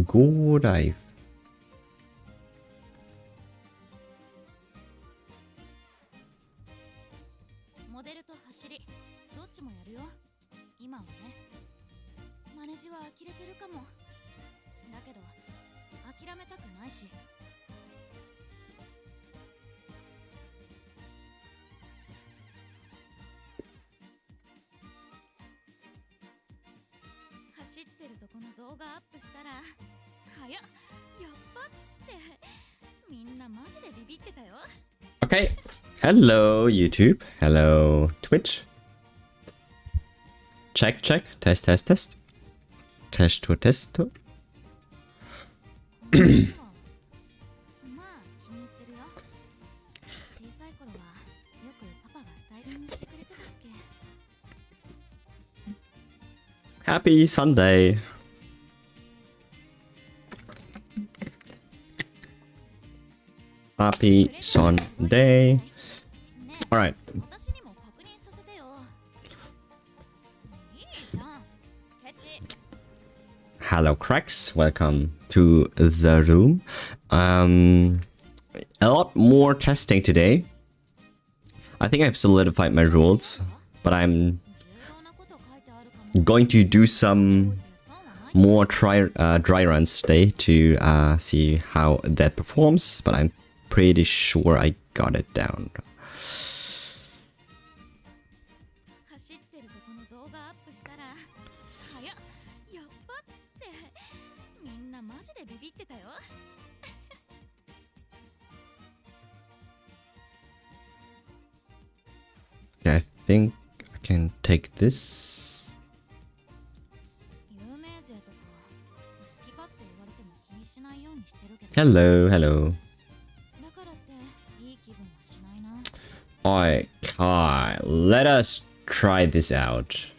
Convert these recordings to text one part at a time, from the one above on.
Go dive. Okay. Hello, YouTube. Hello, Twitch. Check, check. Test, test, test. Test to test. Happy Sunday. Happy Sunday. All right. Hello, cracks. Welcome to the room. A lot more testing today. I think I've solidified my rules, but I'm going to do some more dry runs today to see how that performs, but I'm pretty sure I got it down. Yeah, I think I can take this. Hello, hello. Okay, let us try this out.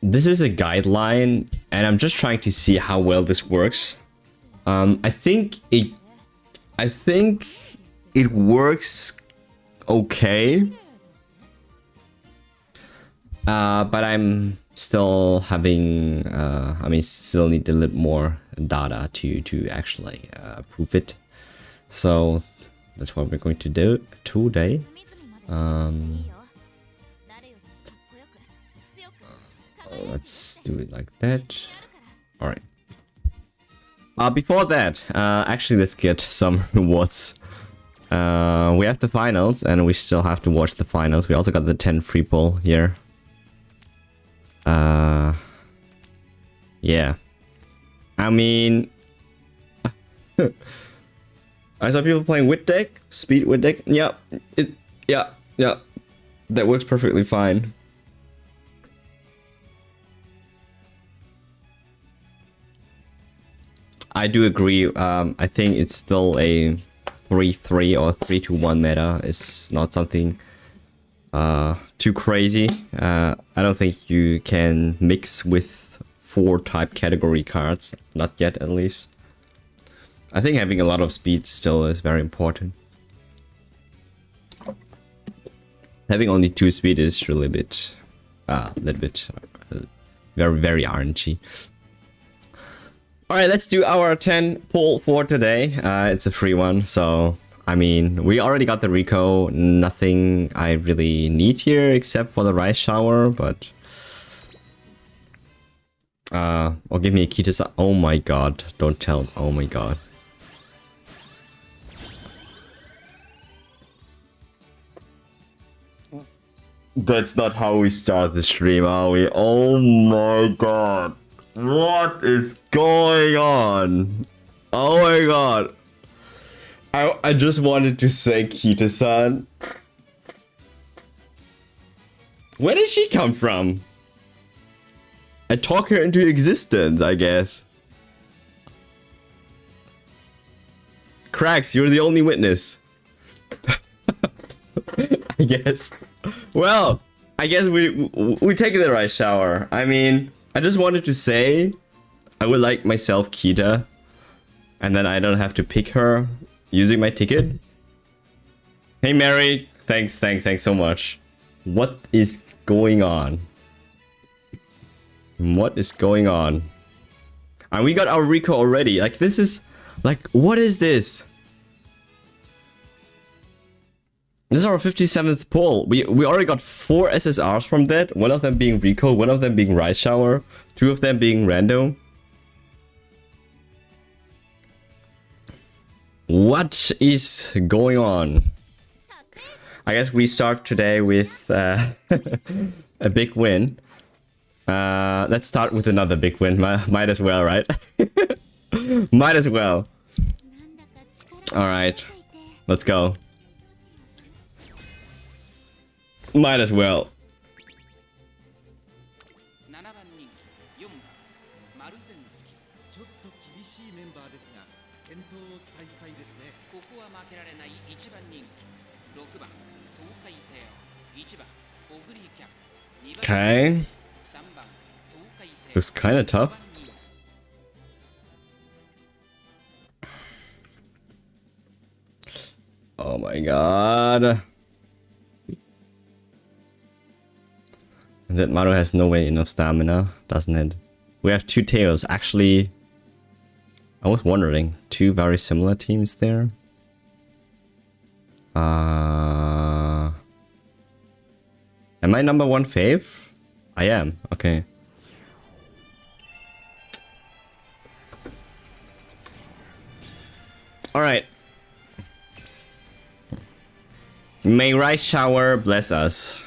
This is a guideline, and I'm just trying to see how well this works. I think it works okay. But I'm still having, I mean, still need a little more data to actually prove it. So that's what we're going to do today. Let's do it like that. All right. Before that, actually, let's get some rewards. We have the finals, and we still have to watch the finals. We also got the 10 free pull here. Yeah. I mean, I saw people playing wit deck, speed wit deck. Yeah, yeah. That works perfectly fine. I do agree. I think it's still a 3-3 or 3-1 meta. It's not something too crazy. I don't think you can mix with 4 type category cards. Not yet, at least. I think having a lot of speed still is very important. Having only 2 speed is really a bit, little bit, very RNG. Alright, let's do our 10 pull for today. It's a free one, so I mean, we already got the Rico. Nothing I really need here except for the rice shower, but or give me a Kita. Oh my god, don't tell. Oh my god. That's not how we start the stream, are we? Oh my god. What is going on? Oh my god. I just wanted to say Kita-san. Where did she come from? I talk her into existence, I guess. Cracks, you're the only witness. I guess. Well, I guess we take the right shower. I mean, I just wanted to say I would like myself Kita, and then I don't have to pick her using my ticket. Hey Mary, thanks so much. What is going on? What is going on? And we got our Rico already. Like, this is... Like, what is this? This is our 57th pull. We already got 4 SSRs from that. One of them being Rico, one of them being Rice Shower, 2 of them being random. What is going on? I guess we start today with a big win. Let's start with another big win. Might as well, right? Might as well. Alright. Let's go. Might as well. Okay. Looks kind of tough. Oh my god. That Maru has no way enough stamina, doesn't it? We have 2 tails. Actually, I was wondering, 2 very similar teams there. Am I number 1 fave? I am. Okay. All right. May Rice Shower bless us.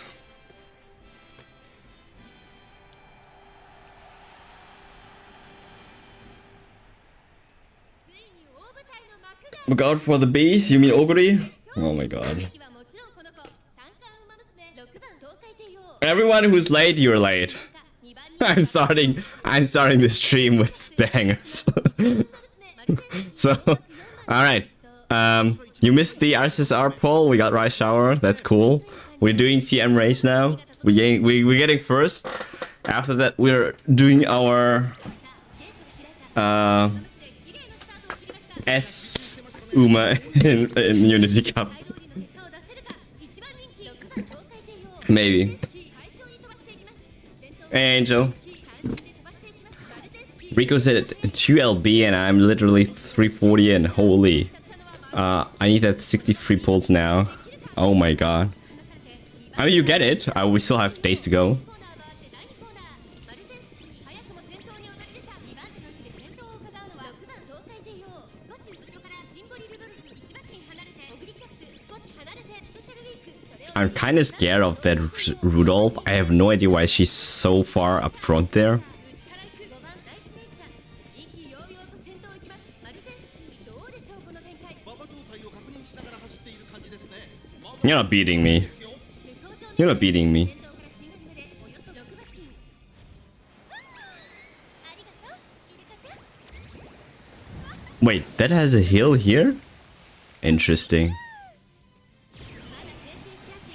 Look out for the bees, you mean Oguri? Oh my god. Everyone who's late, you're late. I'm starting the stream with bangers. So, alright. You missed the RSSR poll, we got Rice Shower, that's cool. We're doing CM race now. We're getting first. After that, we're doing our S Uma in Unity Cup. Maybe. Angel. Rico said 2 LB and I'm literally 340 in. Holy. I need that 63 pulls now. Oh my god. I mean, you get it. We still have days to go. I'm kind of scared of that Rudolph. I have no idea why she's so far up front there. You're not beating me. You're not beating me. Wait, that has a hill here? Interesting.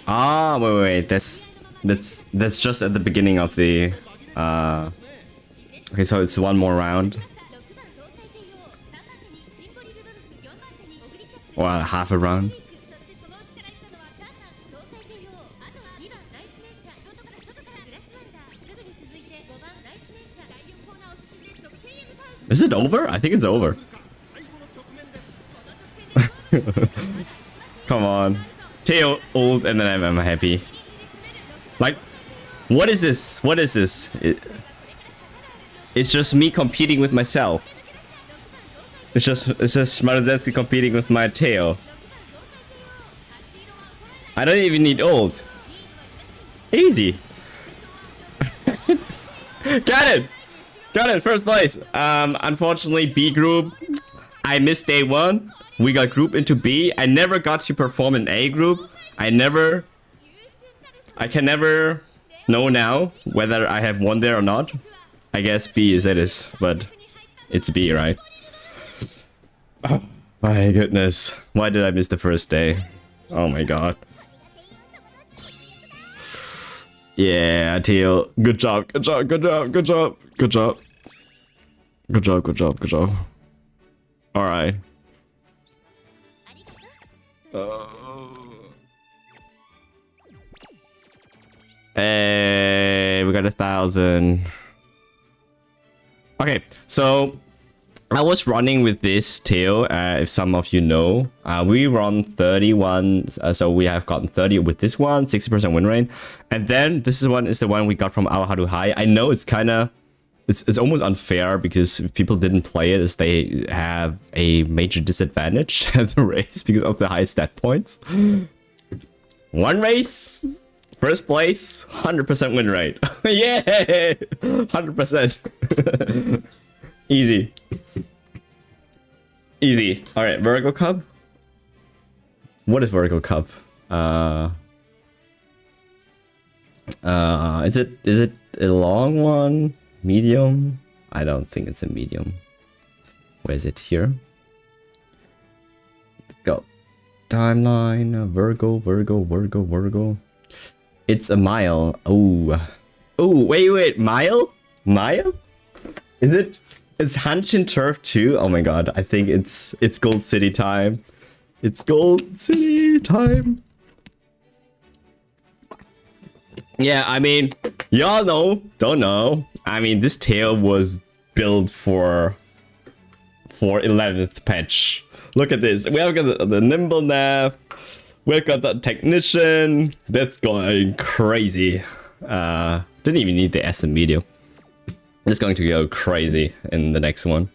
Ah, wait, that's just at the beginning of the okay, so it's one more round. Or half a round. Is it over? I think it's over. Come on. Teo old and then I'm happy. Like, what is this? What is this? It's just me competing with myself. It's just Maruzensky competing with my Teo. I don't even need old. Easy. Got it! Got it, first place. Unfortunately, B group. I missed day 1. We got group into B. I never got to perform in A group. I can never know now whether I have won there or not. I guess B is it is, but it's B, right? Oh, my goodness. Why did I miss the first day? Oh my god. Yeah, Teal. Good job, good job, good job, good job, good job. Good job, good job, good job. Alright. Hey, we got 1,000. Okay, so I was running with this tail, if some of you know. We run 31, so we have gotten 30 with this one, 60% win rate. And then this is the one we got from our How to High. I know it's kind of, it's almost unfair because if people didn't play it, as they have a major disadvantage at the race because of the high stat points. One race, first place, 100% win rate. Yay! 100%. Easy. Easy. All right, Virgo Cup. What is Virgo Cup? Is it a long one? Medium? I don't think it's a medium. Where is it here? Go. Timeline. Virgo. It's a mile. Oh. Oh, wait. Mile? Is it? It's Hanshin Turf too? Oh my god, I think it's Gold City time. It's Gold City time. Yeah, I mean, y'all know, don't know. I mean, this tail was built for 11th patch. Look at this. We have got the nimble nav. We've got the technician. That's going crazy. Didn't even need the S and medium. It's going to go crazy in the next one.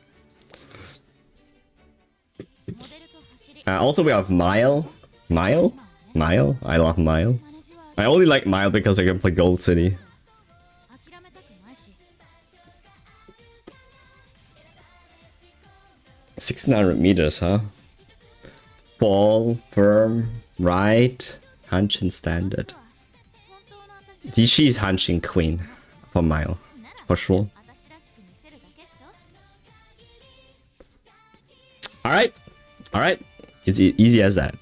Also, we have Mile. I love Mile. I only like Mile because I can play Gold City. $1,600 huh? Ball, firm, right, Hanshin standard. She's Hanshin queen for Mile, for sure. All right. It's easy as that.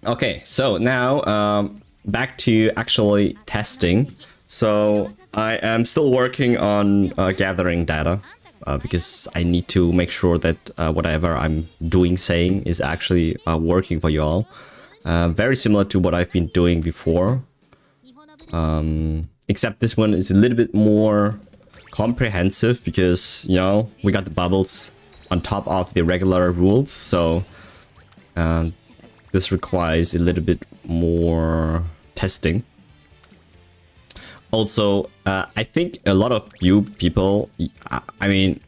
Okay, so now back to actually testing. So I am still working on gathering data because I need to make sure that whatever I'm saying is actually working for you all. Very similar to what I've been doing before. Except this one is a little bit more comprehensive because, you know, we got the bubbles on top of the regular rules, so this requires a little bit more testing. Also, I think a lot of you people, I mean,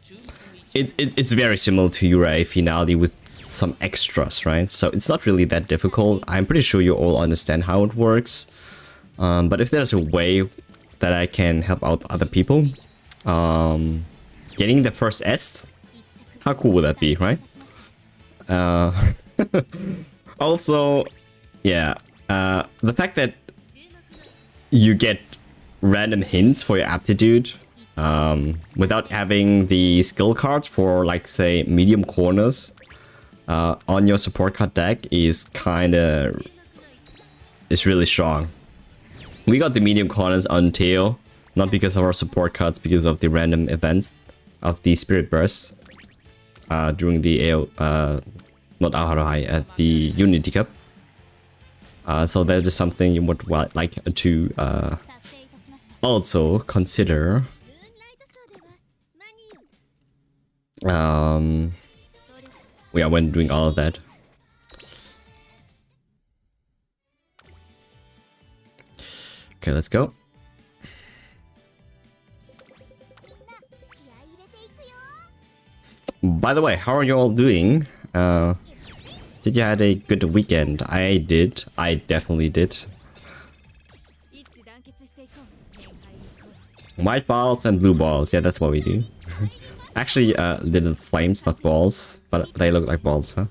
it's very similar to Ura Finale with some extras, right? So it's not really that difficult. I'm pretty sure you all understand how it works. But if there's a way that I can help out other people, getting the first S, how cool would that be, right? Also, yeah, the fact that you get random hints for your aptitude without having the skill cards for, like, say, medium corners on your support card deck is really strong. We got the medium corners on tail, not because of our support cards, because of the random events of the Spirit Burst during the not How High, at the Unity Cup. So that is something you would like to also consider. Yeah, when doing all of that. Okay, let's go. By the way, how are you all doing? Did you had a good weekend? I did. I definitely did. White balls and blue balls. Yeah, that's what we do. Actually, little flames, not balls, but they look like balls, huh?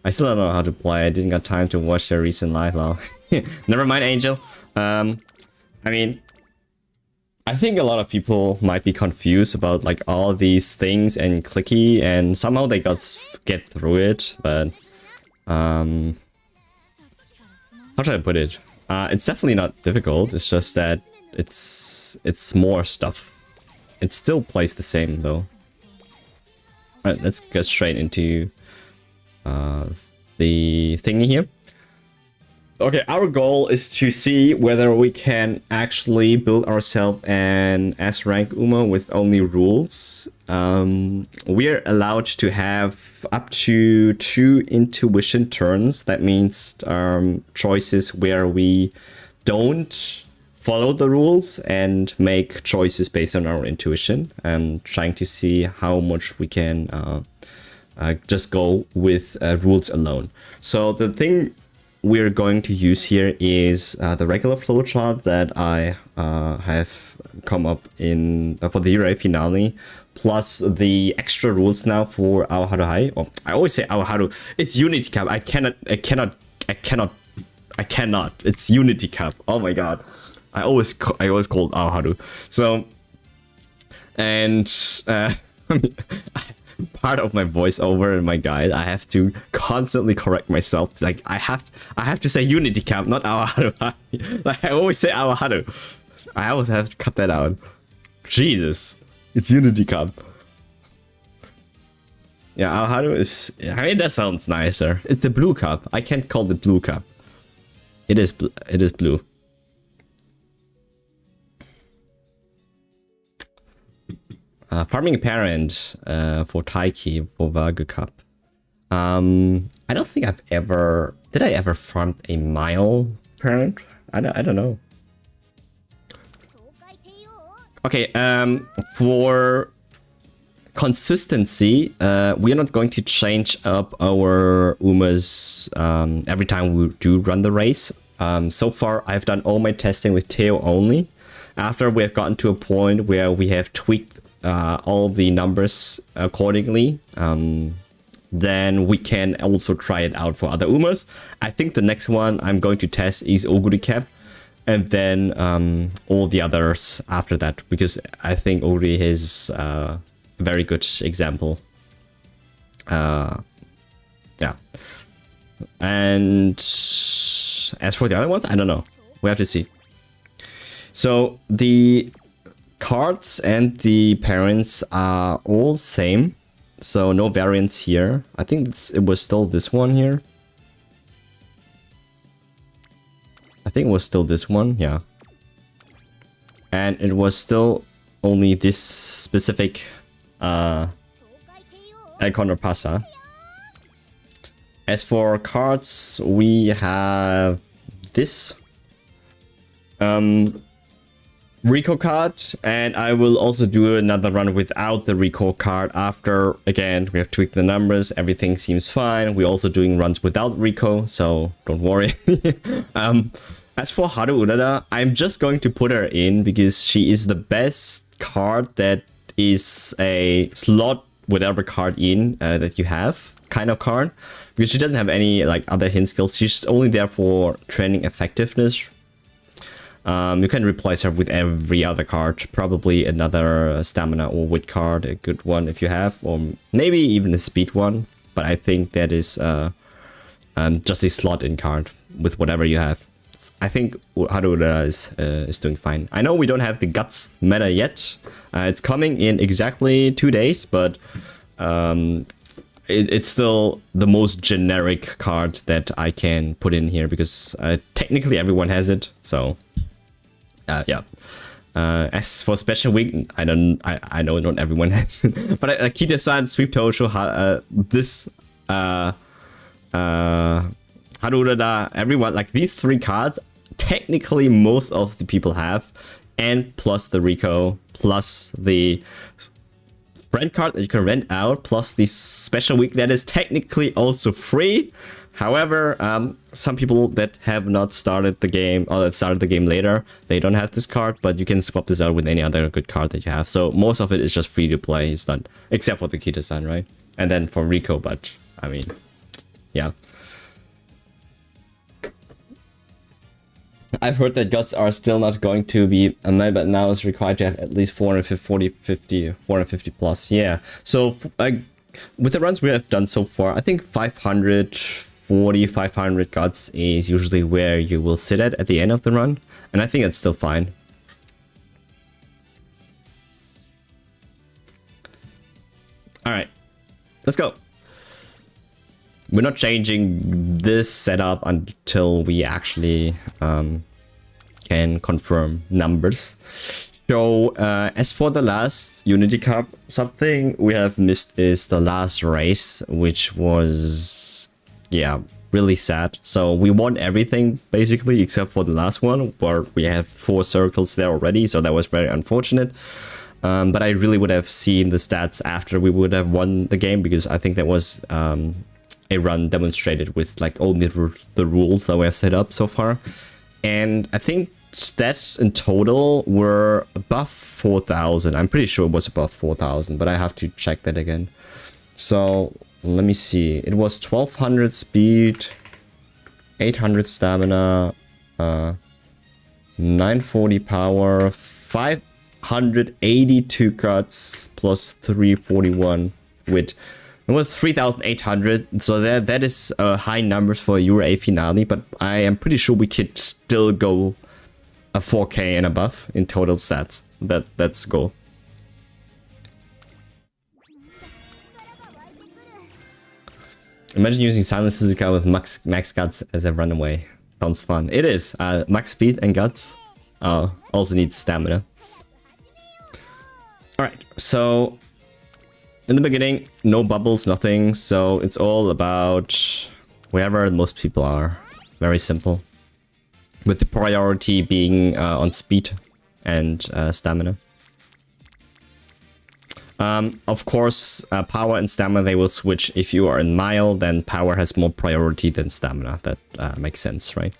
I still don't know how to play. I didn't got time to watch your recent live, lol. Never mind, Angel. I mean, I think a lot of people might be confused about, like, all these things and clicky, and somehow they get through it. But how should I put it? It's definitely not difficult. It's just that it's more stuff. It still plays the same though. Alright, let's go straight into the thingy here. Okay, our goal is to see whether we can actually build ourselves an S rank Uma with only rules. We're allowed to have up to 2 intuition turns. That means choices where we don't follow the rules and make choices based on our intuition, and trying to see how much we can just go with rules alone. So the thing we're going to use here is the regular flowchart that I have come up in for the Ure finale, plus the extra rules now for Aoharu Hai. Oh, I always say Aoharu. It's Unity Cup. I cannot. It's Unity Cup. Oh my god. I always call Aoharu. So, and part of my voiceover and my guide, I have to constantly correct myself. Like I have to say Unity Camp, not Aoharu. Like I always say Aoharu. I always have to cut that out. Jesus, it's Unity Camp. Yeah, Aoharu is. I mean, that sounds nicer. It's the blue cup. I can't call it blue cup. It is. It is blue. Farming parent for Taiki for Vaga Cup. I don't think I've ever... Did I ever farm a mile parent? I don't know. Okay, for consistency, we are not going to change up our Umas every time we do run the race. So far, I've done all my testing with Teo only. After we have gotten to a point where we have tweaked all the numbers accordingly, then we can also try it out for other Umas. I think the next one I'm going to test is Oguri Cap, and then all the others after that, because I think Oguri is a very good example. Yeah. And as for the other ones, I don't know. We have to see. So the cards and the parents are all same, so no variants here. I think it was still this one here. I think it was still this one, yeah. And it was still only this specific icon or pasa. As for cards, we have this Rico card, and I will also do another run without the Rico card after. Again, we have tweaked the numbers, everything seems fine. We're also doing runs without Rico, so don't worry. As for Haru Urara, I'm just going to put her in because she is the best card that is a slot whatever card in that you have kind of card, because she doesn't have any like other hint skills. She's only there for training effectiveness. You can replace her with every other card, probably another stamina or wit card, a good one if you have, or maybe even a speed one. But I think that is just a slot-in card with whatever you have. I think Harura is doing fine. I know we don't have the Guts meta yet. It's coming in exactly 2 days, but it's still the most generic card that I can put in here because technically everyone has it. So yeah. As for special week, I know not everyone has it, but Kita-san, Sweep Tosho, this Harurada, everyone, like these 3 cards, technically most of the people have, and plus the Rico, plus the friend card that you can rent out, plus the special week that is technically also free. However, some people that have not started the game, or that started the game later, they don't have this card, but you can swap this out with any other good card that you have. So most of it is just free to play. It's not, except for the Kita-san, right? And then for Rico, but I mean, yeah. I've heard that Guts are still not going to be unlimited, but now it's required to have at least 450 plus. Yeah. So with the runs we have done so far, I think 500 Guts is usually where you will sit at the end of the run. And I think it's still fine. All right, let's go. we're not changing this setup until we actually can confirm numbers. So as for the last Unity Cup, something we have missed is the last race, which was, yeah, really sad. So we won everything basically except for the last one, where we have 4 circles there already, so that was very unfortunate. But I really would have seen the stats after we would have won the game, because I think that was a run demonstrated with like only the rules that we have set up so far. And I think stats in total were above 4,000. I'm pretty sure it was above 4,000, but I have to check that again. So let me see. It was 1200 speed, 800 stamina, 940 power, 582 guts, plus 341 wit. It was 3,800, so that is high numbers for a Euro A finale, but I am pretty sure we could still go a 4K and above in total stats. That's the goal. Imagine using Silent Suzuka with max guts as a runaway. Sounds fun. It is. Max speed and guts. Also needs stamina. Alright, so in the beginning, no bubbles, nothing. So it's all about wherever most people are. Very simple. With the priority being on speed and stamina. Of course, power and stamina, they will switch. If you are in mile, then power has more priority than stamina. That makes sense, right?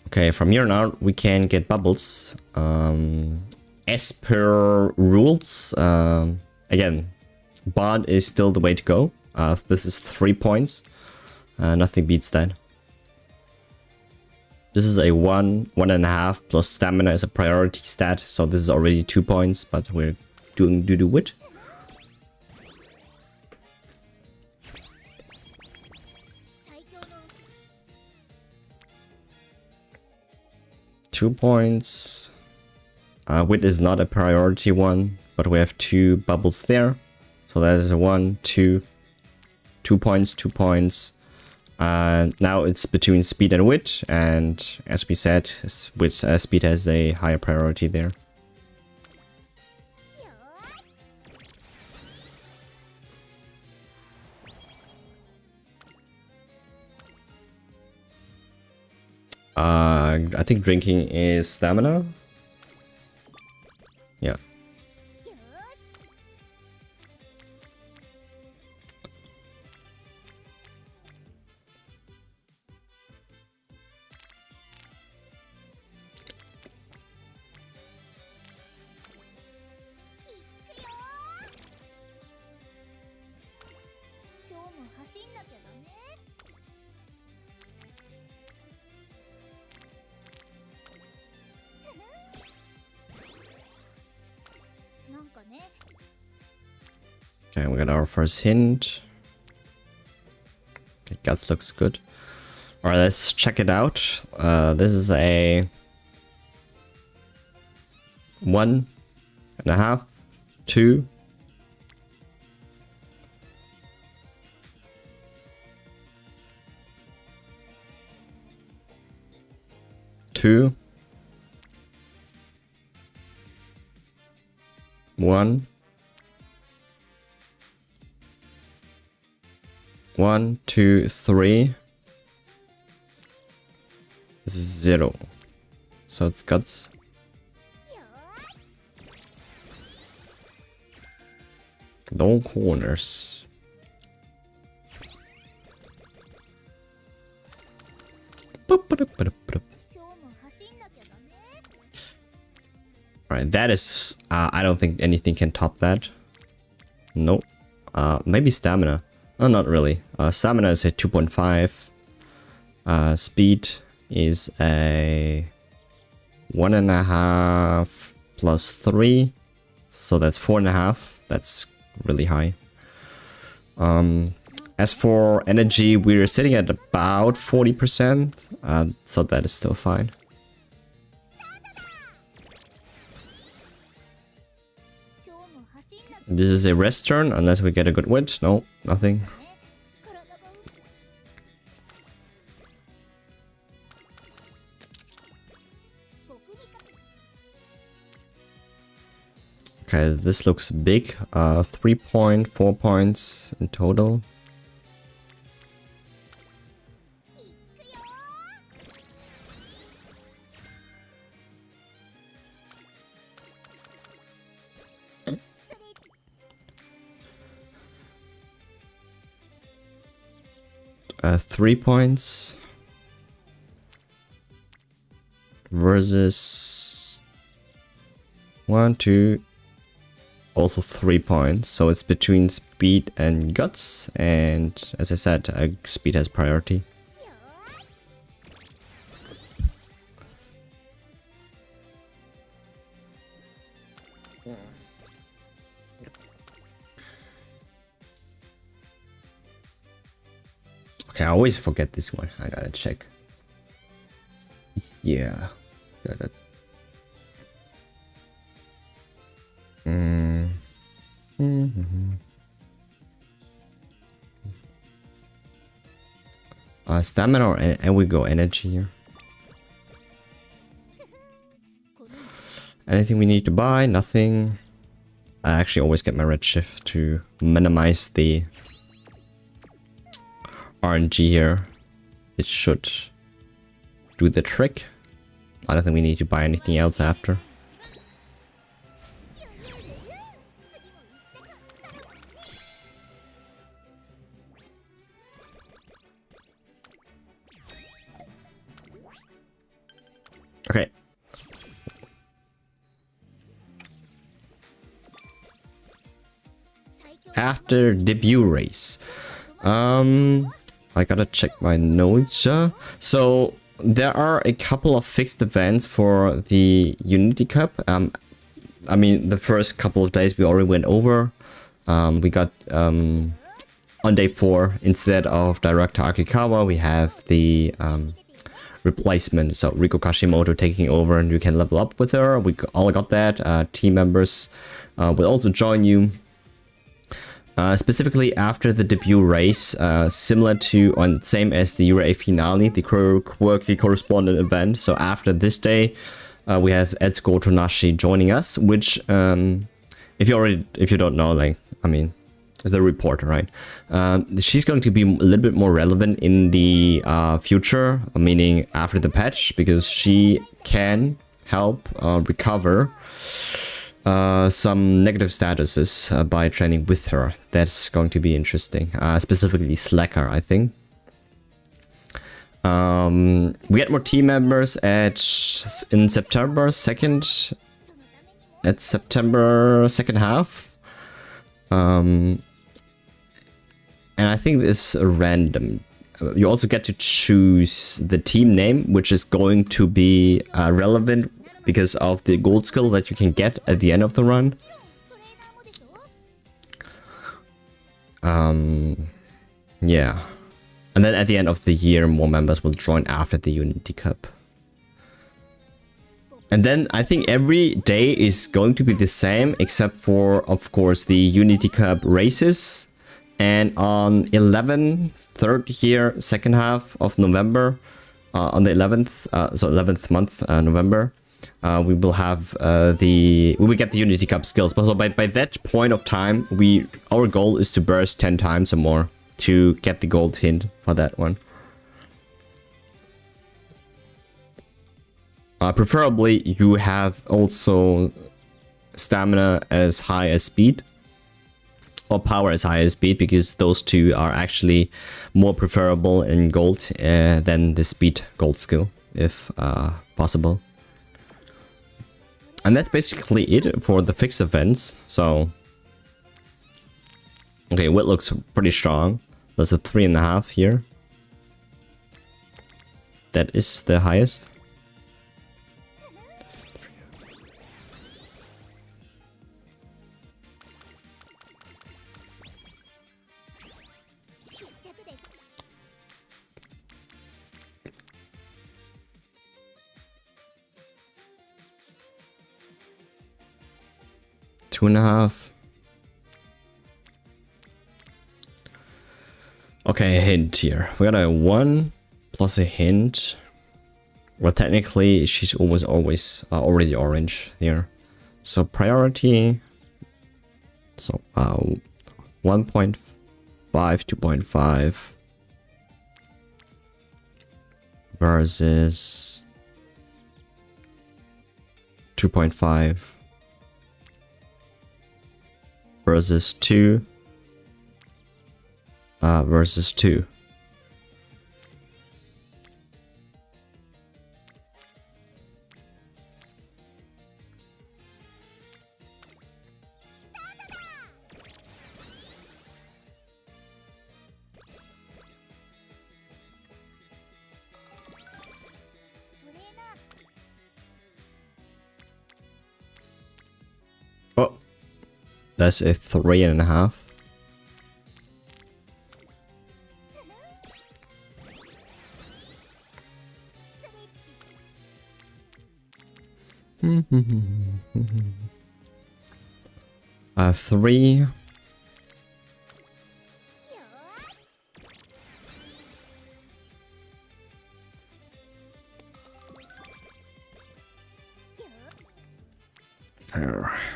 Okay, from here on out, we can get bubbles. As per rules, again, bond is still the way to go. This is 3 points. Nothing beats that. This is a 1.5 plus stamina is a priority stat, so this is already 2 points, but we're doing do wit. Points. Wit is not a priority one, but we have 2 bubbles there, so that is a 1, 2 points, 2 points. Now it's between speed and wit, and as we said, speed has a higher priority there. I think drinking is stamina. Yeah. Okay, we got our first hint. Okay, guts looks good. Alright, let's check it out. This is a 1.5, 2. Two. 1. 1, 2, 3. 0. So it's guts. No corners. Alright, that is... I don't think anything can top that. Nope. Maybe stamina. Oh, not really. Stamina is a 2.5. Speed is a 1.5 plus 3. So that's 4.5. That's really high. As for energy, we're sitting at about 40%, so that is still fine. This is a rest turn, unless we get a good win. No, nothing. Okay, this looks big. 3.4 points in total. Uh, 3 points versus 1, 2, also 3 points. So it's between speed and guts, and as I said, speed has priority. Okay, I always forget this one. I gotta check. Yeah. Got it. Stamina or and we go energy here. Anything we need to buy? Nothing. I actually always get my redshift to minimize the RNG here. It should do the trick. I don't think we need to buy anything else after. Okay. After debut race. I gotta check my notes. So there are a couple of fixed events for the Unity Cup. I mean, the first couple of days we already went over. We got on day 4, instead of Director Akikawa, we have the replacement. So Riko Kashimoto taking over, and you can level up with her. We all got that. Team members will also join you. Specifically after the debut race, similar to, same as the URA finale, the quirky correspondent event. So after this day, we have Etsuko Tonashi joining us, which, if you don't know, like, I mean, the reporter, right? She's going to be a little bit more relevant in the future, meaning after the patch, because she can help recover some negative statuses by training with her. That's going to be interesting. Specifically Slacker, I think. We get more team members in September 2nd. At September 2nd half. And I think this is random. You also get to choose the team name, which is going to be relevant because of the gold skill that you can get at the end of the run. Yeah. And then at the end of the year, more members will join after the Unity Cup. And then I think every day is going to be the same, except for, of course, the Unity Cup races. And on 3rd year, second half of November, on the 11th, so 11th month, November, we will have we will get the Unity Cup skills. But so by that point of time, our goal is to burst 10 times or more to get the gold hint for that one. Preferably, you have also stamina as high as speed, or power as high as speed, because those two are actually more preferable in gold than the speed gold skill, if possible. And that's basically it for the fixed events. So, okay, wit looks pretty strong. There's a 3.5 here. That is the highest. 2.5. Okay, a hint here. We got a 1 plus a hint. Well, technically, she's almost always already orange here. So priority. So 1.5, 2.5 versus 2.5 versus 2 versus 2. Oh, that's a 3.5. A 3.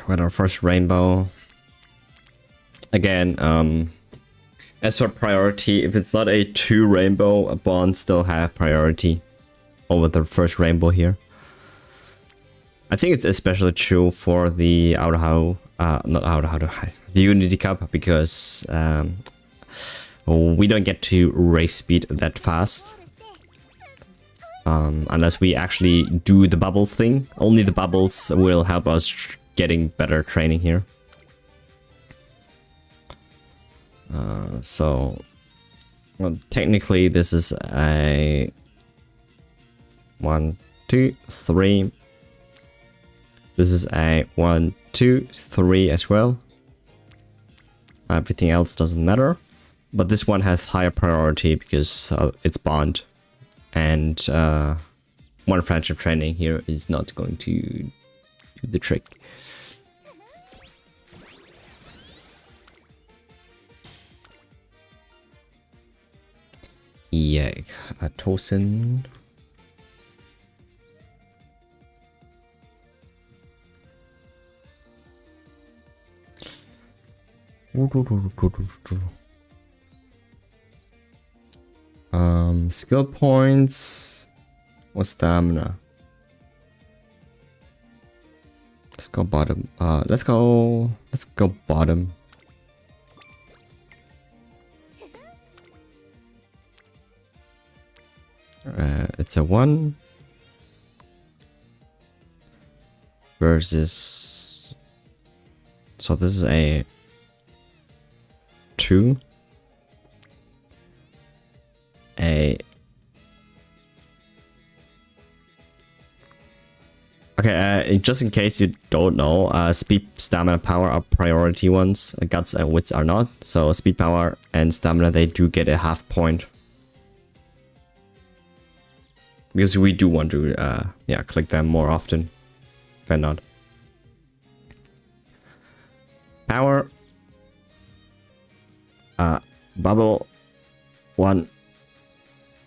With our first rainbow. Again, as for priority, if it's not a 2 rainbow, a bond still have priority over the first rainbow here. I think it's especially true for the the Unity Cup, because we don't get to race speed that fast. Unless we actually do the bubble thing. Only the bubbles will help us getting better training here. So, well, technically this is a 1, 2, 3. This is a 1, 2, 3 as well. Everything else doesn't matter. But this one has higher priority because it's bond. And one friendship training here is not going to do the trick. Yeah, a Tosin. Skill points or stamina. Let's go bottom. Let's go bottom. It's a 1 versus. So this is a 2. Okay, just in case you don't know, speed, stamina, power are priority ones. Guts and wits are not. So speed, power, and stamina, they do get a half point. Because we do want to, yeah, click them more often than not. Power. Bubble 1.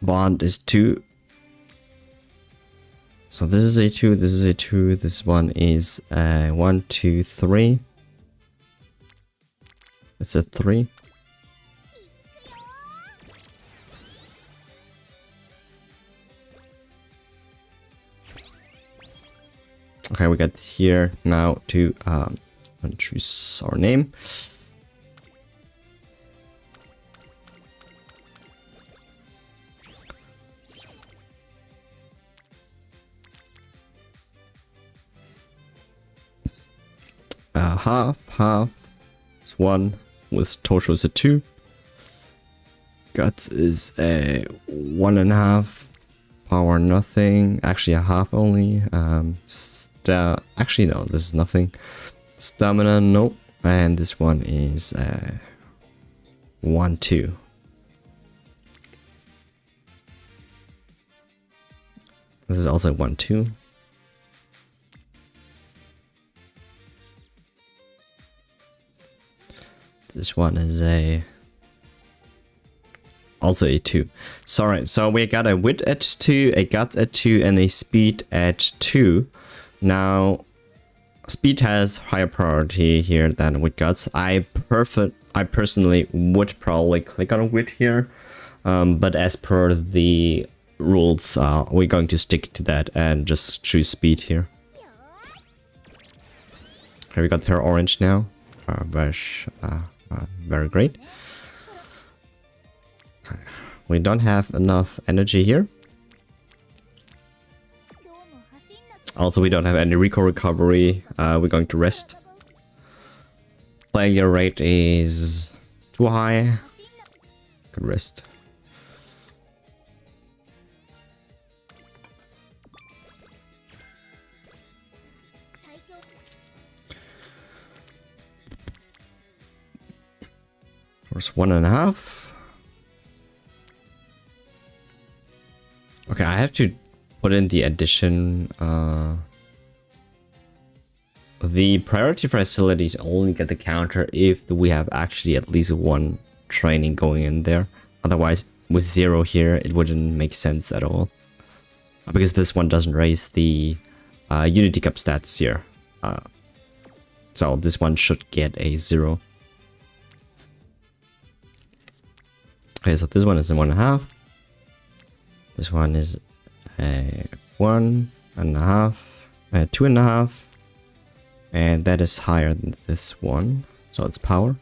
Bond is 2. So this is a 2, this is a 2, this one is 1, 2, 3. It's a 3. Okay, we got here now to choose our name. Half is 1 with Tosho is a 2. Guts is a 1.5. Power nothing. Actually a half only. Actually no, this is nothing. Stamina no. And this one is 1, 2. This is also 1, 2. This one is also a 2. Sorry, so we got a wit at 2, a guts at 2, and a speed at 2. Now, speed has higher priority here than wit guts. I personally would probably click on wit here, but as per the rules, we're going to stick to that and just choose speed here. Okay, we got her orange now. Very great. Okay. We don't have enough energy here. Also, we don't have any recall recovery. We're going to rest. Failure rate is too high. Good rest. There's 1.5. Okay, I have to put in the addition. The priority facilities only get the counter if we have actually at least one training going in there. Otherwise, with 0 here, it wouldn't make sense at all. Because this one doesn't raise the Unity Cup stats here. So this one should get a 0. Okay, so this one is a 1.5. This one is a 1.5, 2.5, and that is higher than this one, so it's power.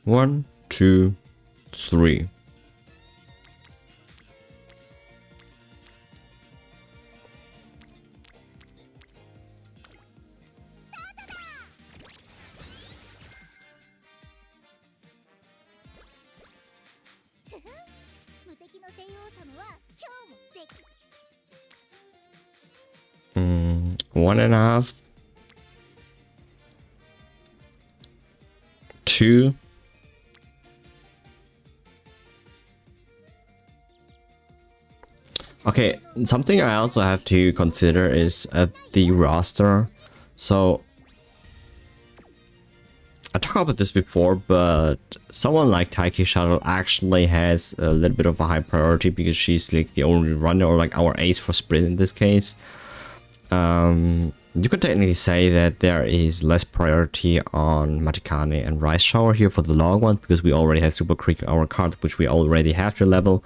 One, 2, 3. Mm, 1.5. 2. Okay, something I also have to consider is the roster. So, I talked about this before, but someone like Taiki Shuttle actually has a little bit of a high priority because she's like the only runner, or like our ace for sprint in this case. You could technically say that there is less priority on Matikane and Rice Shower here for the long ones because we already have Super Creek our card, which we already have to level.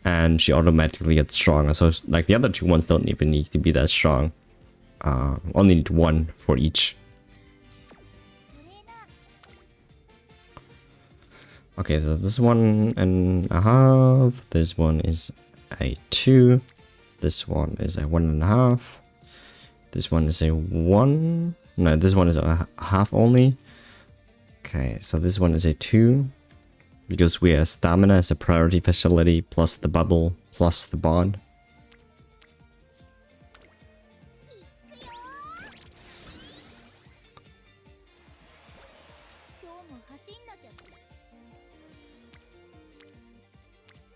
And she automatically gets stronger. So like the other 2 ones don't even need to be that strong. Only need 1 for each. Okay, so this 1.5. This one is a 2. This one is a 1.5. This one is a 1. No, this one is a half only. Okay, so this one is a 2. Because we have stamina as a priority facility, plus the bubble, plus the bond.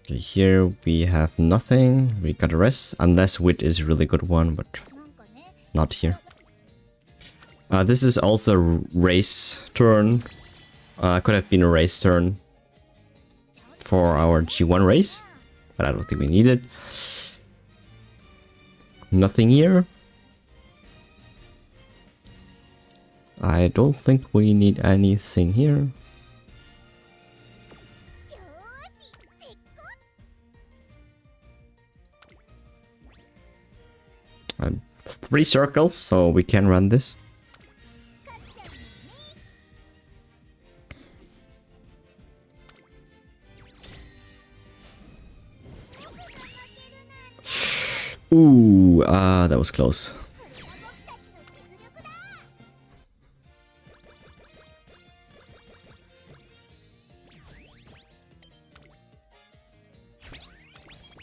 Okay, here we have nothing. We got a rest, unless wit is a really good one, but not here. This is also a race turn. Could have been a race turn for our G1 race, but I don't think we need it. Nothing here. I don't think we need anything here. 3 circles, so we can run this. Ooh, that was close.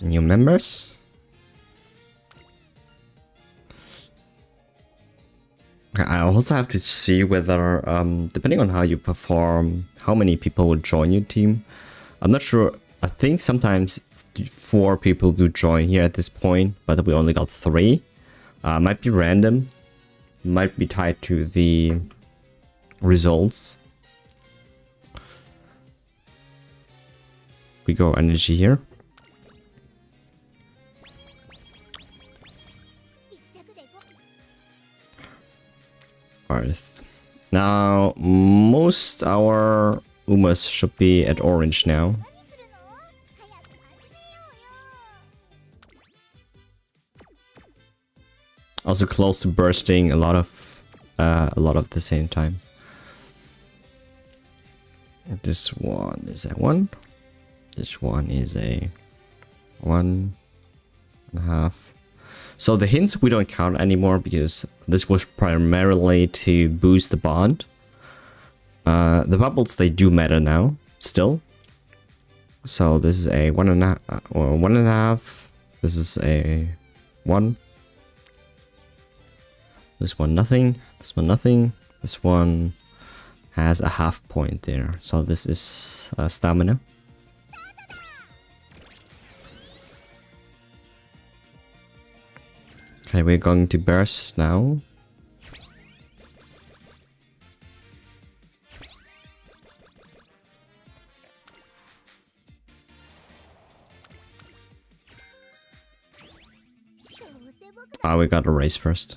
New members. Okay, I also have to see whether, depending on how you perform, how many people will join your team. I'm not sure. I think sometimes 4 people do join here at this point, but we only got 3. Might be random. Might be tied to the results. We go energy here. Earth. Now, most our Umas should be at orange now. Also close to bursting a lot of the same time. This one is a 1. This one is a 1.5. So the hints we don't count anymore because this was primarily to boost the bond. The bubbles, they do matter now, still. So this is a 1.5 or 1.5. This is a 1. This one nothing. This one nothing. This one has a half point there. So this is stamina. Okay, we're going to burst now. We got a race first.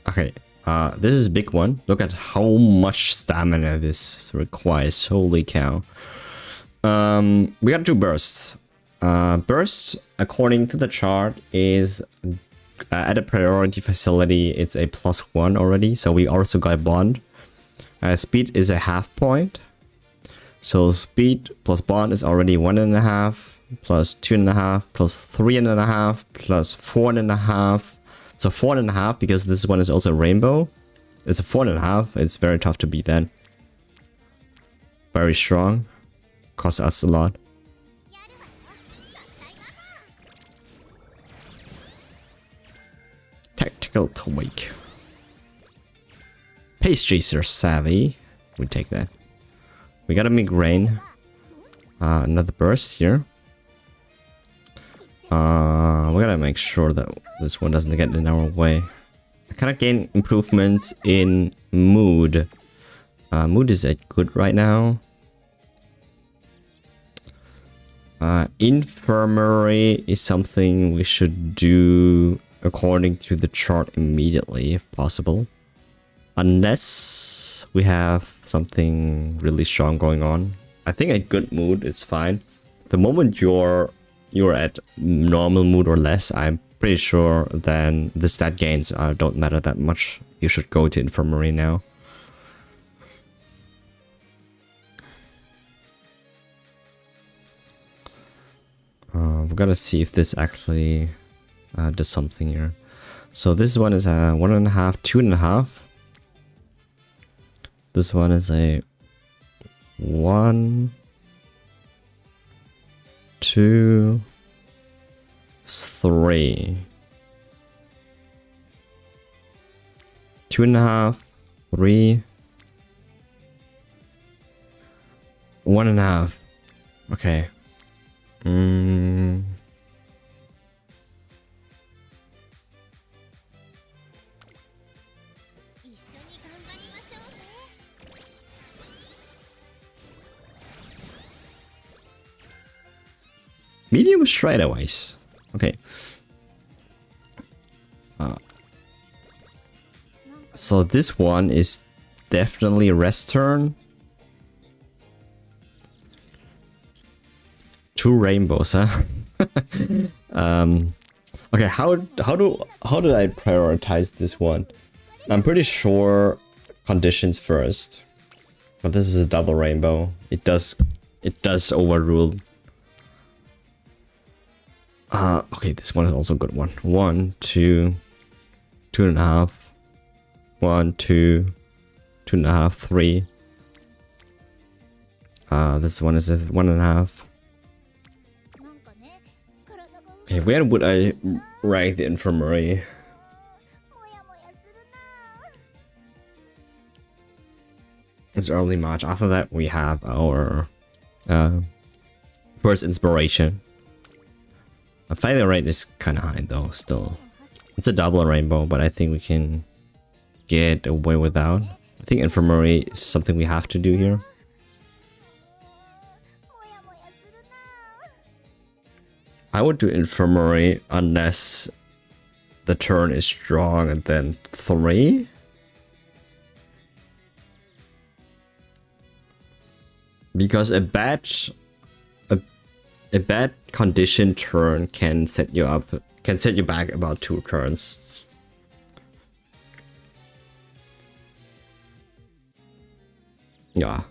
Okay, this is a big one. Look at how much stamina this requires. Holy cow. We got 2 bursts. Burst, according to the chart, is at a priority facility. It's a +1 already, so we also got a bond. Speed is a half point. So speed plus bond is already 1.5, plus 2.5, plus 3.5, plus 4.5. So 4.5, because this one is also a rainbow. It's a 4.5. It's very tough to beat that. Very strong. Costs us a lot. Tactical tweak. Pace Chaser savvy. We take that. We got a migraine. Another burst here. We gotta make sure that this one doesn't get in our way. I kind of gain improvements in mood. Mood is at good right now. Infirmary is something we should do according to the chart immediately, if possible. Unless we have something really strong going on. I think a good mood is fine. The moment you're at normal mood or less, I'm pretty sure then the stat gains don't matter that much. You should go to infirmary now. We've got to see if this actually does something here. So this one is a 1.5, 2.5. This one is a 1, 2, 3. 2.5, 3, 1.5. Okay. Medium straightaways. Okay. So this one is definitely rest turn. 2 rainbows, huh? Okay, how did I prioritize this one? I'm pretty sure conditions first. But this is a double rainbow. It does overrule. Okay, this one is also a good one. 1, 2, 2.5. 1, 2, 2.5, 3. This one is a 1.5. Okay, where would I rank the infirmary? It's early March. After that, we have our first inspiration. Our failure rate is kind of high though. Still, it's a double rainbow, but I think we can get away without. I think infirmary is something we have to do here. I would do infirmary unless the turn is strong and then 3. Because a bad condition turn can set you back about 2 turns. Yeah.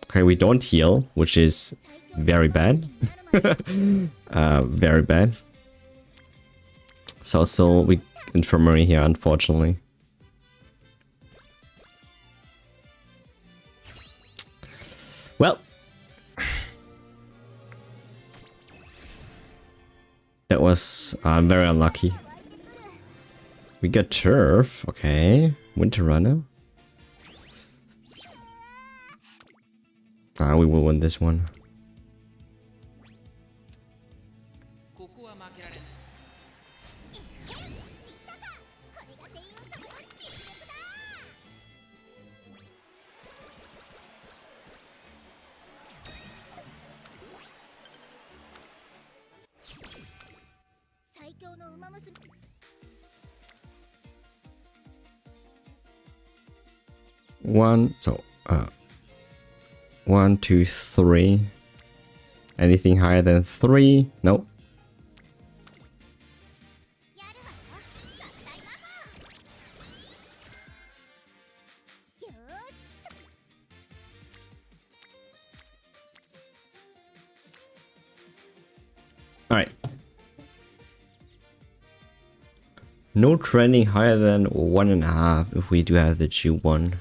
Okay, we don't heal, which is very bad. Very bad. So still we infirmary here, unfortunately. Well, that was very unlucky. We got turf, okay. Winter runner. We will win this one. One, so 1, 2, 3. Anything higher than 3? Nope. Alright. No trending higher than 1.5 if we do have the G1.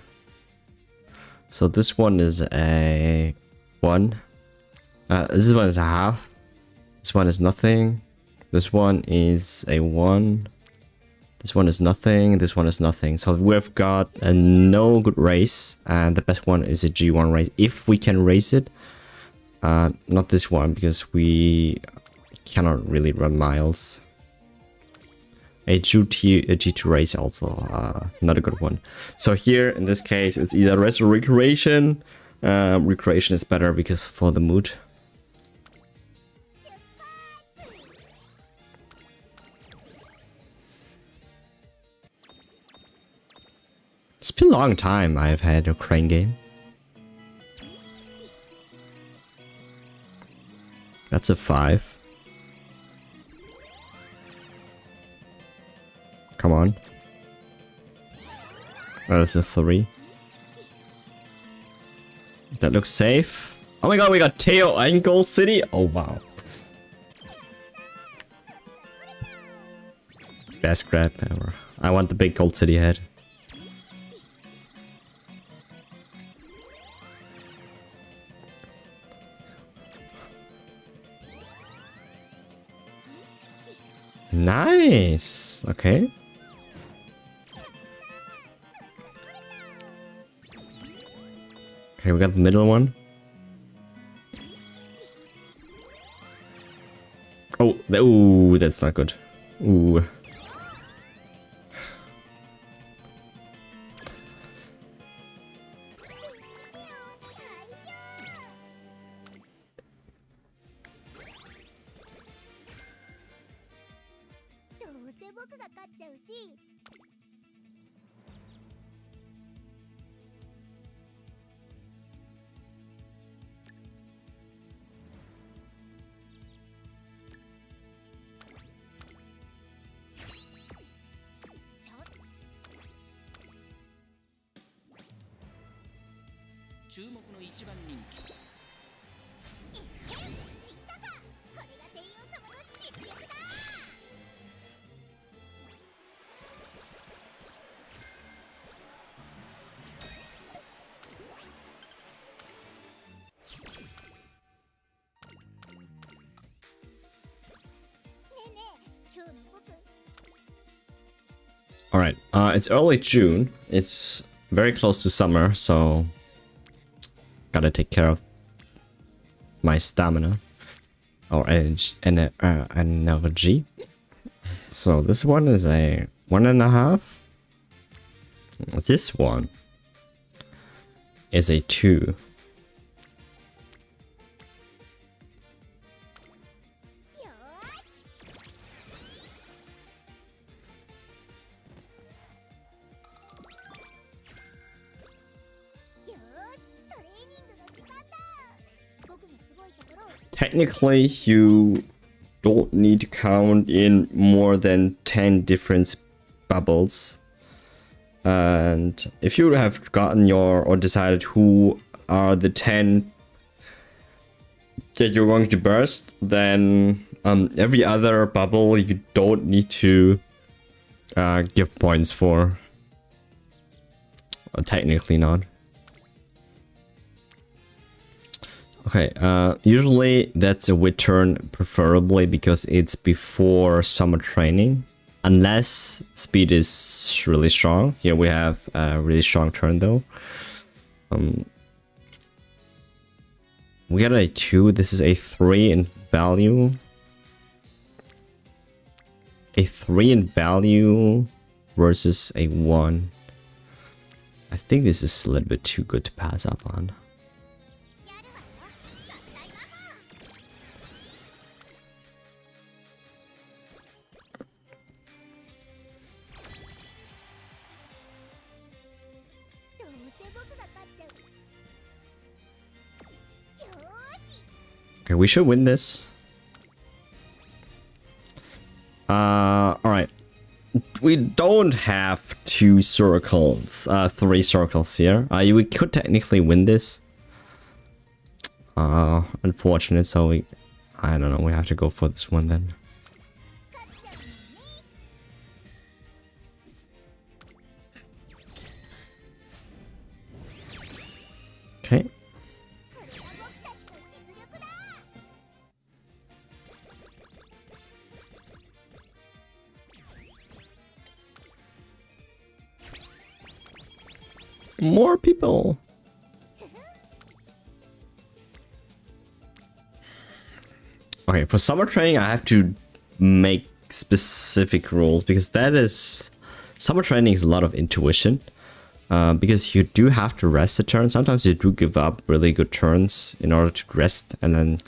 So this one is a 1. This one is a half. This one is nothing. This one is a 1. This one is nothing. This one is nothing. So we've got a no good race, and the best one is a G1 race if we can race it. Not this one because we cannot really run miles. A G2 race also not a good one. So here in this case it's either rest or recreation. Recreation is better because for the mood. It's been a long time I've had a crane game. That's a 5. Come on. Oh, that's a 3. That looks safe. Oh my god, we got tail and gold city. Oh wow. Best grab ever. I want the big gold city head. Nice. Okay. Okay, we got the middle one. Oh, ooh, that's not good. Ooh. 注目の一番人気。見たか、これが帝王様の実力だ。All right, it's early June. It's very close to summer, so gotta take care of my stamina or energy. So this one is a 1.5. This one is a 2. Technically, you don't need to count in more than 10 different bubbles. And if you have gotten your or decided who are the 10 that you're going to burst, then every other bubble you don't need to give points for. Technically not. Okay, usually that's a return, preferably because it's before summer training. Unless speed is really strong. Here we have a really strong turn though. We got a 2. This is a 3 in value. A 3 in value versus a 1. I think this is a little bit too good to pass up on. Okay, we should win this. Alright. We don't have 2 circles, 3 circles here. We could technically win this. Unfortunate, so I don't know, we have to go for this one then. Okay. More people. Okay, for summer training, I have to make specific rules because that is summer training is a lot of intuition. Because you do have to rest a turn. Sometimes you do give up really good turns in order to rest and then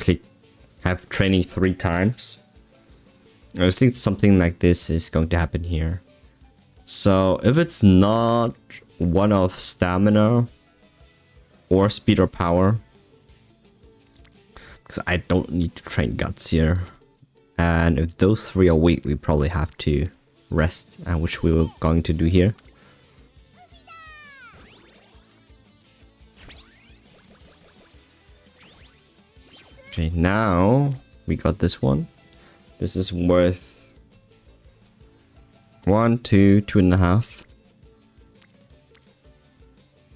have training 3 times. I think something like this is going to happen here. So if it's not one of stamina or speed or power, because I don't need to train guts here, and if those 3 are weak, we probably have to rest, which we were going to do here. Okay, now we got this one. This is worth 1, 2, 2.5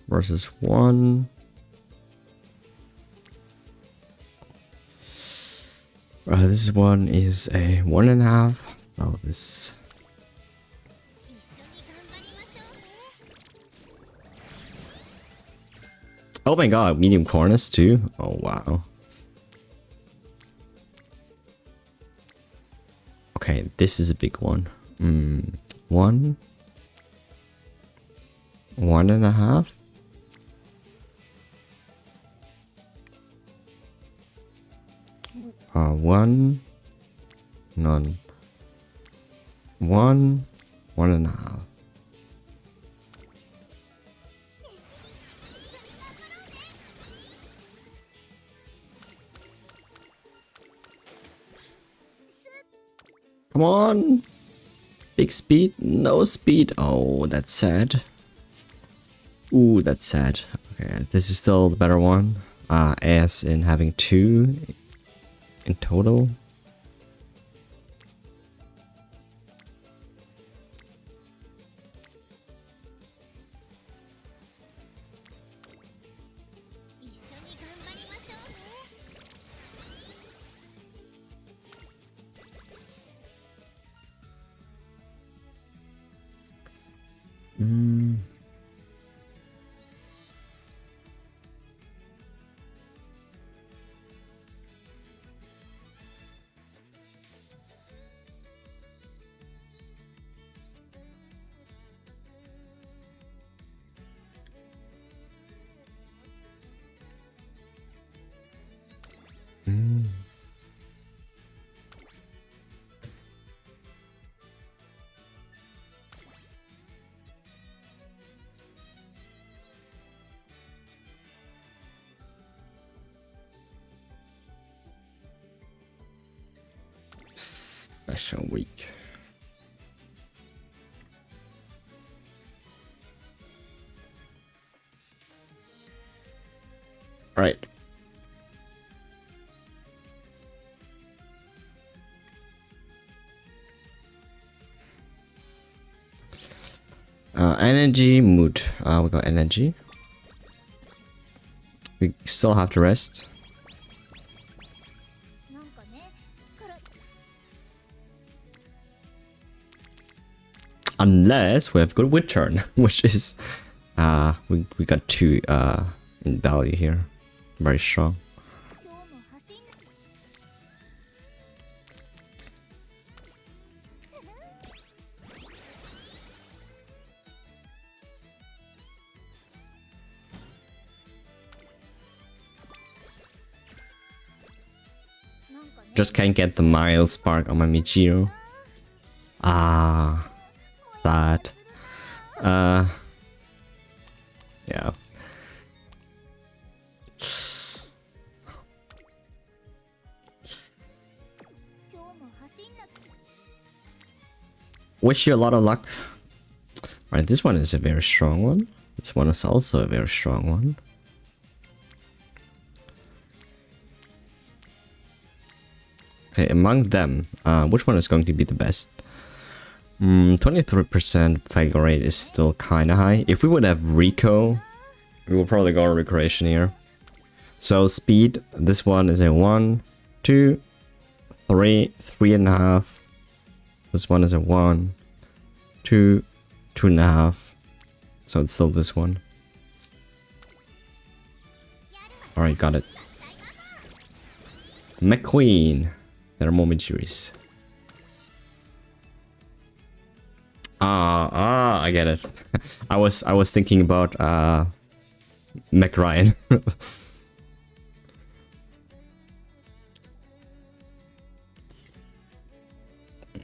versus 1. This one is a 1.5. Oh, this. Oh my god, medium corners too. Oh wow. Okay, this is a big one. 1, 1.5. One, none. 1, 1.5. Come on! Big speed? No speed. Oh, that's sad. Ooh, that's sad. Okay, this is still the better one. As in having 2 in total. Special week. Right. Energy, mood. We got energy. We still have to rest. Unless we have good wit turn, which is we got 2 in value here. Very strong. Just can't get the mild spark on my Michiro. Sad. Yeah. Wish you a lot of luck. Alright, this one is a very strong one. This one is also a very strong one. Okay, among them, which one is going to be the best? 23% failure rate is still kinda high. If we would have Rico, we will probably go on recreation here. So speed, this one is a 1, 2, 3, 3.5. This one is a 1, 2, 2.5. So it's still this one. Alright, got it. McQueen. There are more Michiris. I get it. I was thinking about Mac Ryan.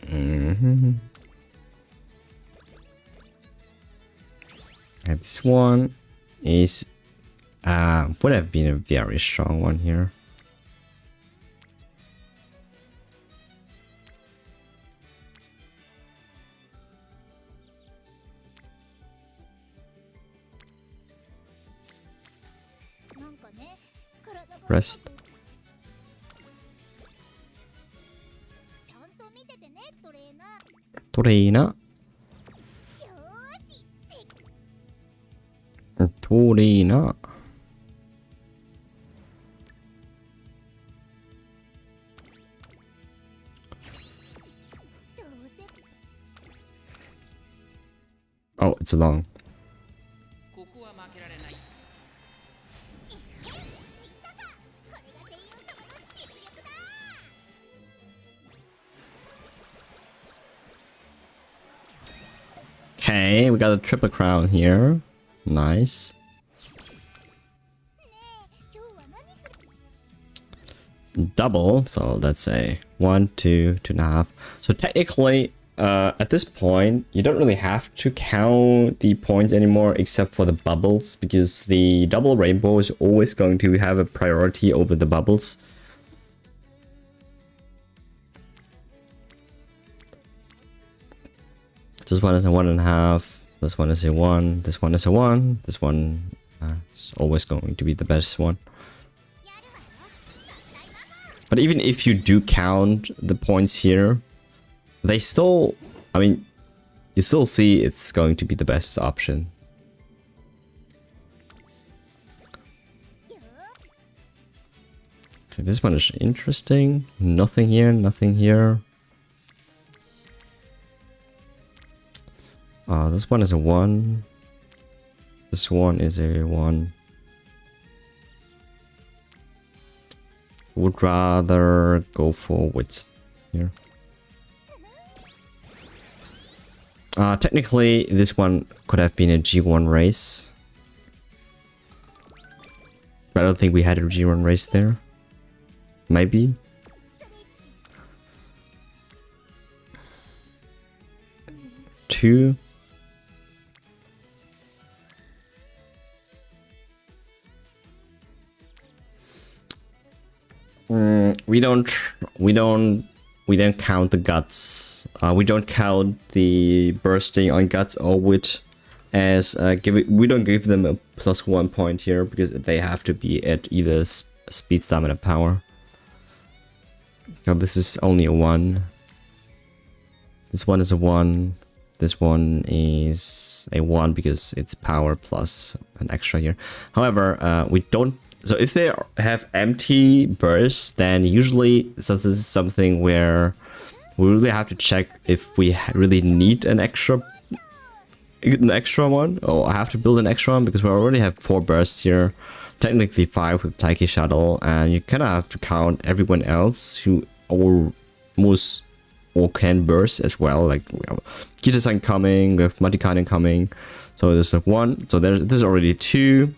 And this one is would have been a very strong one here. Rest. Torina. Torina. Oh, it's long. Okay, we got a triple crown here. Nice. Double, so that's a 1, 2, 2.5. So technically, at this point, you don't really have to count the points anymore except for the bubbles, because the double rainbow is always going to have a priority over the bubbles. This one is a 1.5, this one is a 1, this one is a 1, this one is always going to be the best one. But even if you do count the points here, they still, I mean, you still see it's going to be the best option. Okay, this one is interesting. Nothing here, nothing here. This one is a 1. This one is a 1. Would rather go for wits here. Technically, this one could have been a G1 race. But I don't think we had a G1 race there. Maybe. Two. We don't count the guts. We don't count the bursting on guts or wit as we don't give them a +1 point here because they have to be at either speed, stamina, power. So this is only a 1. This one is a 1. This one is a 1 because it's power plus an extra here. However, we don't. So if they have empty bursts, then usually so this is something where we really have to check if we really need an extra one, or have to build an extra one, because we already have 4 bursts here, technically 5 with Taiki Shuttle, and you kind of have to count everyone else who almost or can burst as well. Like we have Kita-san coming, we have Matikanen coming, so there's a 1, so there's already 2,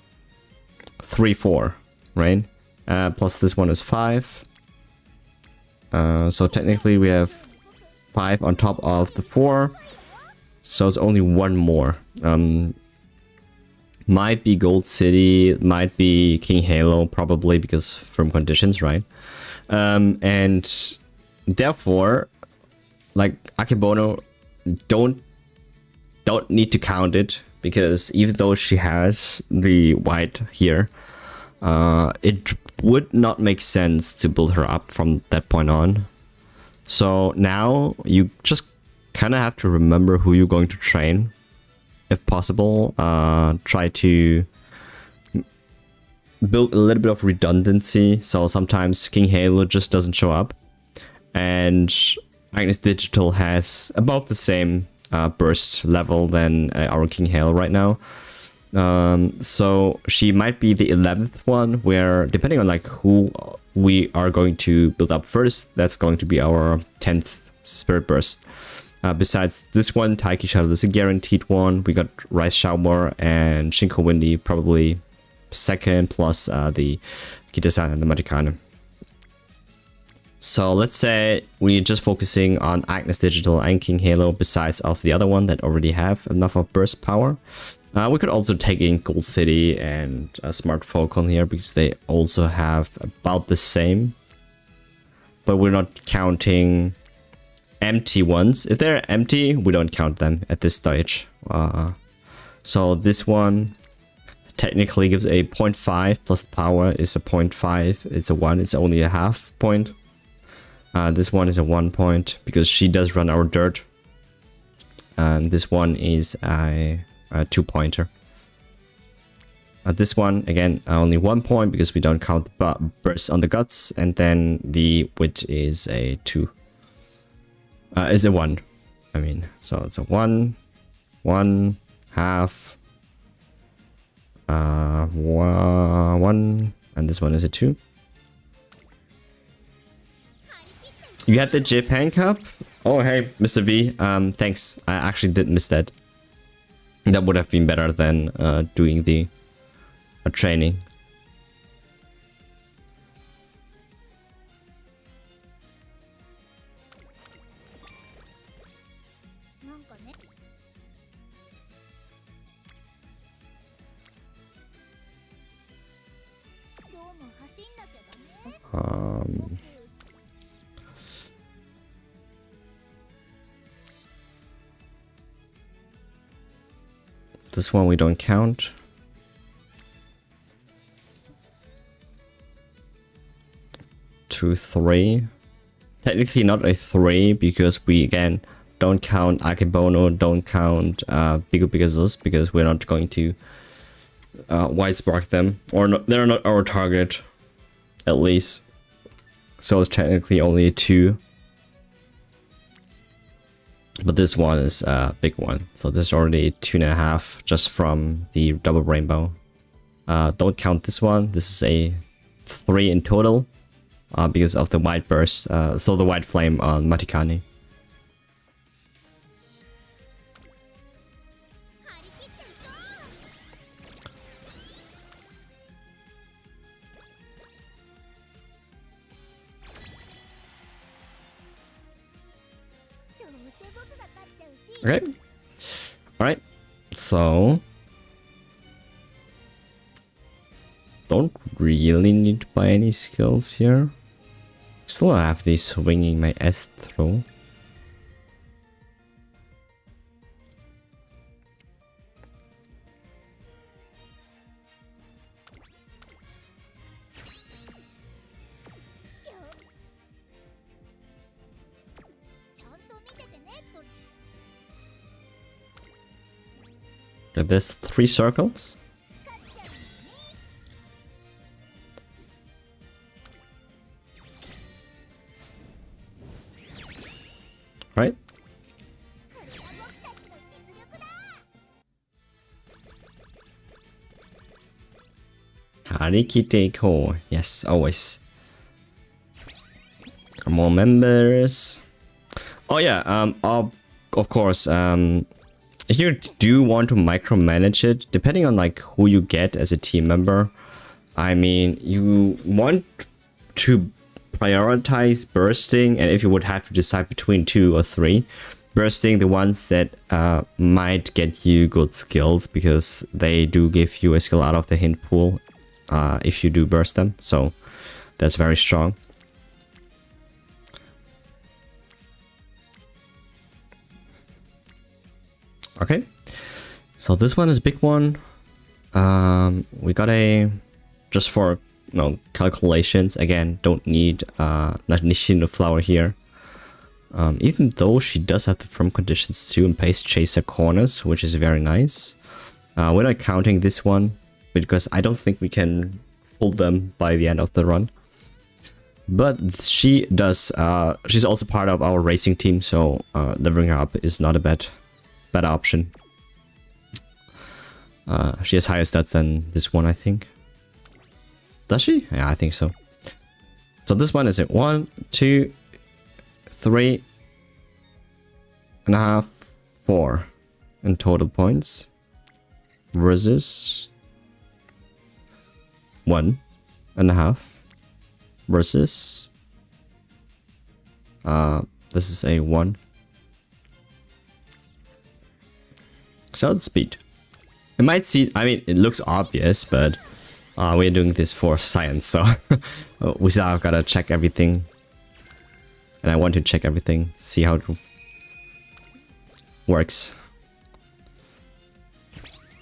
3, 4, right? Plus this one is 5. So technically we have 5 on top of the 4. So it's only 1 more. Might be Gold City, might be King Halo, probably because from conditions, right? And therefore, like Akebono, don't need to count it, because even though she has the white here, it would not make sense to build her up from that point on. So now you just kind of have to remember who you're going to train. If possible, try to build a little bit of redundancy. So sometimes King Halo just doesn't show up, and Agnes Digital has about the same burst level than our King Halo right now. So she might be the 11th one, where depending on like who we are going to build up first, that's going to be our 10th Spirit Burst. Besides this one, Taiki Shuttle is a guaranteed one. We got Rice Shower and Shinko Windy probably second, plus the Kita-san and the Matikanen. So let's say we're just focusing on Agnes Digital and King Halo, besides of the other one that already have enough of burst power. We could also take in Gold City and Smart Falcon here, because they also have about the same. But we're not counting empty ones. If they're empty, we don't count them at this stage. So this one technically gives a 0.5 plus power is a 0.5. It's a 1. It's only a half point. This one is a 1 point because she does run our dirt. And this one is a 2-pointer. This one, again, only 1 point because we don't count the bursts on the guts. And then the wit is a 2. Is a 1. I mean, so it's a 1, 1, half, 1, and this one is a 2. You had the Japan Cup? Oh, hey, Mr. V. Thanks. I actually did miss that. That would have been better than doing the training. This one we don't count. Two, three. Technically not a 3 because we again don't count Akebono, don't count Bigo Bigazus because we're not going to white spark them, or not, they're not our target at least. So it's technically only a 2. But this one is a big one, so there's already 2.5 just from the double rainbow. Don't count this one. This is a 3 in total because of the white burst. So the white flame on Matikani. Okay. Alright. So don't really need to buy any skills here. Still have this swinging my S throw. Okay, there's 3 circles. Right? Harikite Ko. Yes, always. More members. Oh yeah, of course, if you do want to micromanage it, depending on like who you get as a team member, I mean, you want to prioritize bursting, and if you would have to decide between 2 or 3, bursting the ones that might get you good skills because they do give you a skill out of the hint pool if you do burst them, so that's very strong. Okay, so this one is a big one. We got a, just for calculations, again, don't need Nishino Flower here. Even though she does have the firm conditions too and Pace Chaser corners, which is very nice. We're not counting this one because I don't think we can pull them by the end of the run. But she does, she's also part of our racing team, so leveling her up is not a bad option. She has higher stats than this one, I think. Does she? Yeah, I think so. So this one is at 1, 2, 3.5, 4 in total points. Versus 1.5. Versus this is a 1. So it's speed. It might seem, I mean, it looks obvious, but we're doing this for science, so we still gotta check everything. And I want to check everything, see how it works.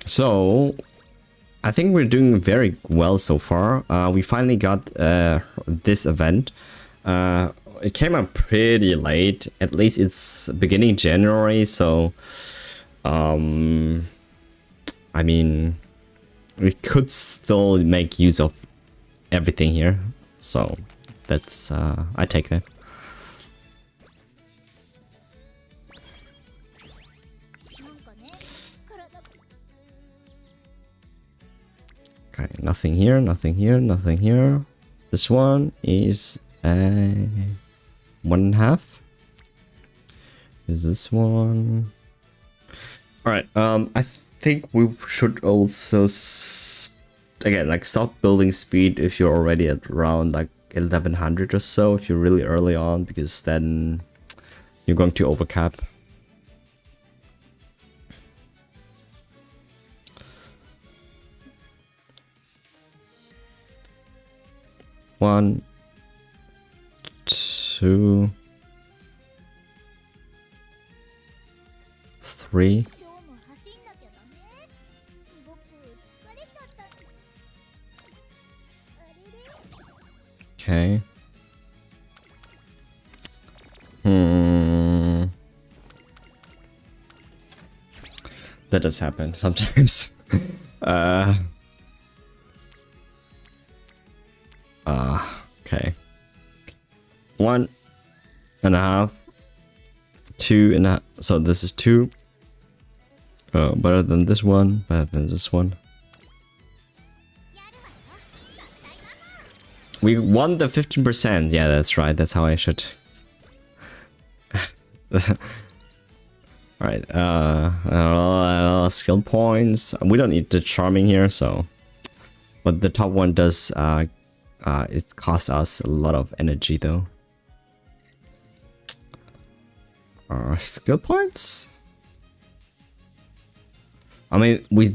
So I think we're doing very well so far. We finally got this event. It came up pretty late, at least it's beginning January, so I mean, we could still make use of everything here, so that's I take that. Okay, nothing here, nothing here, nothing here. This one is a 1.5. Is this one? All right. I think we should also again like stop building speed if you're already at around like 1100 or so. If you're really early on, because then you're going to overcap. One, 2, 3. 今日も走んなきゃダメ。僕疲れちゃった。あれれ。 Okay. Hmm. That does happen sometimes. Okay. 1.5. 2.5. So this is 2. Better than this one. Better than this one. We won the 15%. Yeah, that's right. That's how I should. Alright, skill points. We don't need the charming here, so. But the top one does, it costs us a lot of energy though. Skill points? I mean, we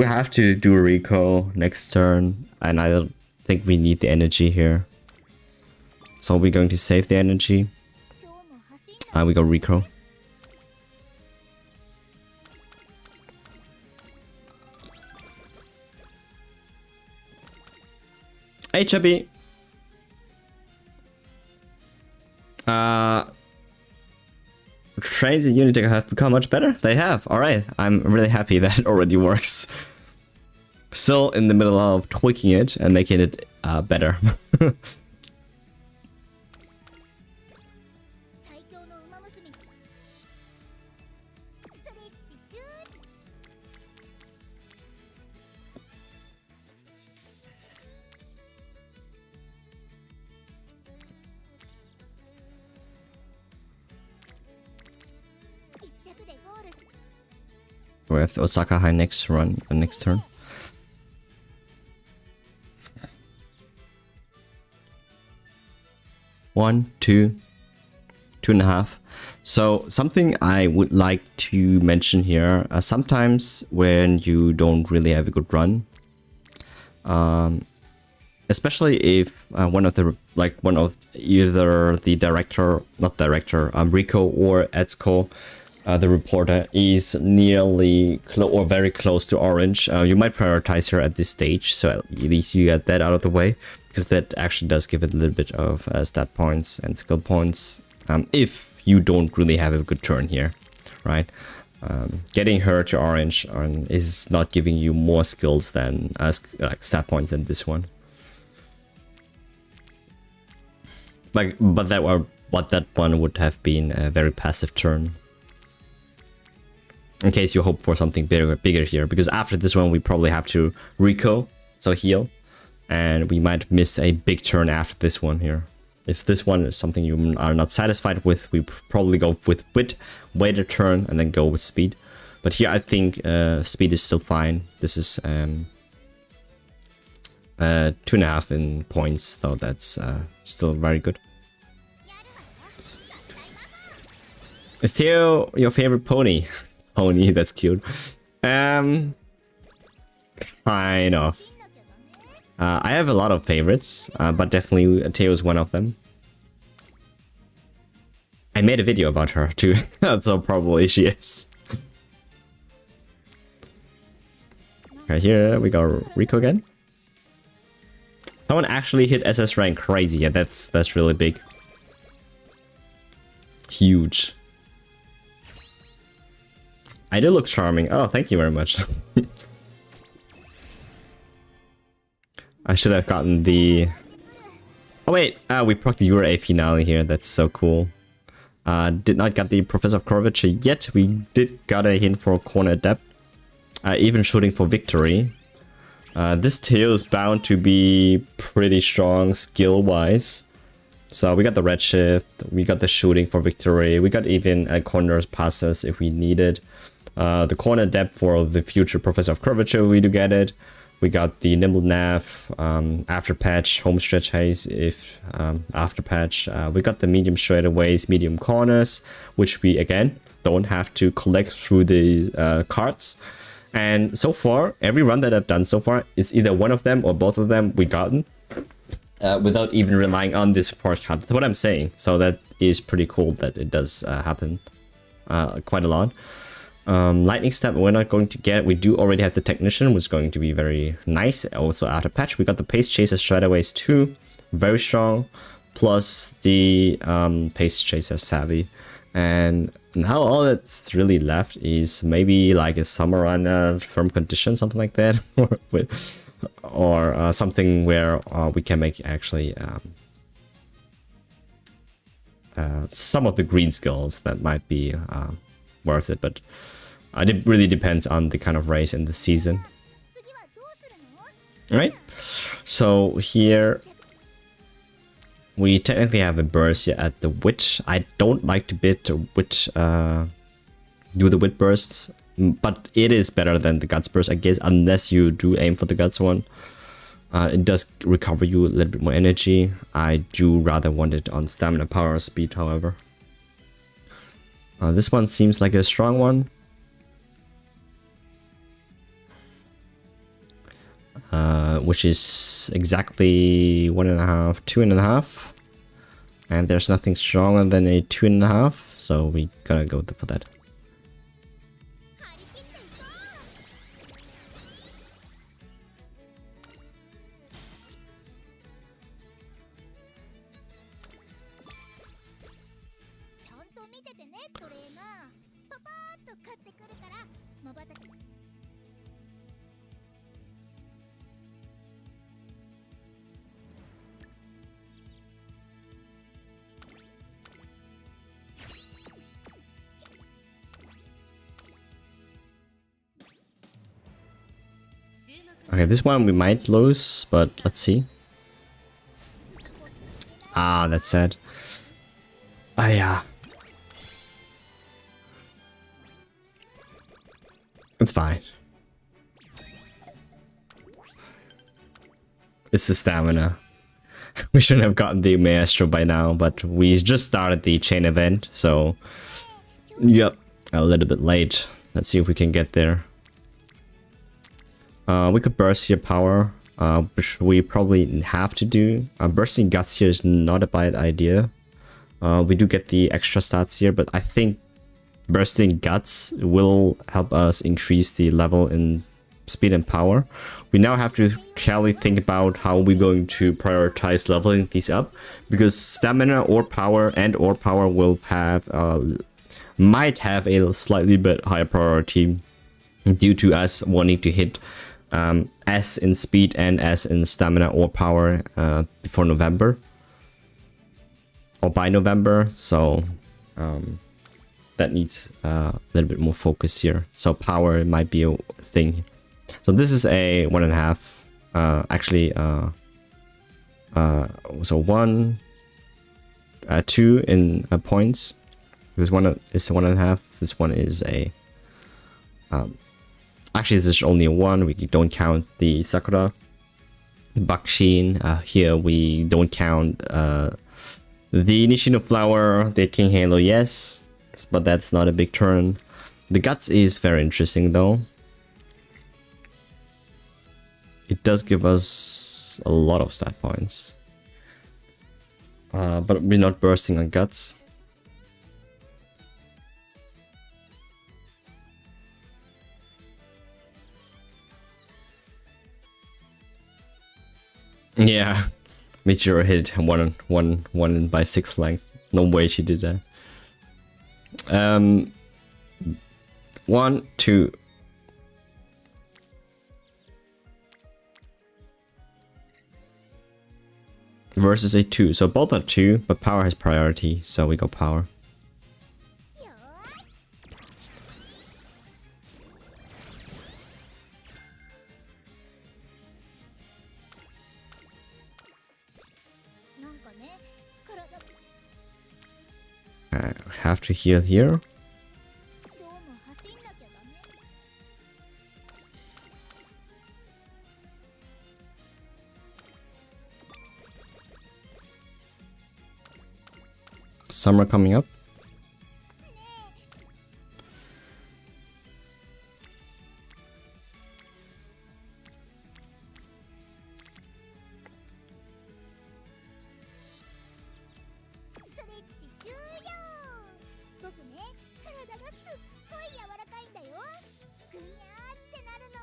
have to do Rico next turn, and I don't think we need the energy here. So we're going to save the energy. We go Rico. Hey, Chubby. Trains in Unity have become much better. They have. Alright. I'm really happy that it already works. Still in the middle of tweaking it and making it better. We have the Osaka High next turn. One, 2, 2.5. So something I would like to mention here. Sometimes when you don't really have a good run, especially if one of either the Rico or Etsuko, the reporter, is nearly or very close to orange, you might prioritize her at this stage, so at least you get that out of the way, because that actually does give it a little bit of stat points and skill points, if you don't really have a good turn here, right? Getting her to orange is not giving you more skills than like stat points than this one. But that one would have been a very passive turn. In case you hope for something bigger here, because after this one we probably have to Rico, so heal, and we might miss a big turn after this one here. If this one is something you are not satisfied with, we probably go with wit, wait a turn, and then go with speed. But here I think speed is still fine. This is 2.5 in points, so that's still very good. Is Theo your favorite pony? Pony, that's cute. Kind of. I have a lot of favorites, but definitely Theo is one of them. I made a video about her too, so probably she is. Okay, here we go, Rico again. Someone actually hit SS rank, crazy. Yeah, that's really big. Huge. I do look charming. Oh, thank you very much. I should have gotten the... Oh wait, we proc the Euro A finale here. That's so cool. Did not get the Professor of Curvature yet. We did got a hint for Corner Adept. Even shooting for victory. This tail is bound to be pretty strong skill-wise. So we got the Redshift, we got the shooting for victory, we got even corners passes if we needed. The corner depth for the future Professor of Curvature, we do get it. We got the Nimble Nav, after patch, home stretch haze if after patch. We got the medium straightaways, medium corners, which we again don't have to collect through the cards. And so far, every run that I've done so far, it's either one of them or both of them we gotten. without even relying on the support card. That's what I'm saying. So that is pretty cool that it does happen quite a lot. Lightning Step we're not going to get. We do already have the Technician, which is going to be very nice. Also out of patch, we got the Pace Chaser Strataways too, very strong. Plus the Pace Chaser Savvy. And now all that's really left is maybe like a Summer Runner, Firm Condition, something like that. or something where we can make actually some of the green skills that might be worth it, but it really depends on the kind of race in the season. Alright, so here we technically have a burst here at the Witch. I don't like to bid Witch, do the Wit bursts, but it is better than the Guts burst, I guess, unless you do aim for the Guts one. It does recover you a little bit more energy. I do rather want it on Stamina, Power, or Speed, however. This one seems like a strong one. Which is exactly 1.5, 2.5. And there's nothing stronger than a 2.5, so we gotta go for that. Okay, this one we might lose, but let's see. Ah, that's sad. Ah, yeah. It's fine. It's the stamina. We shouldn't have gotten the Maestro by now, but we just started the chain event, so... Yep, a little bit late. Let's see if we can get there. We could burst here power, which we probably have to do. Bursting Guts here is not a bad idea. We do get the extra stats here, but I think bursting Guts will help us increase the level in speed and power. We now have to carefully think about how we're going to prioritize leveling these up, because stamina or power will have might have a slightly bit higher priority due to us wanting to hit S in speed and S in stamina or power before November or by November, so that needs a little bit more focus here. So power might be a thing. So this is a 1.5 actually so 1 2 in points. This one is 1.5. This one is a actually, this is only a 1. We don't count the Sakura. Bakshin. Here we don't count the Nishino Flower, the King Halo, yes. But that's not a big turn. The Guts is very interesting though. It does give us a lot of stat points. But we're not bursting on Guts. Yeah, Michiru hit 1 by 6 length. No way she did that. 1, 2. Versus a 2. So both are 2, but power has priority, so we go power. I have to heal here. Summer coming up. 体がすっごい柔らかいんだよ。ぐにゃーってなるの。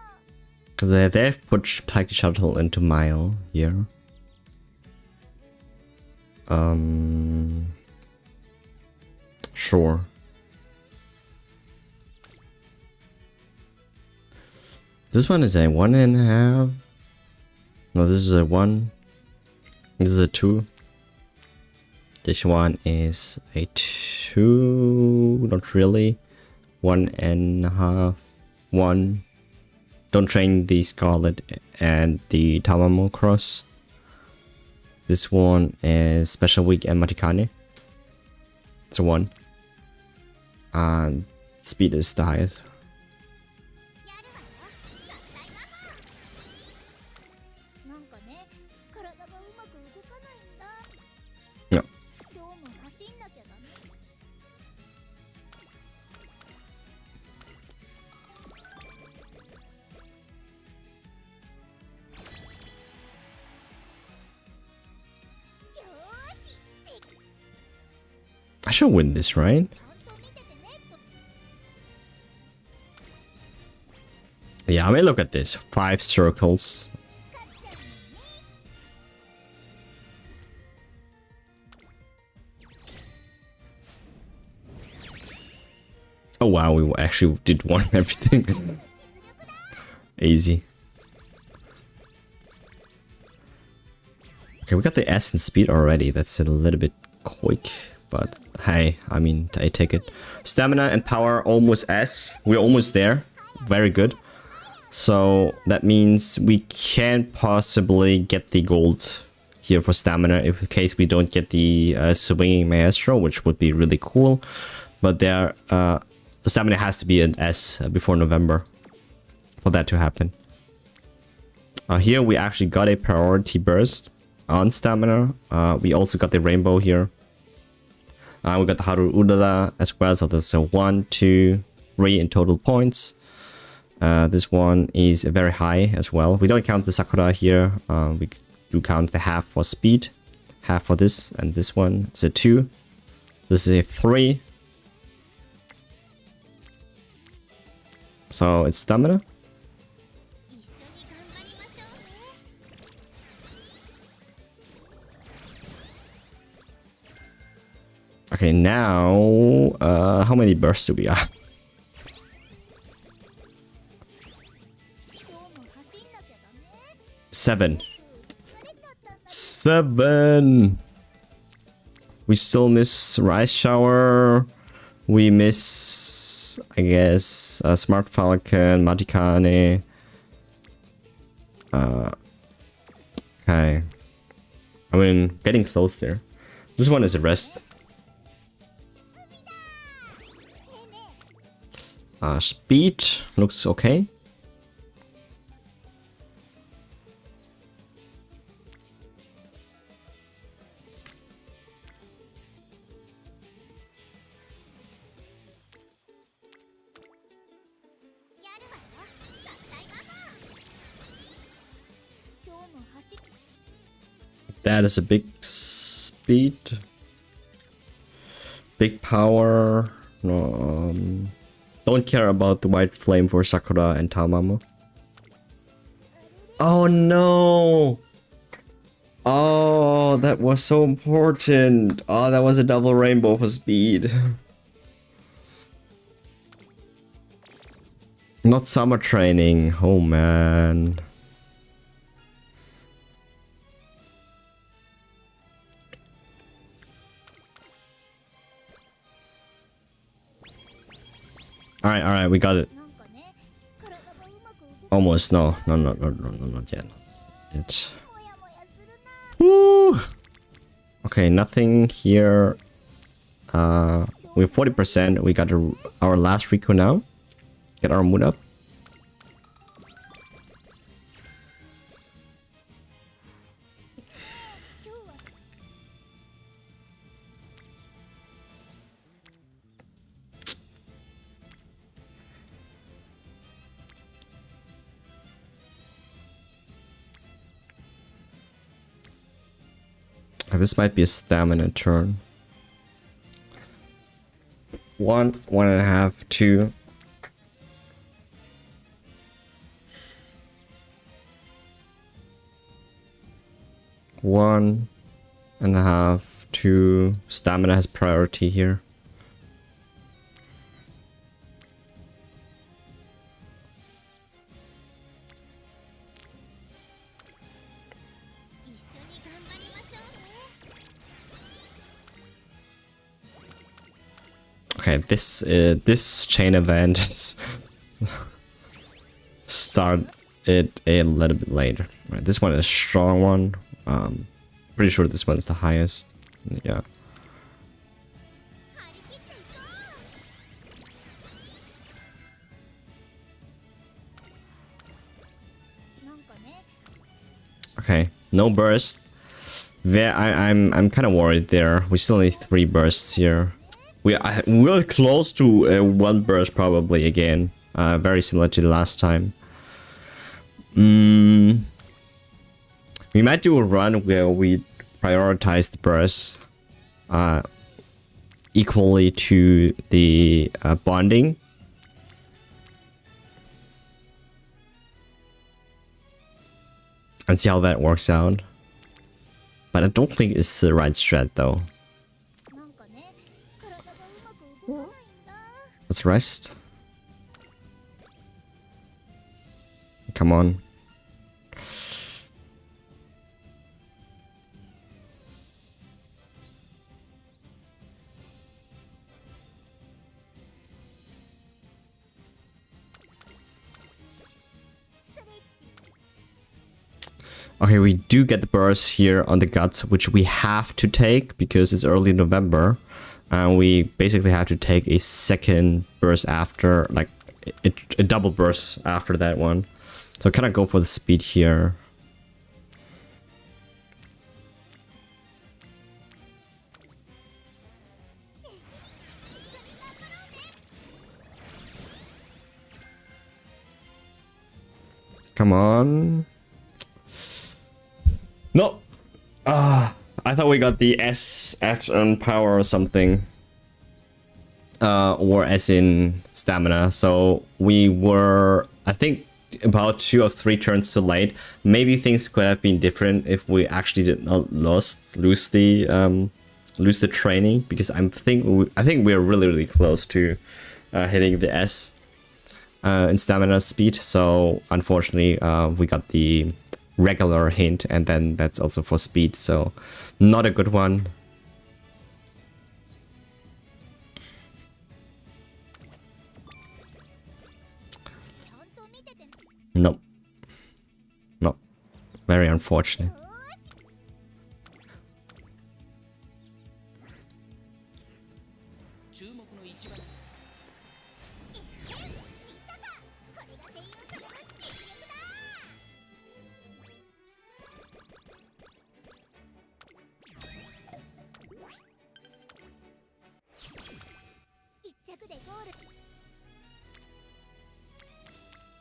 They've put Taiki Shuttle into Mile here. Sure. This one is a 1.5. No, this is a 1. This is a 2. This one is a 2. Not really. 1.5. 1. Don't train the Scarlet and the Tamamo Cross. This one is Special Week and Matikane. It's a 1. And speed is the highest. やるわよ。合体魔法。なんかね、体がうまく動かないんだ。Yeah. 今日も走んなきゃダメ。よーし、 I should win this, right? ちゃんと見ててね。 Yeah, I mean, look at this. 5 circles. 勝っちゃうのね。 Oh wow, we actually did one everything. 実力だ。 Easy. Okay, we got the S and speed already. That's a little bit quick, but hey, I mean, I take it. Stamina and power almost S. We're almost there. Very good. So that means we can't possibly get the gold here for stamina if in case we don't get the swinging maestro, which would be really cool. But there, stamina has to be an S before November for that to happen. Here we actually got a priority burst on stamina. We also got the rainbow here. We got the Haru Udara as well, so there's a 1, 2, 3 in total points. This one is very high as well. We don't count the Sakura here. We do count the half for speed, half for this, and this one is a 2. This is a 3. So it's stamina. 一緒に頑張りましょうね。 Okay, now how many bursts do we have? 今日も走んなきゃダメ。 7. 疲れちゃったんだ。 7. We still miss Rise Shower. We miss, I guess, Smart Falcon, Matikane. Okay. I mean, getting close there. This one is a rest. ねえねえ。 Speed looks okay. That is a big speed. Big power. No, don't care about the white flame for Sakura and Tamamo. Oh no! Oh, that was so important. Oh, that was a double rainbow for speed. Not summer training. Oh man. Alright, we got it. Almost, no, not yet. It's... Woo! Okay, nothing here. We have 40%. We got our last Rico now. Get our mood up. This might be a stamina turn. 1, 1.5, 2. One and a half, 2. Stamina has priority here. Okay, this chain event is start it a little bit later. Right, this one is a strong one. Pretty sure this one's the highest. Yeah. Okay, no burst. I'm kind of worried there. We still need 3 bursts here. We're close to 1 burst probably again. Very similar to the last time. We might do a run where we prioritize the burst equally to the bonding. And see how that works out. But I don't think it's the right strat though. Let's rest. Come on. Okay, we do get the burst here on the guts, which we have to take because it's early November. And we basically have to take a second burst after, like a double burst after that one. So kind of go for the speed here. Come on. No. I thought we got the S on power or something. Or S in stamina. So we were, I think, about 2 or 3 turns too late. Maybe things could have been different if we actually did not lose the training, because I think we're really close to hitting the S in stamina speed. So unfortunately, we got the regular hint, and then that's also for speed, so not a good one. Nope. No. Very unfortunate.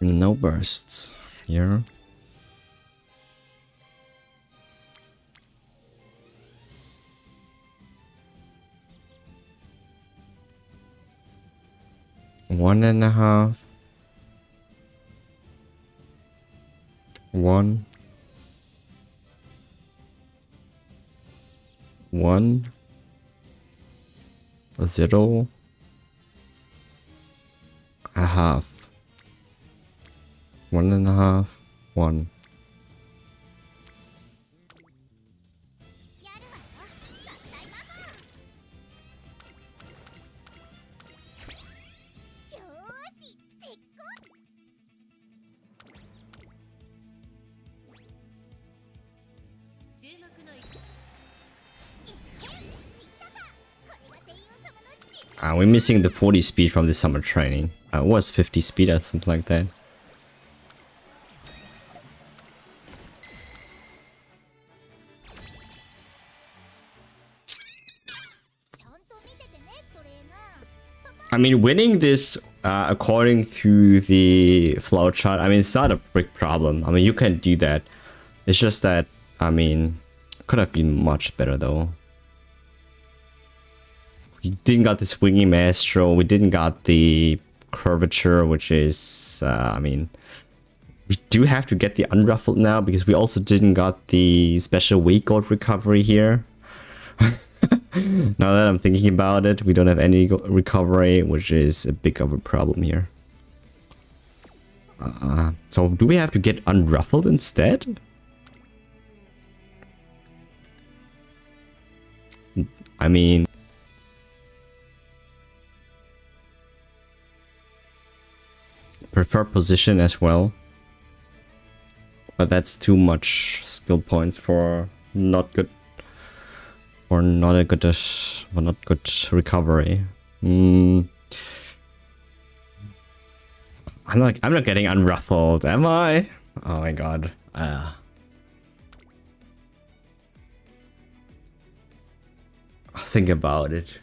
No bursts here. One and a half. 1. 1. 0. A half. 1.5. 1. We're missing the 40 speed from the summer training. It was 50 speed or something like that. I mean, winning this according to the flowchart, I mean, it's not a big problem. I mean, you can do that. It's just that, I mean, could have been much better though. we didn't got the swinging maestro. We didn't got the curvature, which is, I mean, we do have to get the unruffled now because we also didn't got the special weak gold recovery here. Now that I'm thinking about it, we don't have any recovery, which is a big of a problem here. So do we have to get unruffled instead? I mean, prefer position as well, but that's too much skill points for not good, or not a good, or not good recovery. I'm not getting unruffled, am I? Oh my god. Think about it.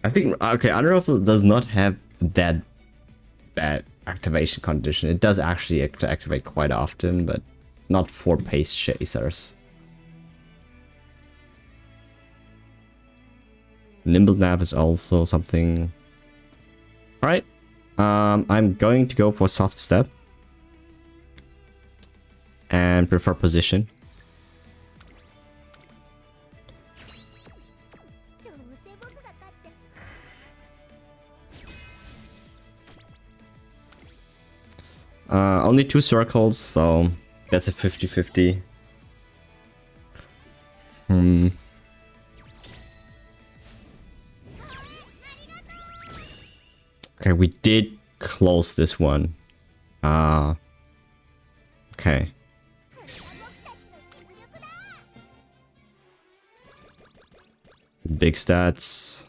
I think, okay, unruffled does not have that bad activation condition. It does actually activate quite often, but not for pace chasers. Nimble nap is also something. Alright. I'm going to go for soft step and prefer position. Only 2 circles, so that's a 50-50. Okay, we did close this one. Okay. Big stats.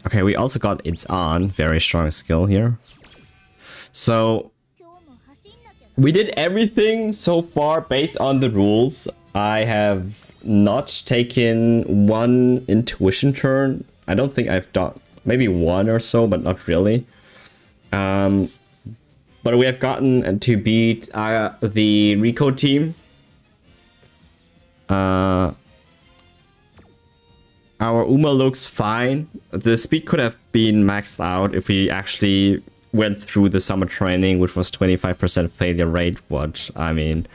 Okay, we also got It's On, very strong skill here. So we did everything so far based on the rules. I have not taken one intuition turn. I don't think I've done, maybe one or so, but not really. But we have gotten to beat the Rico team. Our Uma looks fine. The speed could have been maxed out if we actually went through the summer training, which was 25% failure rate. What I mean,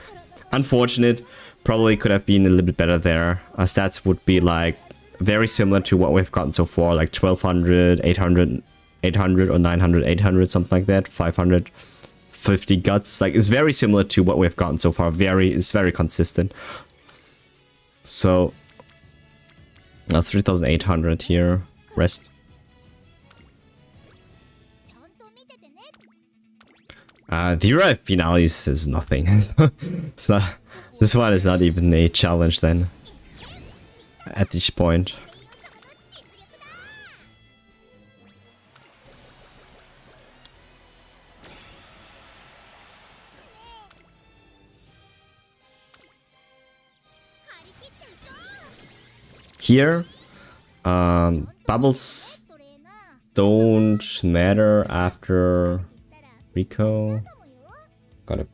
unfortunate. Probably could have been a little bit better there. Our stats would be like very similar to what we've gotten so far, like 1200, 800, 800 or 900, 800, something like that. 550 guts. Like it's very similar to what we've gotten so far. It's very consistent. So 3800 here. Rest. The Uriah Finalis is nothing. It's not. This one is not even a challenge then. At this point. Here, bubbles don't matter after Rico. Got it.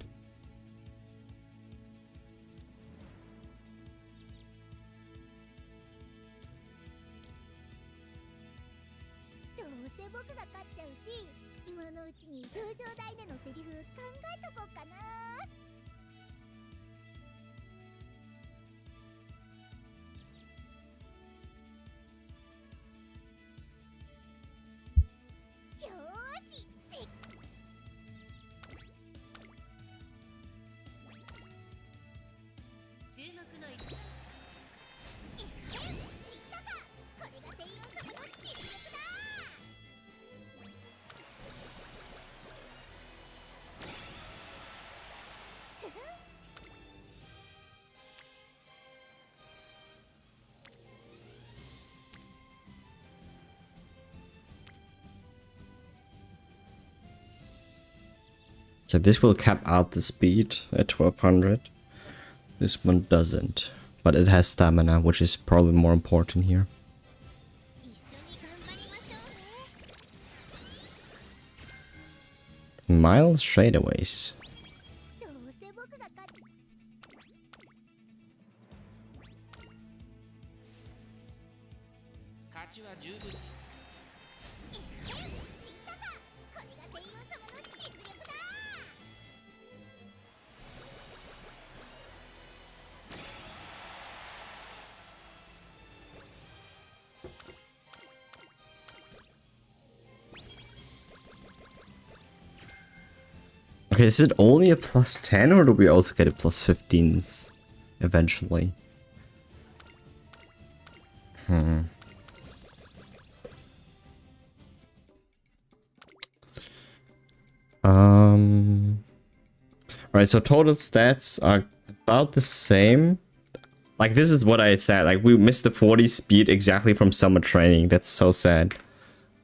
So this will cap out the speed at 1200. This one doesn't, but it has stamina, which is probably more important here. Mild straightaways. 勝ちは十分。言ったか、これが帝王様の実力だ。 Okay, is it only a plus 10 or do we also get a plus 15s eventually? Alright, so total stats are about the same. Like, this is what I said. Like, we missed the 40 speed exactly from summer training. That's so sad.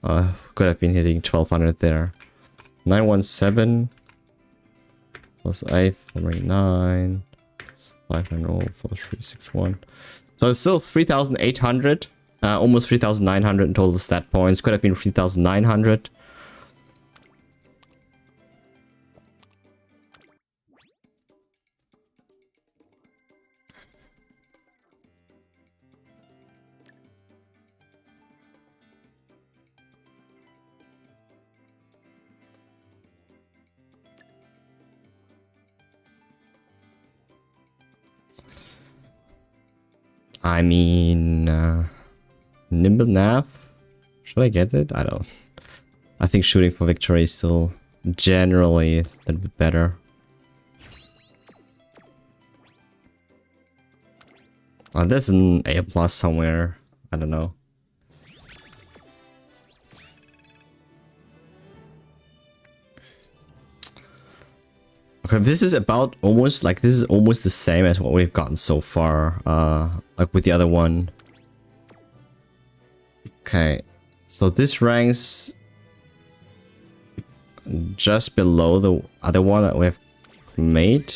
Could have been hitting 1200 there. 917 plus 8, 39, 500, 4361. So it's still 3,800. Almost 3,900 in total stat points. Could have been 3,900. I mean, Nimble Nav? Should I get it? I don't. I think shooting for victory is still generally a little bit better. Oh, there's an A plus somewhere. I don't know. Okay, this is about almost like this is almost the same as what we've gotten so far. Like with the other one. Okay, so this ranks just below the other one that we've made.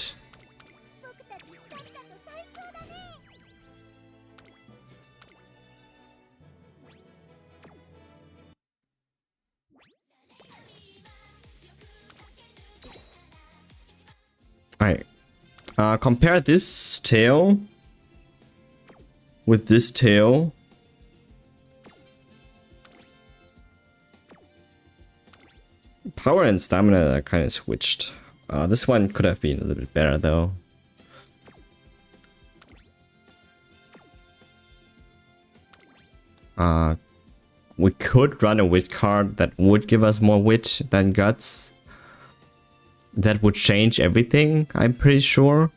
Alright. Compare this tail with this tail. Power and stamina are kind of switched. This one could have been a little bit better though. We could run a wit card that would give us more wit than guts. That would change everything, I'm pretty sure.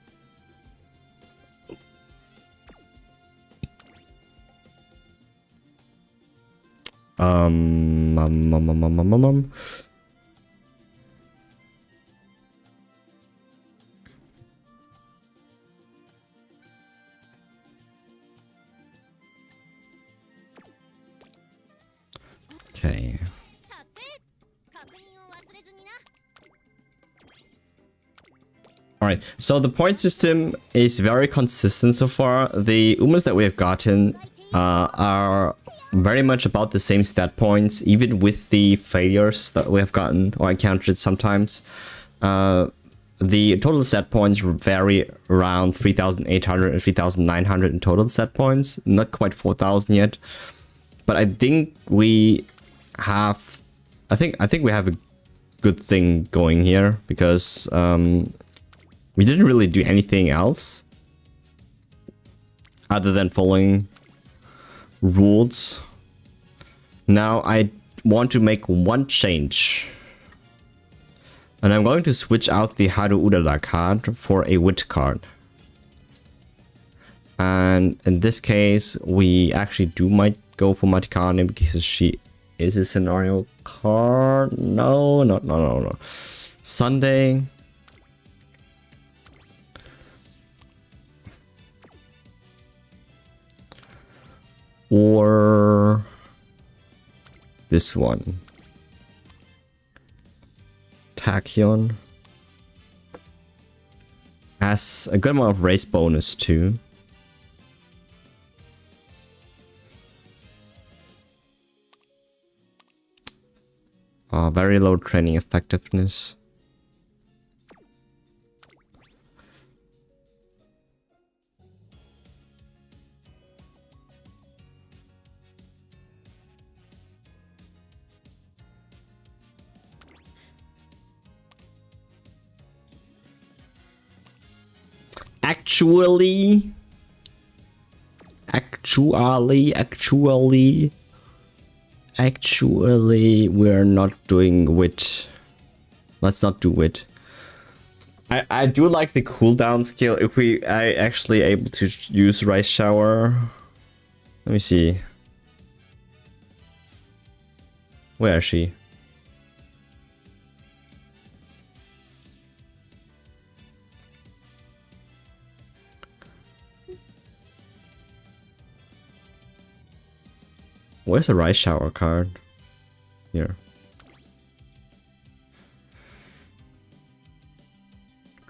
Okay. Alright, so the point system is very consistent so far. The Umas that we have gotten are very much about the same stat points, even with the failures that we have gotten or encountered sometimes. The total stat points vary around 3,800 and 3,900 in total stat points. Not quite 4,000 yet. But I think we have... I think we have a good thing going here, because... we didn't really do anything else other than following rules. Now I want to make one change. And I'm going to switch out the Haru Urara card for a wit card. And in this case, we actually might go for Matikane because she is a scenario card. No. Sunday. Or this one. Tachyon has a good amount of race bonus too. Very low training effectiveness. actually, we're not doing wit. Let's not do wit. I do like the cooldown skill if we are actually able to use Rice Shower. Let me see. Where is she? Where's the Rice Shower card? Here.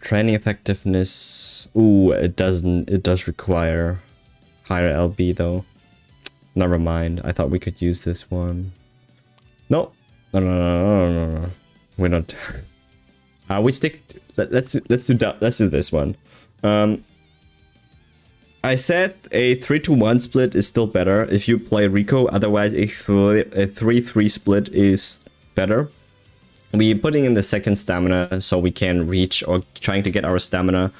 Training effectiveness. Ooh, it doesn't. It does require higher LB though. Never mind. I thought we could use this one. No. No. We're not. We stick. Let's do this one. I said a 3-to-1 split is still better if you play Rico. Otherwise, a 3-3 split is better. We're putting in the second stamina so we can reach or trying to get our stamina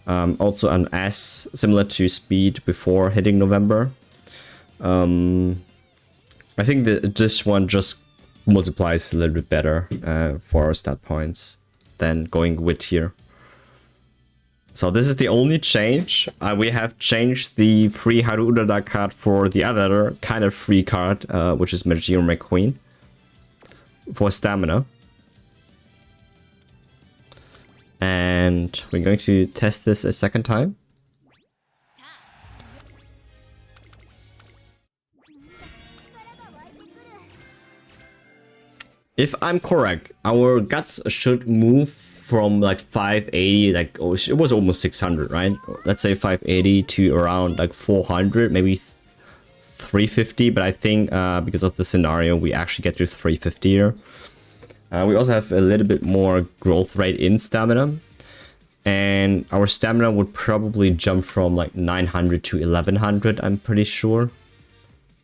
also an S similar to speed before hitting November. I think that this one just multiplies a little bit better for our stat points than going wit here. So this is the only change. We have changed the free Haru Urara card for the other kind of free card, which is Majiro McQueen, for stamina. And we're going to test this a second time. If I'm correct, our guts should move from like 580, like it was almost 600, right? Let's say 580 to around like 400, maybe 350. But I think because of the scenario, we actually get to 350 here. We also have a little bit more growth rate in stamina. And our stamina would probably jump from like 900 to 1100, I'm pretty sure.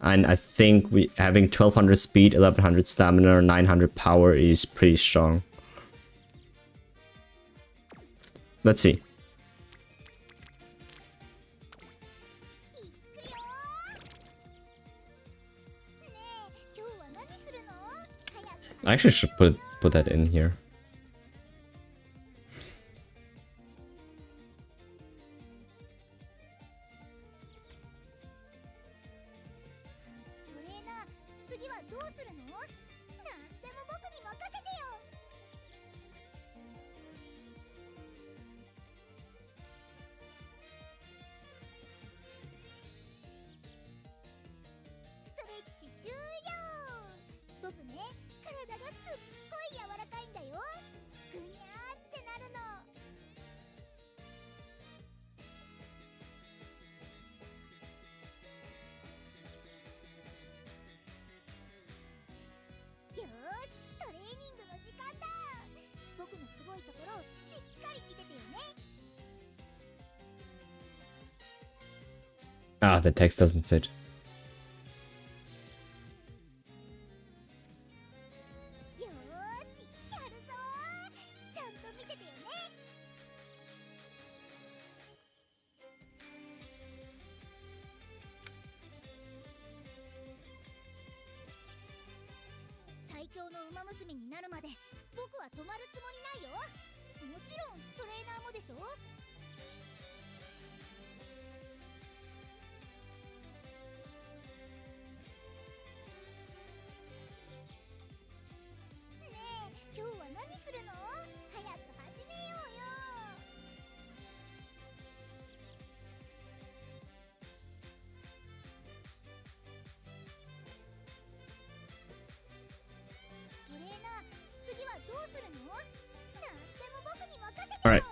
And I think we having 1200 speed, 1100 stamina, 900 power is pretty strong. Let's see. I actually should put that in here. Ah, the text doesn't fit. Umamusume になるまで僕は止まるつもりないよ。もちろんトレーナーもでしょ。ねえ、今日は何するの？早く始めようよ。トレーナー、次はどうするの？なんでも僕に任せてよ。All right.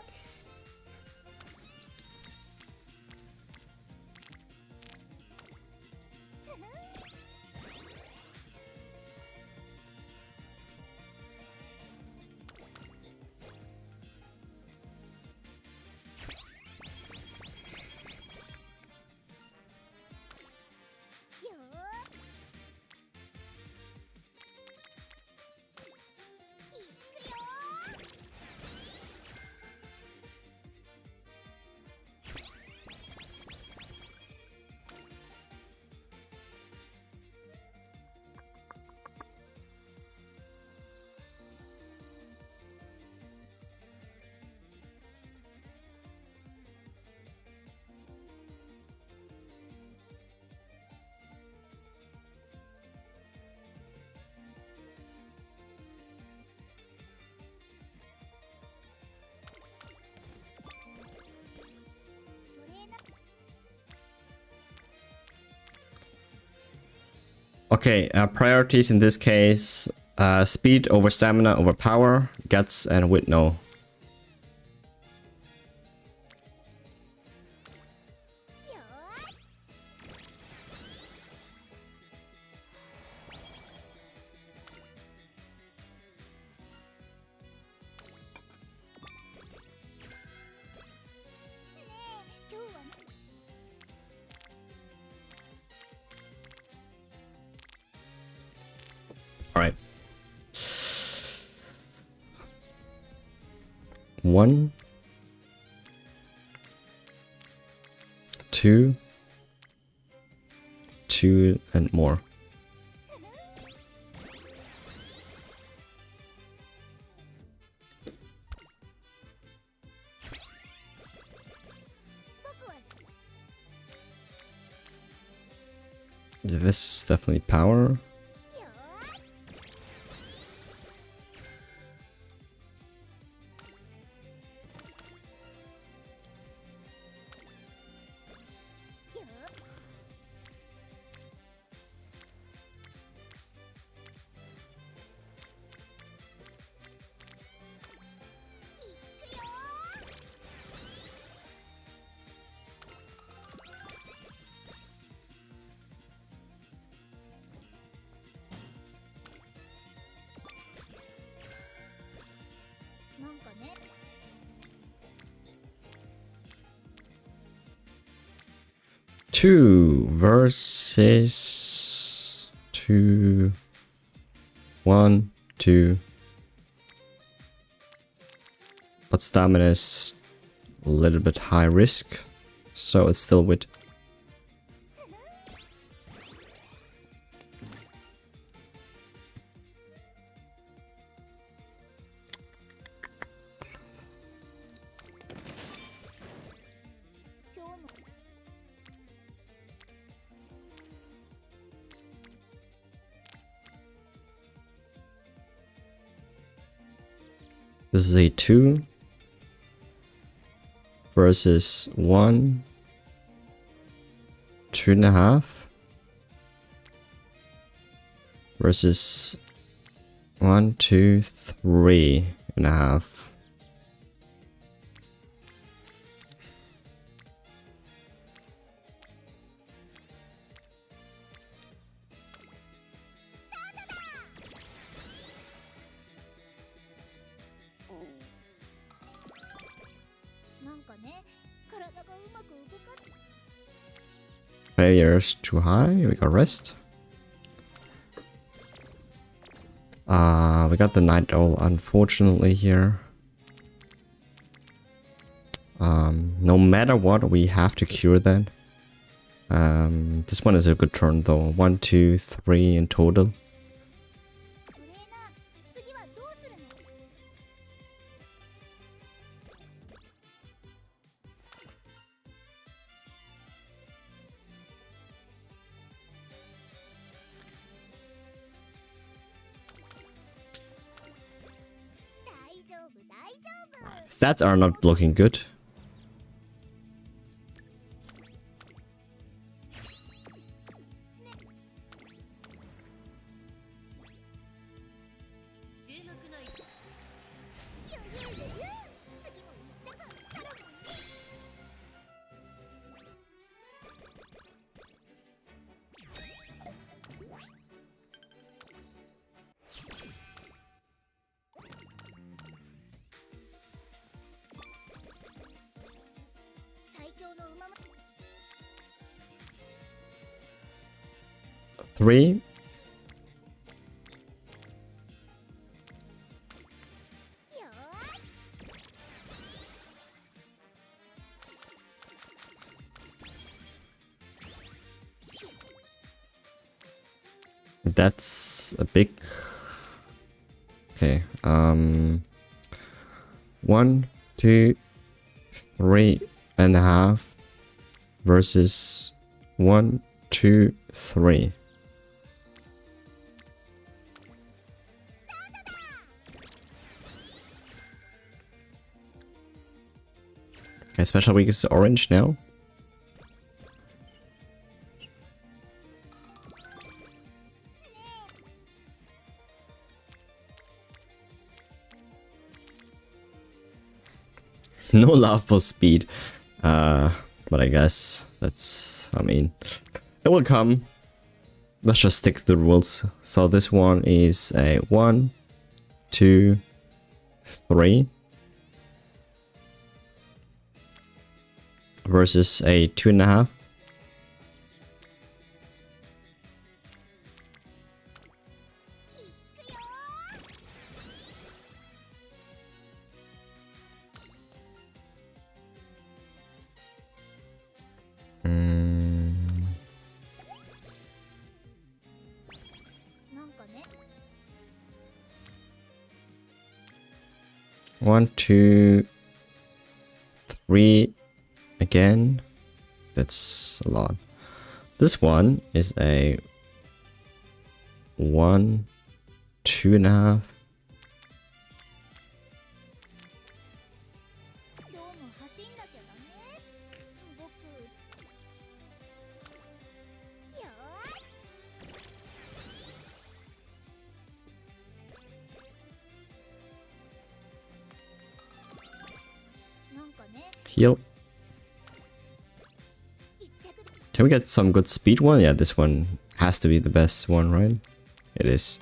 Okay, priorities in this case, speed over stamina over power, guts and wit no. よーし ねえ今日は Alright. 1, 2, 2 and more. 僕は This is definitely power. よーし よー いくよーなんかね 2 versus 2, 1, 2. But stamina is a little bit high risk, so it's still wit. 今日も This is a 2 versus 1, 2.5 versus 1, 2, 3.5. Players too high. We got rest. We got the night owl unfortunately here. No matter what, we have to cure that. This one is a good turn though. 1, 2, 3 in total. トレーナー次はどうするの 大丈夫大丈夫 Stats are not looking good. 注目の一ゆゆゆゆ次も一着頼むね 最強の馬も 3. よーし That's a big. Okay. 1, 2, 3.5 versus 1, 2, 3. Okay, special week is orange now. No love for speed. But I guess that's, I mean, it will come. Let's just stick to the rules. So this one is a 1, 2, 3 versus a 2.5. Mm. なんかね 1, 2, 3 again. That's a lot. This one is a 1, 2.5. 今日も走んなきゃだね僕よーし なんかね Heal. 一着で Can we get some good speed one? Yeah, this one has to be the best one, right? It is.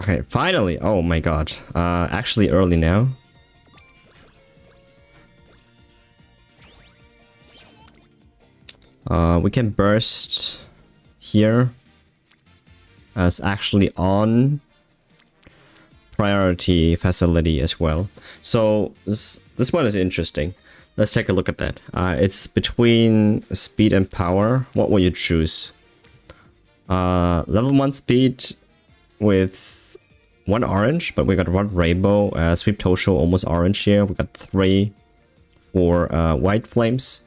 Okay, finally! Oh my god. Actually early now. We can burst here as actually on priority facility as well. So this one is interesting. Let's take a look at that. It's between speed and power. What will you choose? Level 1 speed with 1 orange, but we got 1 rainbow. Sweep Tosho almost orange here. We got 3 for white flames.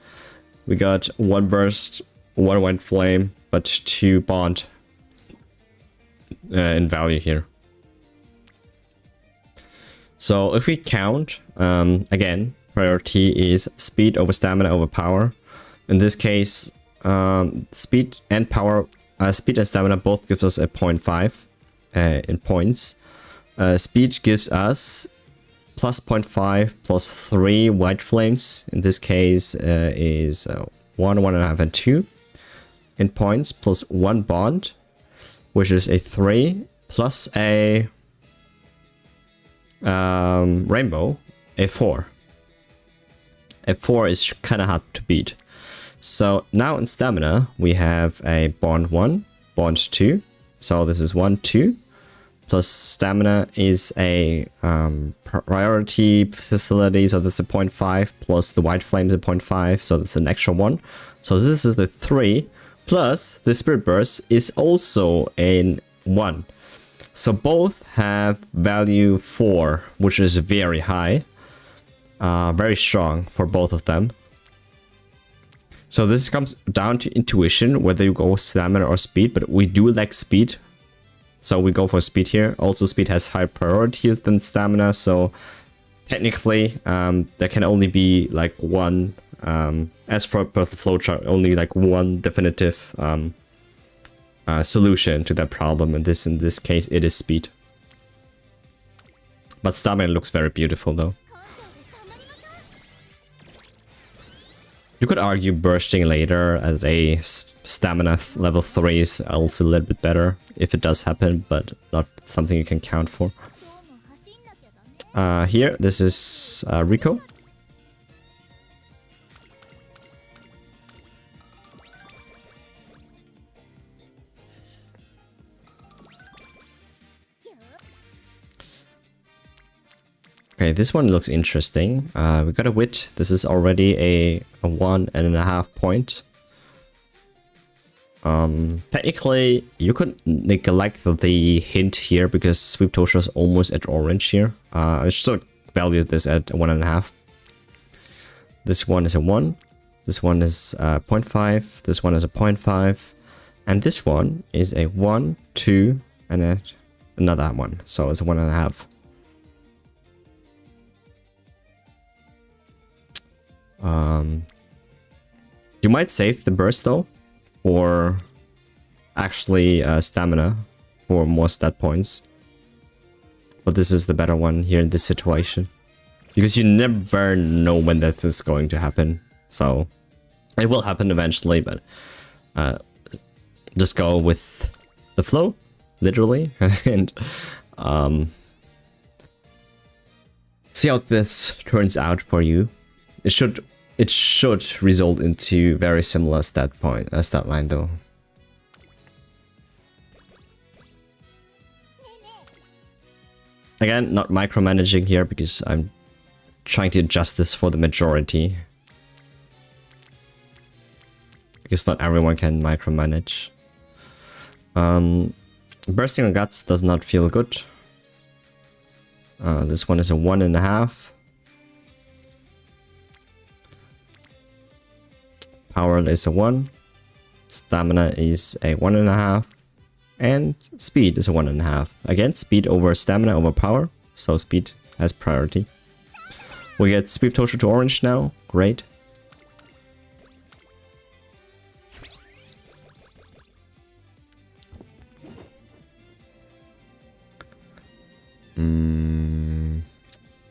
We got 1 burst, 1 white flame, but 2 bond in value here. So if we count, again, priority is speed over stamina over power. In this case, speed and power, speed and stamina both gives us a 0.5 in points. Speed gives us plus 0.5 plus 3 white flames. In this case, is 1, 1.5, and 2 in points, plus 1 bond, which is a 3, plus a rainbow, a 4. A 4 is kind of hard to beat. So now in stamina, we have a bond 1, bond 2. So this is 1, 2. Plus stamina is a priority facility, so that's a 0.5. Plus the white flames a 0.5, so that's an extra 1. So this is the 3. Plus the spirit burst is also a 1. So both have value 4, which is very high. Very strong for both of them. So this comes down to intuition, whether you go stamina or speed, but we do like speed. So we go for speed here. Also, speed has higher priority than stamina, so technically there can only be like one, as for the flowchart, only like one definitive solution to that problem, and in this case it is speed. But stamina looks very beautiful though. You could argue bursting later at a stamina level 3 is also a little bit better if it does happen, but not something you can count for. Here, this is Rico. Okay, this one looks interesting. We got a wit. This is already a 1.5 point. Technically, you could neglect the hint here because Sweep Tosho is almost at orange here. I still value this at 1.5. This one is a 1. This one is 0.5. This one is a 0.5. And this one is a 1, 2, and another 1. So it's a 1.5. You might save the burst though, or actually stamina for more stat points. But this is the better one here in this situation. Because you never know when that is going to happen. So it will happen eventually, but just go with the flow, literally, and see how this turns out for you. It should result into very similar stat line though. Again, not micromanaging here because I'm trying to adjust this for the majority. Because not everyone can micromanage. Bursting on guts does not feel good. This one is a 1.5. Power is a 1. Stamina is a 1.5. And speed is a 1.5. Again, speed over stamina over power. So speed has priority. We get Sweep Toshu to orange now. Great.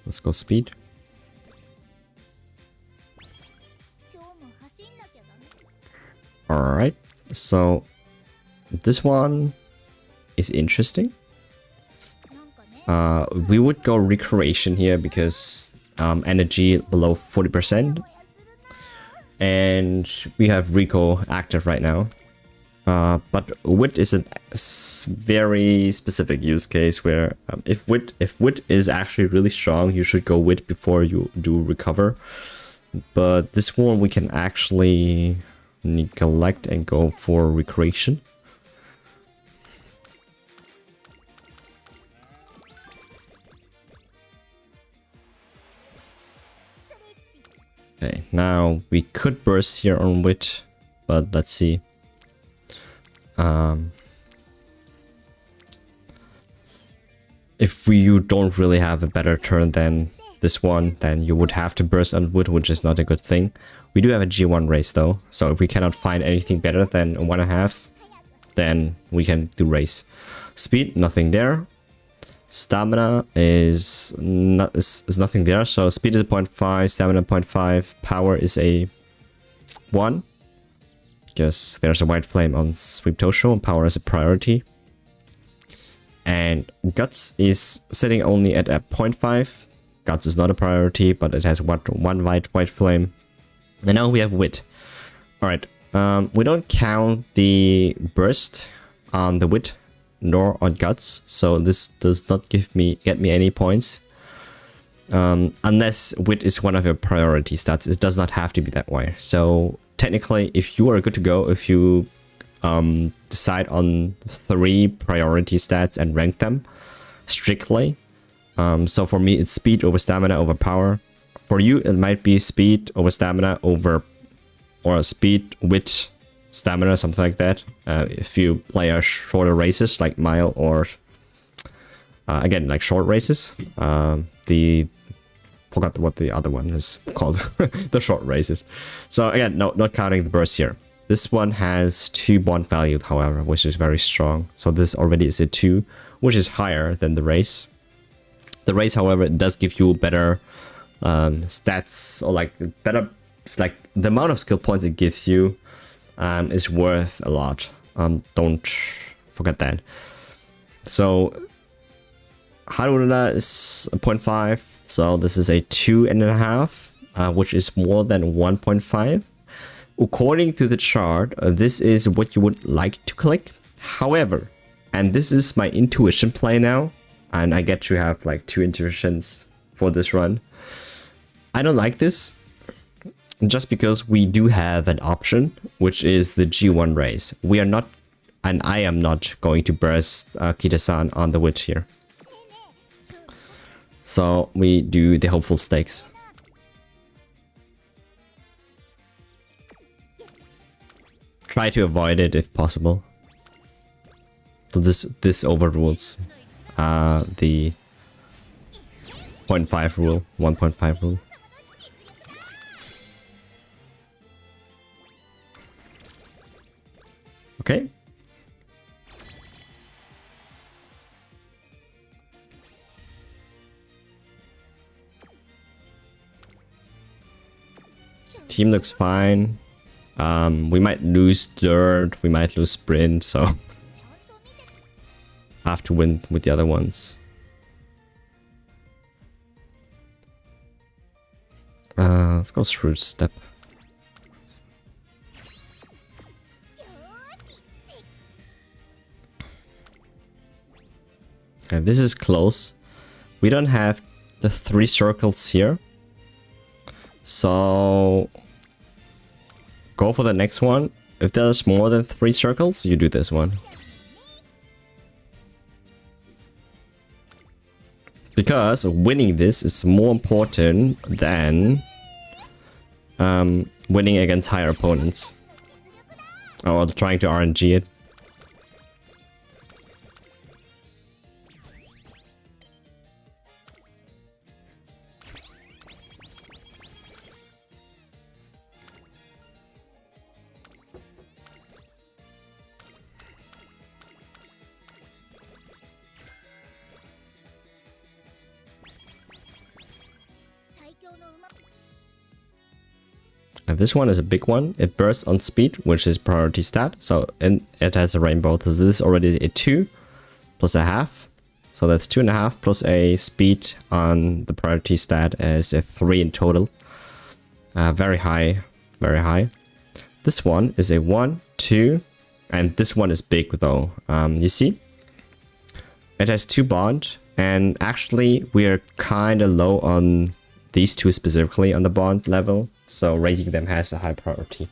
Let's go speed. Alright, so this one is interesting. We would go recreation here because energy below 40%. And we have Rico active right now. But wit is a very specific use case where if wit is actually really strong, you should go wit before you do recover. But this one we can actually neglect and go for recreation. Okay, now we could burst here on wit, but let's see. If you don't really have a better turn than this one, then you would have to burst on wood, which is not a good thing. We do have a G1 race though, so if we cannot find anything better than a 1.5, then we can do race. Speed, nothing there. Stamina is nothing there, so speed is a 0.5, stamina 0.5, power is a 1. Because there's a white flame on Sweep Toshu and power is a priority. And Guts is sitting only at a 0.5. Guts is not a priority, but it has one white flame. And now we have Wit. Alright, we don't count the burst on the Wit nor on Guts, so this does not get me any points. Unless Wit is one of your priority stats, it does not have to be that way. So technically, if you are good to go, if you decide on 3 priority stats and rank them strictly. So for me, it's speed over stamina over power. For you, it might be speed over stamina over, or speed with stamina, something like that. If you play a shorter races like mile or again like short races. Forgot what the other one is called. The short races. So again, not counting the burst here. This one has 2 bond value, however, which is very strong. So this already is a 2, which is higher than the race. The race, however, it does give you better stats, or like better, like the amount of skill points it gives you is worth a lot. Don't forget that. So Haruna is a 0.5, so this is a 2.5, which is more than 1.5. According to the chart, this is what you would like to click. However, and this is my intuition play now, and I get to have like 2 intuitions for this run. I don't like this, just because we do have an option, which is the G1 race. We are not, and I am not going to burst Kita-san on the witch here. So we do the hopeful stakes. Try to avoid it if possible. So this overrules the 0.5 rule, 1.5 rule. Okay. Team looks fine. We might lose dirt, we might lose sprint, so ちゃんと見て I have to win with the other ones. Let's go through step. よーし Okay, this is close. We don't have the 3 circles here. So go for the next one. If there's more than 3 circles, you do this one. Because winning this is more important than winning against higher opponents. Or trying to RNG it. And this one is a big one. It bursts on speed, which is priority stat. So and it has a rainbow. So this is already a 2 plus a half. So that's 2.5 plus a speed on the priority stat as a 3 in total. Very high, very high. This one is a 1, 2, and this one is big though. You see? It has 2 bond, and actually we're kind of low on these 2 specifically on the bond level. So raising them has a high priority.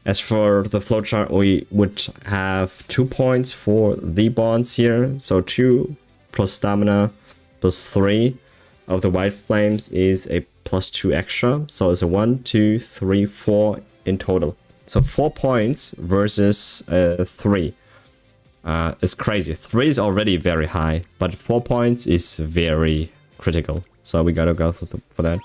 As for the flowchart, we would have 2 points for the bonds here. So 2 plus stamina plus 3 of the white flames is a plus 2 extra. So it's a 1, 2, 3, 4 in total. So 4 points versus 3. It's crazy. 3 is already very high, but 4 points is very critical. So we gotta go for that.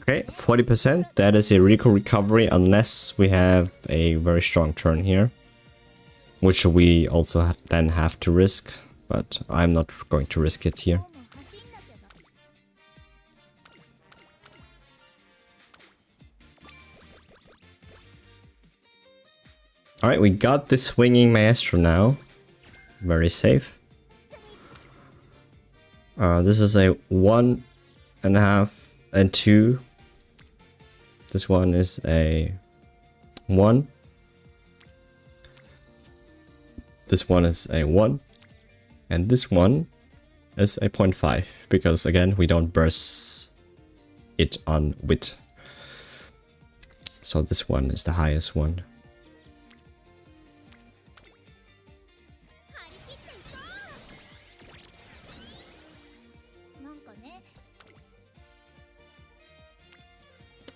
Okay, 40%. That is a Rico recovery unless we have a very strong turn here. Which we also then have to risk. But I'm not going to risk it here. Alright, we got the swinging maestro now. Very safe. This is a 1.5 and 2. This one is a 1. This one is a 1. And this one is a 0.5. Because again, we don't burst it on wit. So this one is the highest one.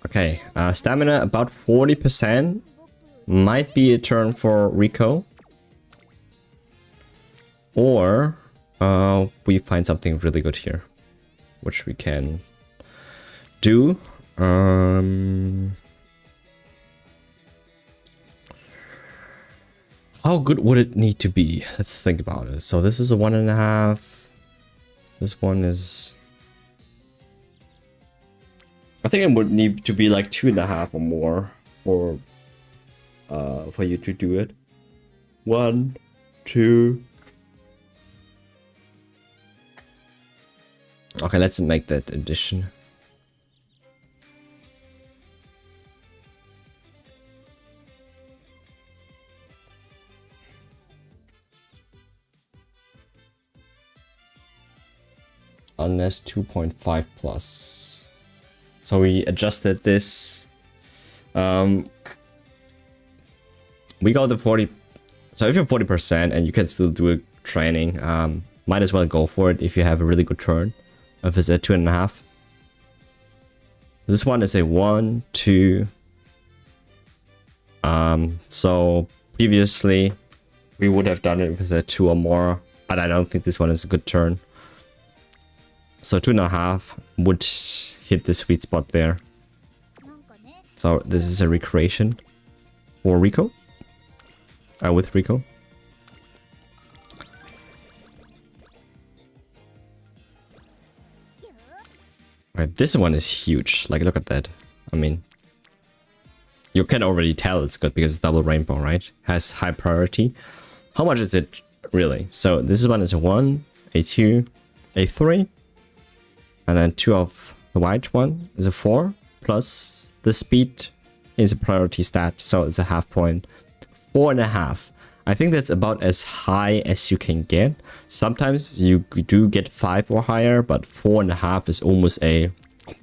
Okay, stamina about 40%. Might be a turn for Rico. Or we find something really good here. Which we can do. How good would it need to be? Let's think about it. So this is a 1.5. This one is... I think it would need to be like 2.5 or more for you to do it. 1, 2. Okay, let's make that addition. Unless 2.5 plus. So we adjusted this We got the 40. So if you're 40% and you can still do a training, might as well go for it if you have a really good turn. If it's at 2.5. This one is a 1, 2. So previously we would have done it with a 2 or more, but I don't think this one is a good turn. So 2.5 would hit the sweet spot there. So this is a recreation for Rico. With Rico. Right, this one is huge. Like, look at that. I mean, you can already tell it's good because it's double rainbow, right? Has high priority. How much is it really? So this one is a 1, a 2, a 3. And then 2 of the white one is a 4. Plus the speed is a priority stat. So it's a half point. 4.5. I think that's about as high as you can get. Sometimes you do get 5 or higher, but 4.5 is almost a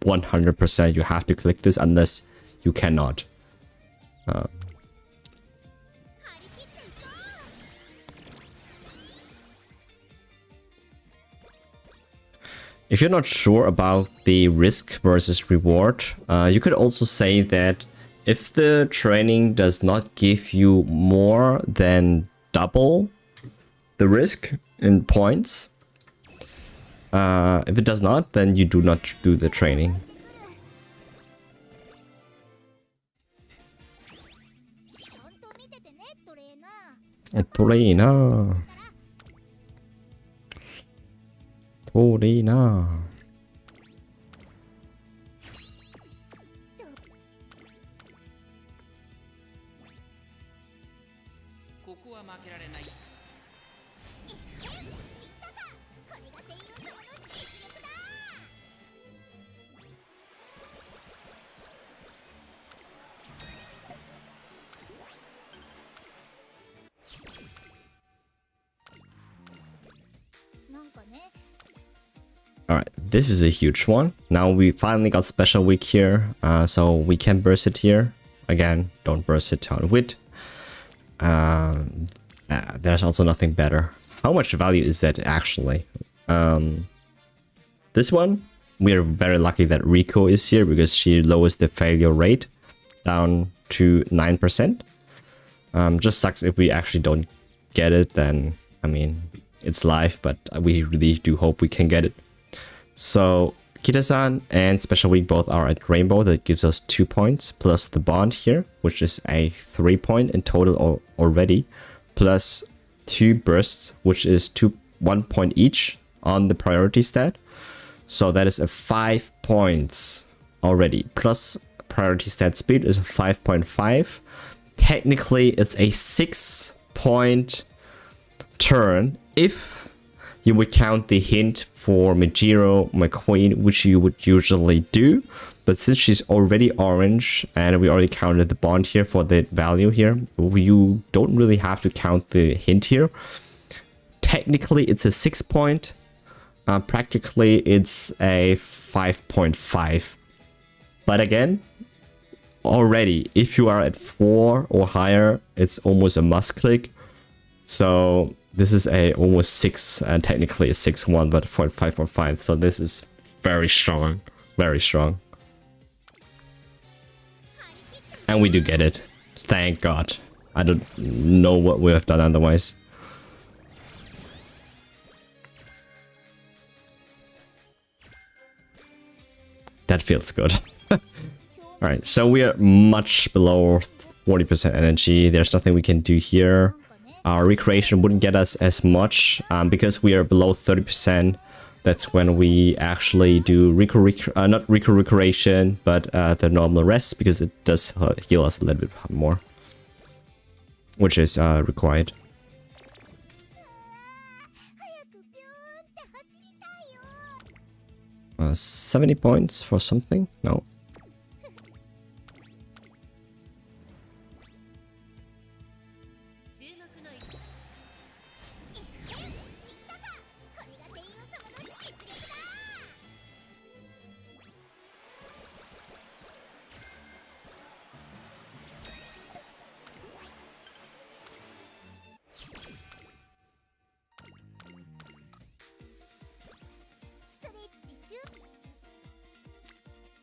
100%. You have to click this unless you cannot. If you're not sure about the risk versus reward, you could also say that if the training does not give you more than double the risk in points, if it does not, then you do not do the training. Torina. Torina. ここは負けられない。 Alright, this is a huge one. Now we finally got special week here, so we can burst it here. Again, don't burst it on wit. There's also nothing better. How much value is that actually? This one, we are very lucky that Rico is here because she lowers the failure rate down to 9%. Just sucks if we actually don't get it, then, I mean, it's life, but we really do hope we can get it. So Kita-san and Special Week both are at Rainbow. That gives us 2 points, plus the bond here, which is a 3 point in total already, plus 2 bursts, which is 1 point each on the priority stat. So that is a 5 points already, plus priority stat speed is a 5.5. Technically, it's a 6 point turn if you would count the hint for Majiro, McQueen, which you would usually do. But since she's already orange and we already counted the bond here for the value here, you don't really have to count the hint here. Technically, it's a 6 point. Practically, it's a 5.5. But again, already, if you are at 4 or higher, it's almost a must click. So this is a almost 6, and technically a 6-1, but 5.5. So this is very strong, very strong. And we do get it. Thank God. I don't know what we have done otherwise. That feels good. Alright, so we are much below 40% energy. There's nothing we can do here. Our recreation wouldn't get us as much because we are below 30%. That's when we actually do not recreation, but the normal rest, because it does heal us a little bit more, which is required. 70 points for something? No.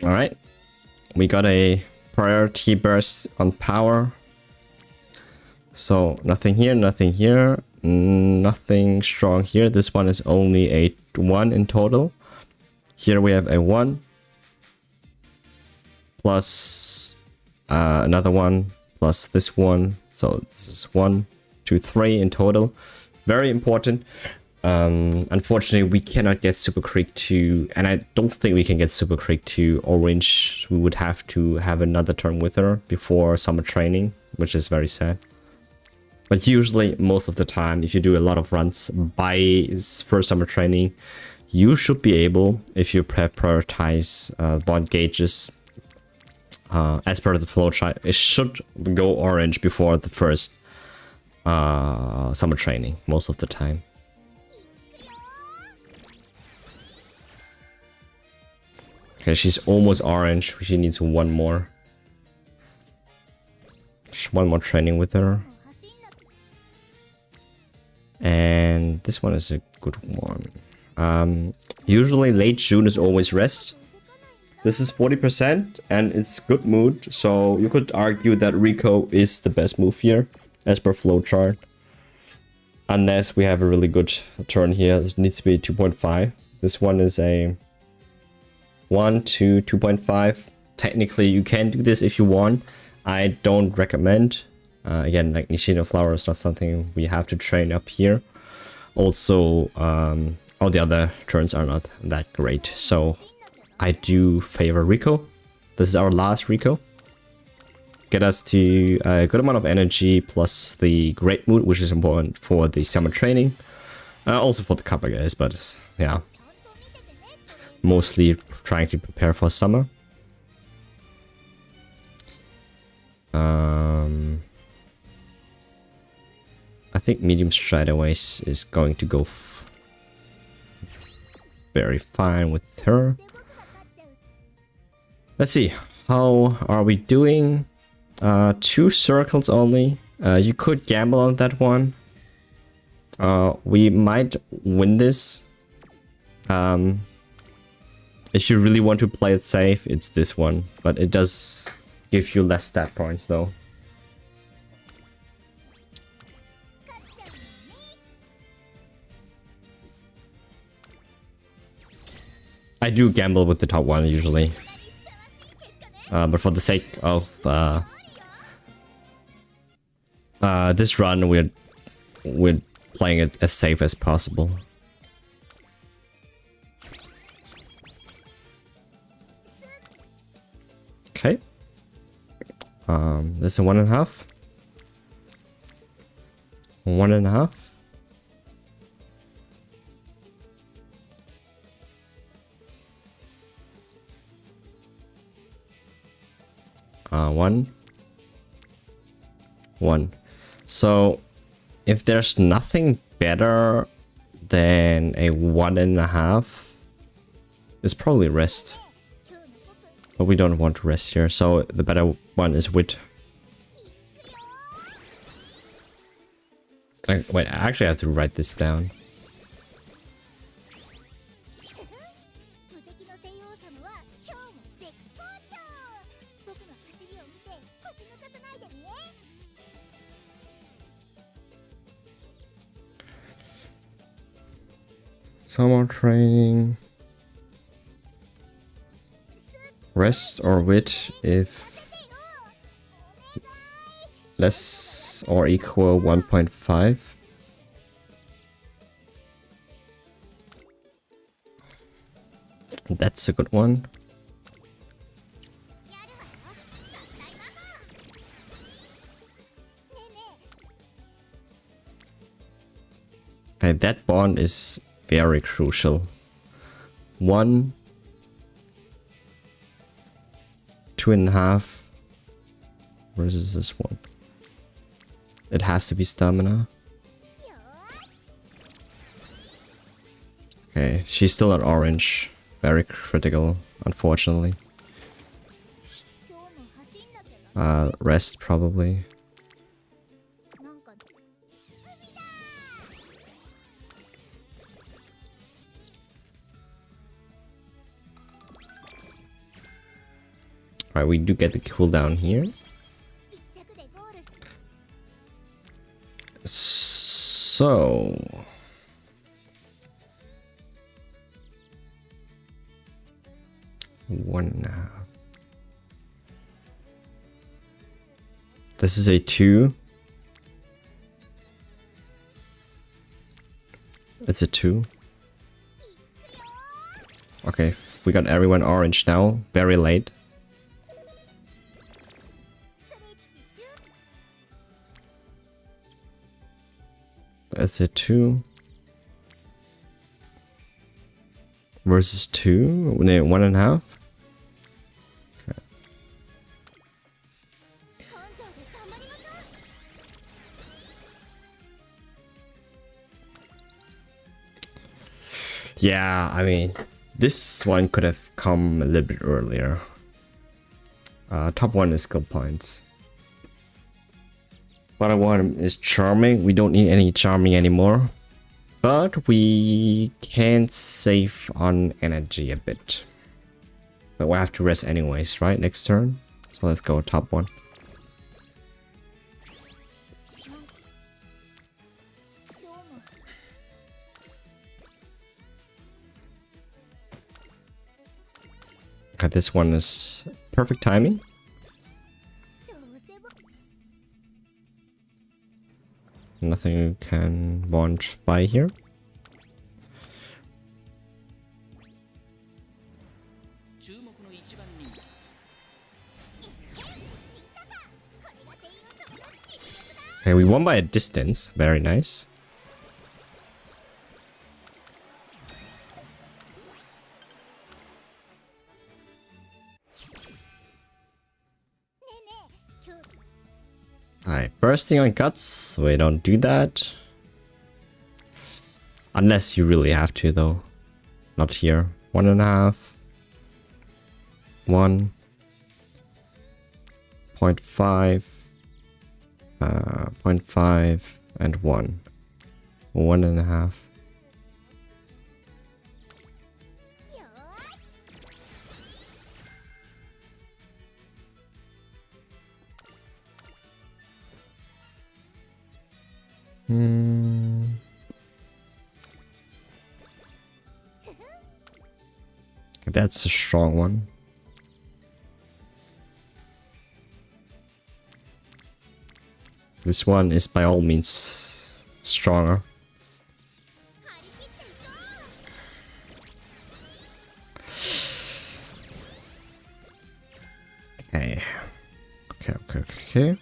Alright. We got a priority burst on power. So nothing here, nothing here. Nothing strong here. This one is only a 1 in total. Here we have a 1. Plus another one. Plus this one. So this is 1, 2, 3 in total. Very important. Unfortunately, we cannot get Super Creek to... And I don't think we can get Super Creek to orange. We would have to have another turn with her before summer training, which is very sad. But usually, most of the time, if you do a lot of runs by first summer training, you should be able, if you prioritize bond gauges as per the flowchart, it should go orange before the first summer training, most of the time. Okay, she's almost orange. She needs one more. Just one more training with her. And this one is a good one. Usually late June is always rest. This is 40% and it's good mood. So you could argue that Rico is the best move here as per flowchart. Unless we have a really good turn here. This needs to be 2.5. This one is a 1 to 2.5. Technically you can do this if you want. I don't recommend. Again, like Nishino Flower is not something we have to train up here. Also, all the other turns are not that great. So I do favor Rico. This is our last Rico. Get us to a good amount of energy plus the great mood, which is important for the summer training. Also for the Kappa guys, but yeah. Mostly trying to prepare for summer. I think medium straightways is going to go very fine with her. Let's see, how are we doing? 2 circles only. You could gamble on that one. We might win this. If you really want to play it safe, it's this one. But it does give you less stat points though. I do gamble with the top one usually. But for the sake of this run, we're playing it as safe as possible. Okay. There's a 1.5. 1.5. One. So if there's nothing better than a 1.5, it's probably rest. But we don't want to rest here, so the better one is wit. Wait, I actually have to write this down. Summer training. Rest or wit if less or equal 1.5. That's a good one. And that bond is very crucial. 1, 2.5. Where is this one? It has to be stamina. Okay, she's still at orange. Very critical, unfortunately. Rest probably. Alright, we do get the cooldown here. 一着でゴール。 So... One and a half. This is a 2. It's a 2. Okay, we got everyone orange now. Very late. ストレッチシュ。 That's a 2. Versus 2? No, 1.5? Okay. 根性で頑張りましょう。 Yeah, I mean, this one could have come a little bit earlier. Top 1 is skill points. Bottom 1 is charming. We don't need any charming anymore. But we can save on energy a bit. But we'll have to rest anyways, right? Next turn. So let's go top 1. どうも。 Okay, this one is perfect timing. どうせも。 Nothing you can want by here. 注目の一番人気 Okay, we won by a distance. Very nice. ねえねえ、今日 Alright, bursting on guts. We don't do that. Unless you really have to, though. Not here. 1.5. 1. 0.5. 0.5 and 1. 1.5. よーし。 That's a strong one. This one is by all means stronger. 張り切っていこう。 Okay. Okay.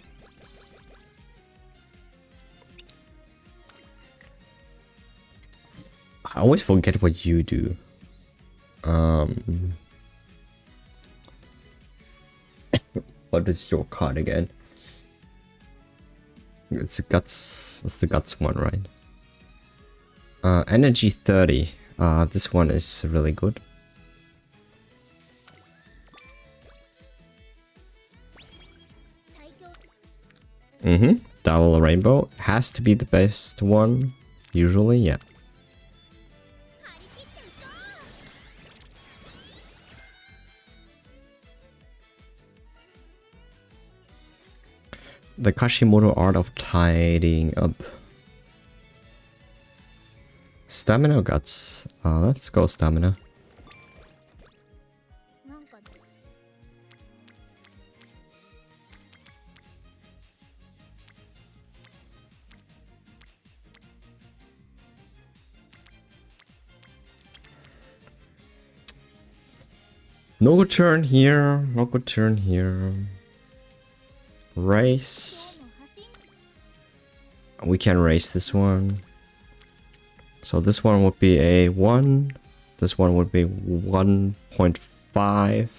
I always forget what you do. What is your card again? It's the guts. It's the guts one, right? Energy 30. This one is really good. 最長 Double rainbow has to be the best one. Usually, yeah. 張り切っていこう。 The Kashimoto art of tidying up. Stamina or guts? Let's go stamina. なんか No good turn here. No good turn here. Race. 今日も走ん We can race this one. So this one would be a 1. This one would be 1.5.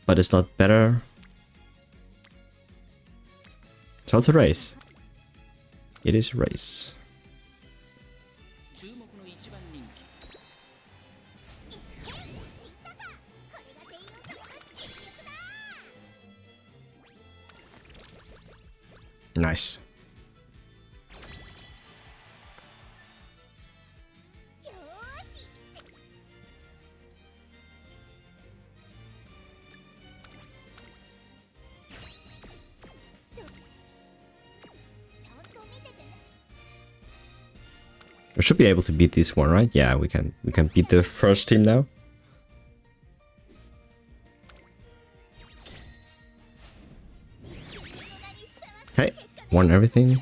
But it's not better. So it's a race. It is a race. 注目の一番人気 Nice. よーし。We should be able to beat this one, right? Yeah, we can. We can beat the first team now. Okay, won everything.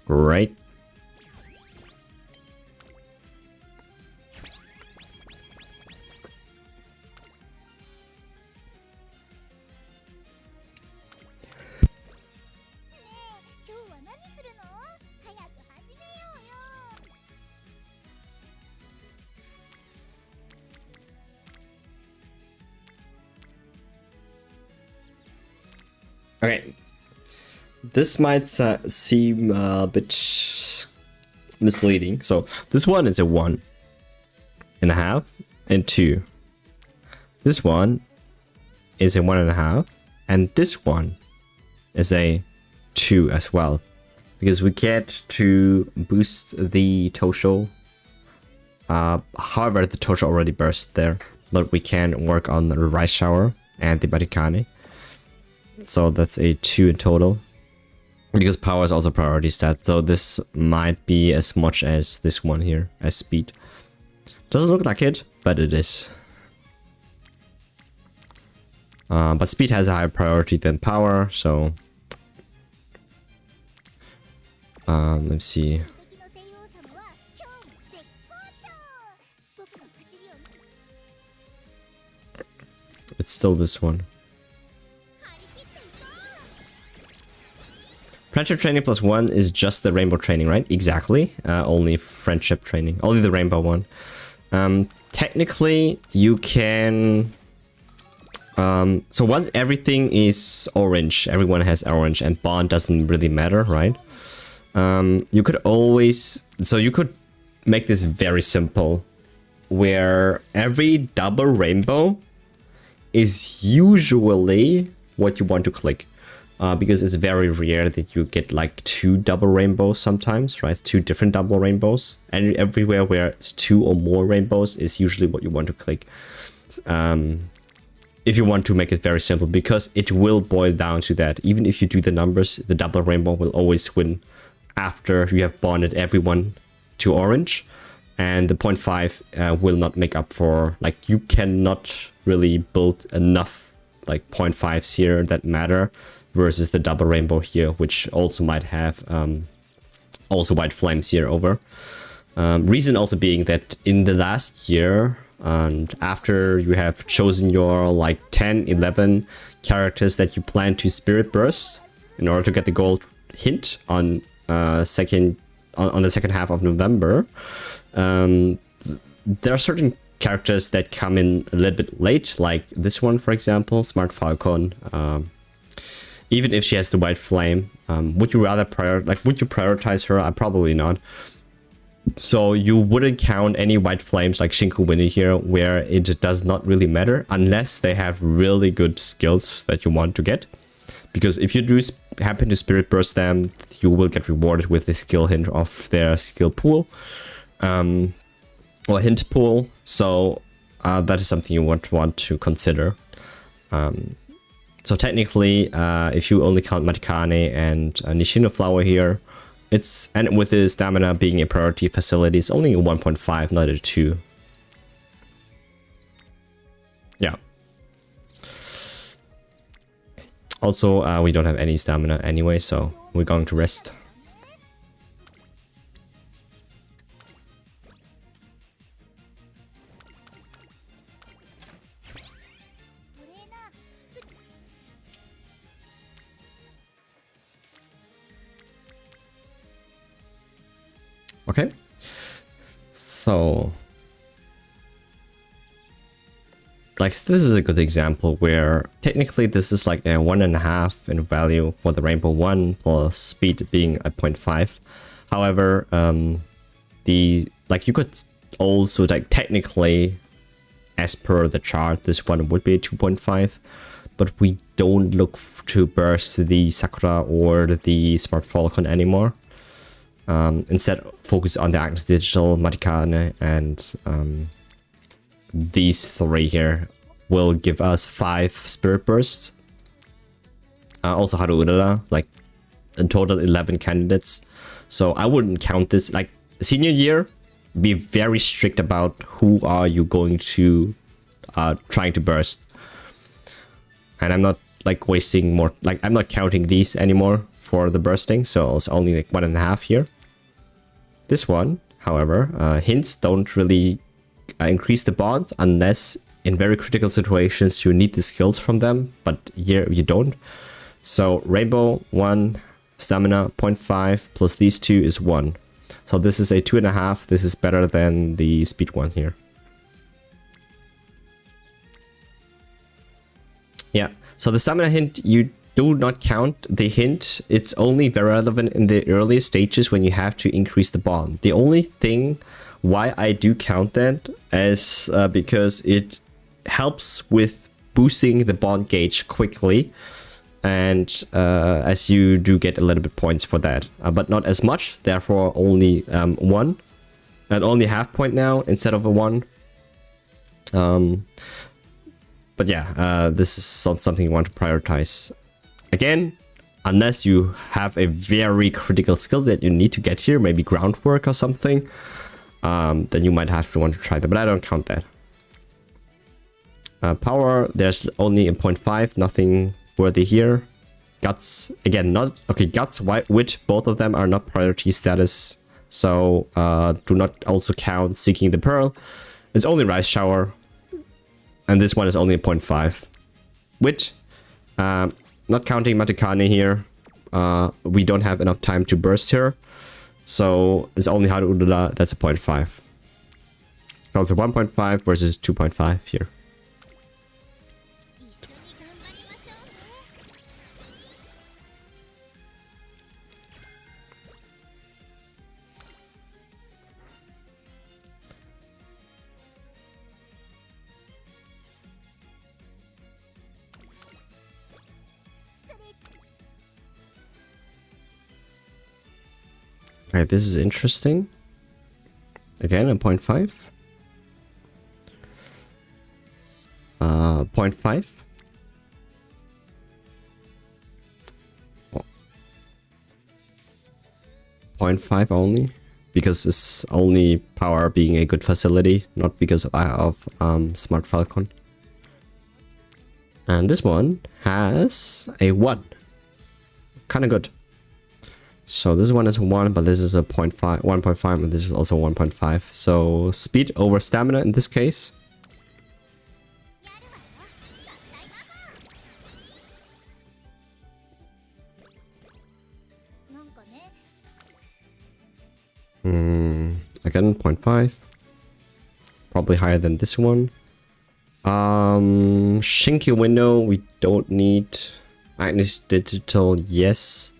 Great. Okay, this might seem a bit misleading. So this one is a 1.5 and 2. This one is a 1.5, and this one is a 2 as well, because we get to boost the Tosho. However, the Tosho already burst there, but we can work on the Rice Shower and the Batikane. So that's a 2 in total, because power is also priority stat, so this might be as much as this one here as speed. Doesn't look like it, but it is. But speed has a higher priority than power, so let's see. It's still this one. Friendship training +1 is just the rainbow training, right? Exactly. Only friendship training. Only the rainbow one. Technically, you can... so once everything is orange, everyone has orange, and bond doesn't really matter, right? You could always... So you could make this very simple, where every double rainbow is usually what you want to click. Because it's very rare that you get like 2 double rainbows sometimes, right? 2 different double rainbows. And everywhere where it's 2 or more rainbows is usually what you want to click. If you want to make it very simple, because it will boil down to that. Even if you do the numbers, the double rainbow will always win after you have bonded everyone to orange. And the 0.5 will not make up for, like, you cannot really build enough like 0.5s here that matter, versus the double rainbow here, which also might have also white flames here over. Reason also being that in the last year, and after you have chosen your like 10, 11 characters that you plan to spirit burst in order to get the gold hint on the second half of November, there are certain characters that come in a little bit late, like this one, for example, Smart Falcon. Even if she has the white flame, would you rather would you prioritize her? Probably not. So you wouldn't count any white flames like Shinku Winnie here, where it does not really matter unless they have really good skills that you want to get. Because if you do happen to spirit burst them, you will get rewarded with the skill hint of their skill pool, or hint pool. So that is something you want to consider. So technically, if you only count Matikane and Nishino Flower here, and with the stamina being a priority facility, it's only a 1.5, not a 2. Yeah. Also, we don't have any stamina anyway, so we're going to rest. Okay, so like this is a good example where technically this is like a 1.5 in value for the Rainbow 1 plus speed being a 0.5. However, you could also like technically, as per the chart, this one would be a 2.5, but we don't look to burst the Sakura or the Smart Falcon anymore. Instead, focus on the Agnes Digital, Matikane, and these 3 here will give us 5 Spirit Bursts. Also Haru Urara, like in total 11 candidates. So I wouldn't count this. Like senior year, be very strict about who are you going to trying to burst. And I'm not like wasting more, like I'm not counting these anymore for the bursting, so it's only like 1.5 here. This one, however, hints don't really increase the bond unless in very critical situations you need the skills from them, but here you don't. So rainbow 1, stamina 0.5 plus these two is 1. So this is a 2.5. This is better than the speed one here. Yeah, so the stamina hint, you do not count the hint. It's only very relevant in the early stages when you have to increase the bond. The only thing why I do count that is because it helps with boosting the bond gauge quickly. And as you do get a little bit points for that, but not as much, therefore only 1. And only half point now instead of a 1. But yeah, this is something you want to prioritize. Again, unless you have a very critical skill that you need to get here, maybe groundwork or something, then you might have to want to try that, but I don't count that. Power, there's only a 0.5, nothing worthy here. Guts, again, not okay. Guts, wit, both of them are not priority status, so do not also count seeking the pearl. It's only rise shower, and this one is only a 0.5. Wit, not counting Matikane here. We don't have enough time to burst her, so it's only Harudula. That's a 0.5. So it's a 1.5 versus 2.5 here. Okay, this is interesting. Again, a 0.5. 0.5. Oh. 0.5 only, because it's only power being a good facility, not because of Smart Falcon. And this one has a 1. Kind of good. So this one is 1, but this is a 0.5, 1.5, and this is also 1.5. So speed over stamina in this case. Again, 0.5. Probably higher than this one. Shinky window, we don't need. Agnes digital, yes.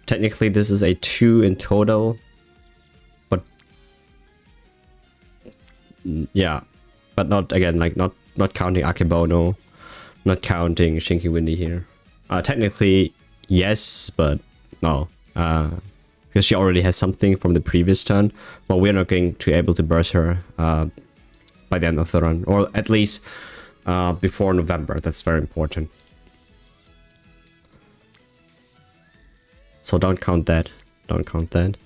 Technically, this is a 2 in total, but yeah, but not again, like not counting Akebono, not counting Shinky Windy here. Technically, yes, but no, because she already has something from the previous turn, but we're not going to be able to burst her by the end of the run, or at least before November. That's very important. So don't count that. Don't count that.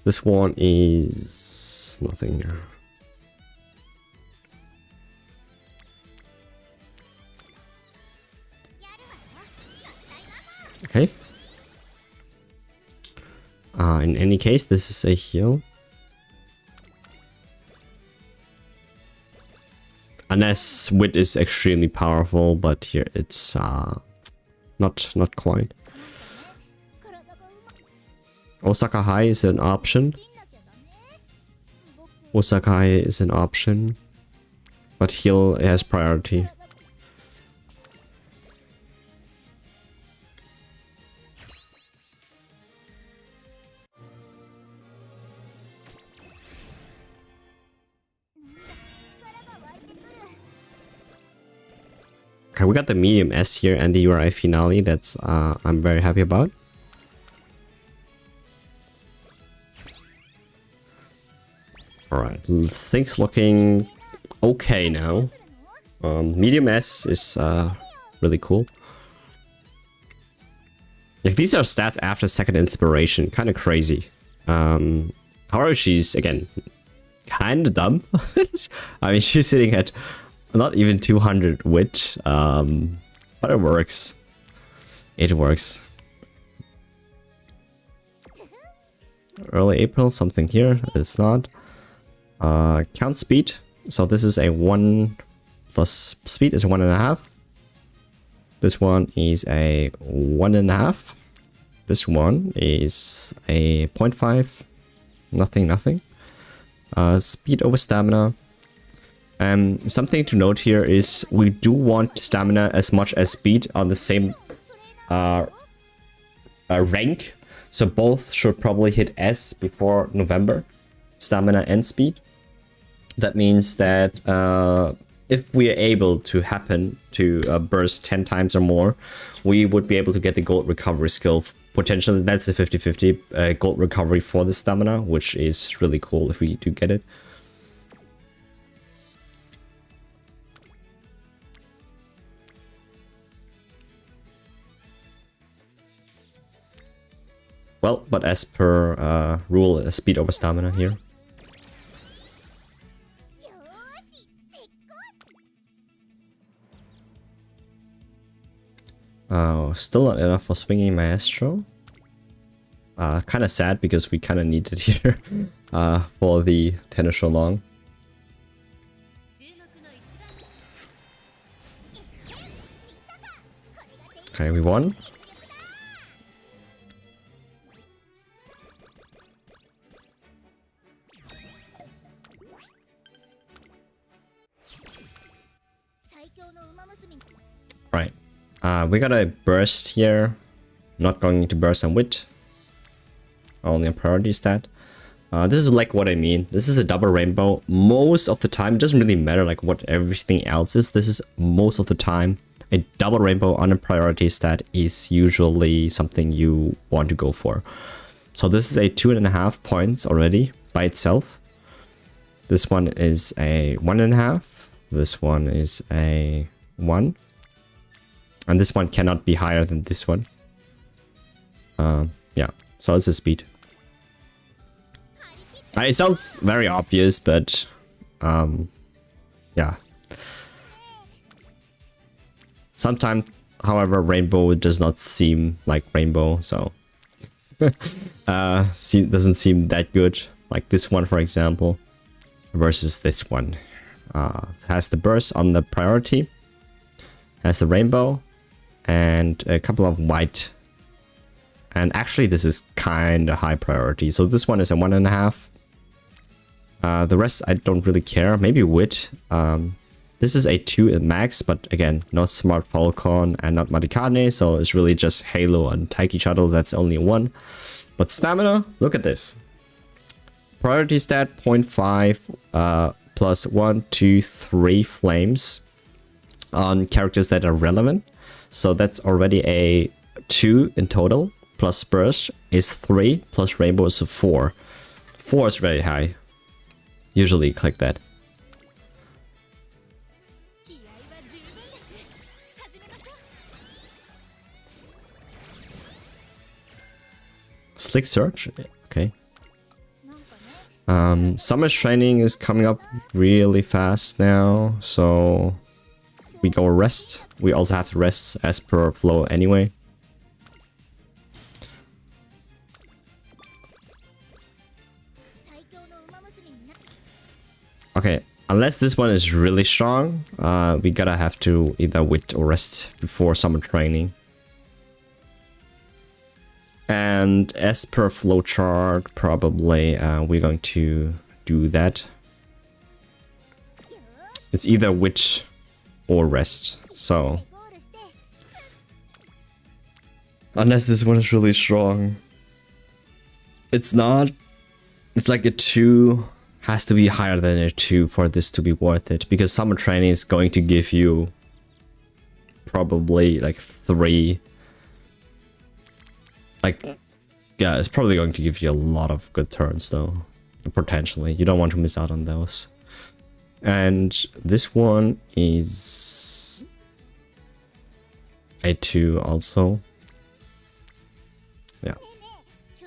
This one is nothing here. Okay. In any case, this is a heal. Unless wit is extremely powerful, but here it's not quite. Osaka High is an option. Osaka High is an option, but heal has priority. Okay, we got the medium S here and the URI finale. That's I'm very happy about. Alright, things looking okay now. Medium S is really cool. Like, these are stats after second inspiration. Kind of crazy. However, she's, again, kind of dumb. I mean, she's sitting at not even 200 wit. But it works. It works. Early April, something here. It's not. Count speed. So this is a 1 plus speed is a 1.5. This one is a 1.5. This one is a 0.5. Nothing. Speed over stamina. Something to note here is we do want stamina as much as speed on the same rank. So both should probably hit S before November. Stamina and speed. That means that if we are able to happen to burst 10 times or more, we would be able to get the gold recovery skill. Potentially, that's a 50-50 gold recovery for the stamina, which is really cool if we do get it. Well, but as per rule, speed over stamina here. Oh, still not enough for swinging Maestro. Kind of sad because we kind of need it here for the tennis show long. Okay, we won. Right. We got a burst here. Not going to burst on wit. Only a priority stat. This is like what I mean. This is a double rainbow. Most of the time, it doesn't really matter like what everything else is. This is most of the time. A double rainbow on a priority stat is usually something you want to go for. So this is a 2.5 points already by itself. This one is a 1.5. This one is a 1. And this one cannot be higher than this one. Yeah, so it's a speed. It sounds very obvious, but yeah. Sometimes, however, rainbow does not seem like rainbow, so doesn't seem that good. Like this one, for example, versus this one. Has the burst on the priority, has the rainbow, and a couple of white. And actually, this is kind of high priority. So this one is a 1.5. The rest, I don't really care. Maybe wit. This is a 2 at max, but again, not Smart Falcon and not Maricane, so it's really just Halo and Taiki Shuttle. That's only 1. But stamina, look at this. Priority stat 0.5 plus 1, 2, 3 flames on characters that are relevant. So that's already a 2 in total. Plus burst is 3, plus rainbow is a 4. 4 is very high. Usually click that. Slick search? Okay. Summer training is coming up really fast now, so we go rest. We also have to rest as per flow anyway. Okay, unless this one is really strong, we gotta have to either wait or rest before summer training. And as per flowchart, probably we're going to do that. It's either wit or rest, so unless this one is really strong, it's not. It's like a 2 has to be higher than a 2 for this to be worth it, because summer training is going to give you probably like 3. Like, yeah, it's probably going to give you a lot of good turns though, potentially. You don't want to miss out on those. And this one is a 2 also.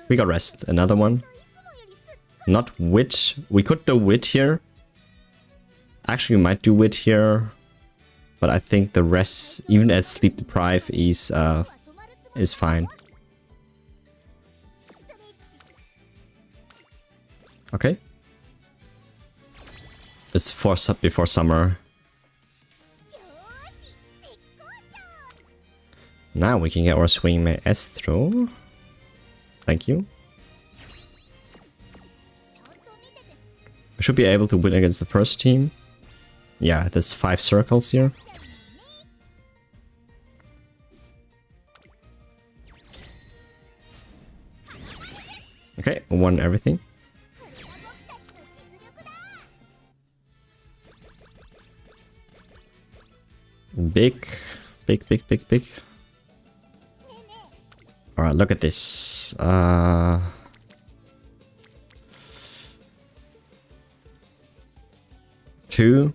We got rest. Another one. Not wit. We could do wit here. Actually, we might do wit here. But I think the rest, even at sleep deprived, is fine. Okay. It's before summer. Now we can get our swingman Astro. Thank you. We should be able to win against the first team. Yeah, there's 5 circles here. Okay, won everything. Big. Alright, look at this. Two.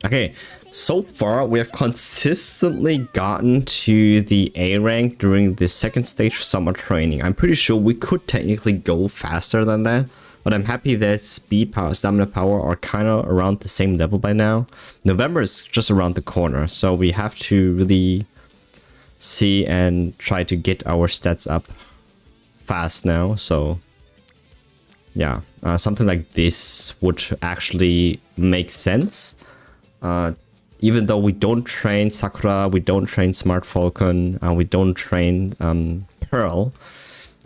Okay, so far we have consistently gotten to the A rank during the second stage summer training. I'm pretty sure we could technically go faster than that, but I'm happy that speed, power, stamina, power are kind of around the same level by now. November is just around the corner, so we have to really see and try to get our stats up fast now. So yeah, something like this would actually make sense. Even though we don't train Sakura, we don't train Smart Falcon, we don't train Pearl,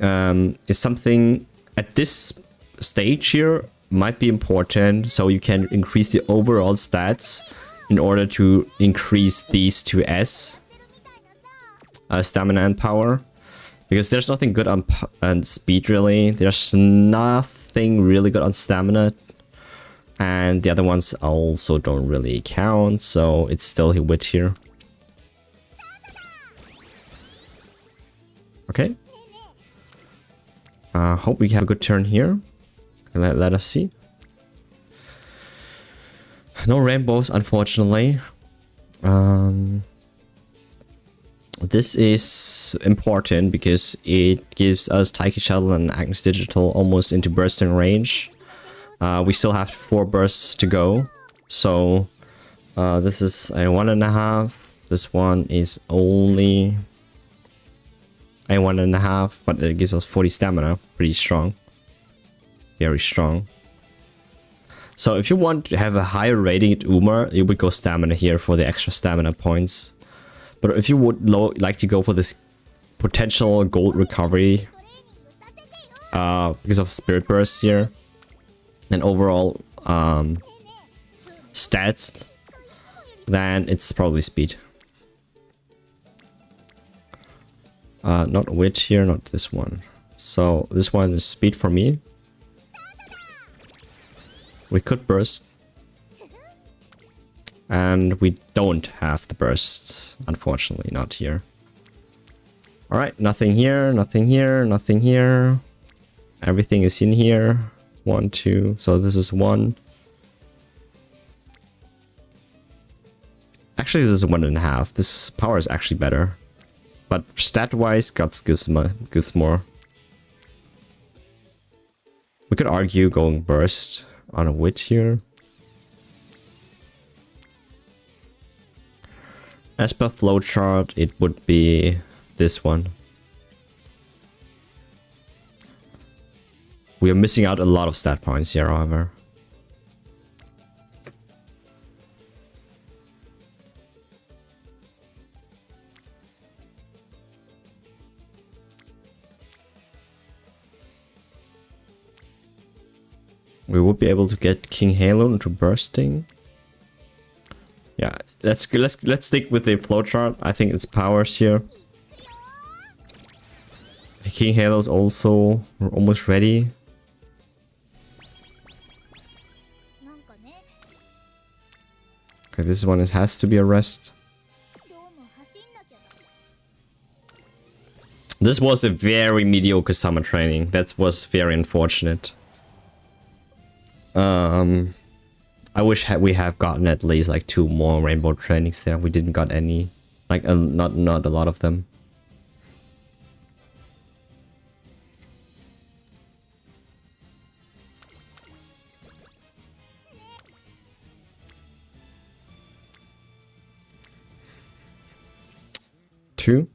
is something at this stage here might be important, so you can increase the overall stats in order to increase these to S, stamina and power, because there's nothing good on speed really. There's nothing really good on stamina. And the other ones also don't really count, so it's still a wit here. Okay. Hope we have a good turn here. Let us see. No rainbows, unfortunately. This is important because it gives us Taiki Shuttle and Agnes Digital almost into bursting range. We still have 4 bursts to go, so this is a 1.5. This one is only a 1.5, but it gives us 40 stamina. Pretty strong. Very strong. So if you want to have a higher rating at Uma, you would go stamina here for the extra stamina points. But if you would like to go for this potential gold recovery, because of Spirit Burst here, and overall stats, then it's probably speed. Not wit here, not this one. So this one is speed for me. We could burst. And we don't have the bursts, unfortunately, not here. Alright, nothing here, nothing here, nothing here. Everything is in here. 1, 2, so this is 1. Actually, this is 1.5. This power is actually better. But stat-wise, Guts gives more. We could argue going burst on a wit here. As per flowchart, it would be this one. We are missing out a lot of stat points here, however. We would be able to get King Halo into bursting. Yeah, let's stick with the flowchart. I think it's powers here. King Halo's also almost ready. Okay, this one has to be a rest. This was a very mediocre summer training. That was very unfortunate. I wish we have gotten at least like 2 more rainbow trainings there. We didn't got any, like not a lot of them. Two.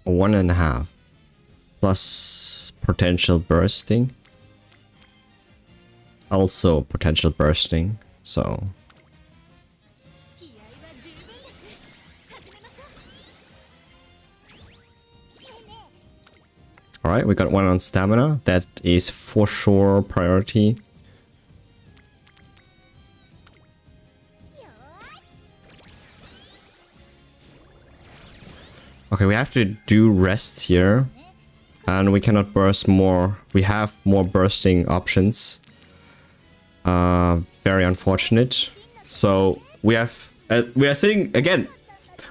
1.5 plus potential bursting, also potential bursting, so all right, we got one on stamina. That is for sure priority. Okay, we have to do rest here, and we cannot burst more. We have more bursting options. Very unfortunate. So we are sitting again.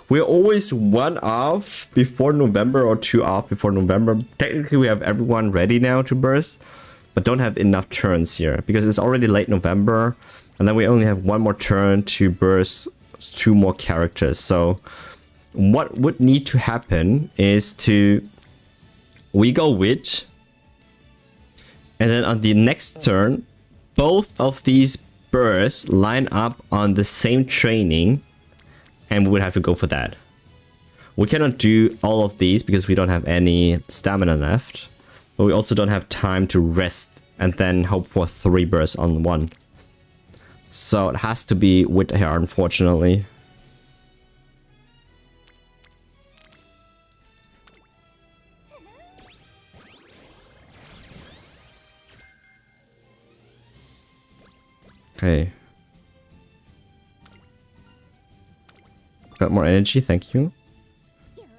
We're always 1 off before November or 2 off before November. Technically, we have everyone ready now to burst, but don't have enough turns here because it's already late November, and then we only have 1 more turn to burst 2 more characters. So what would need to happen is we go witch, and then on the next turn both of these bursts line up on the same training, and we would have to go for that. We cannot do all of these because we don't have any stamina left, but we also don't have time to rest and then hope for 3 bursts on 1. So it has to be wit here, unfortunately. Okay. Got more energy, thank you.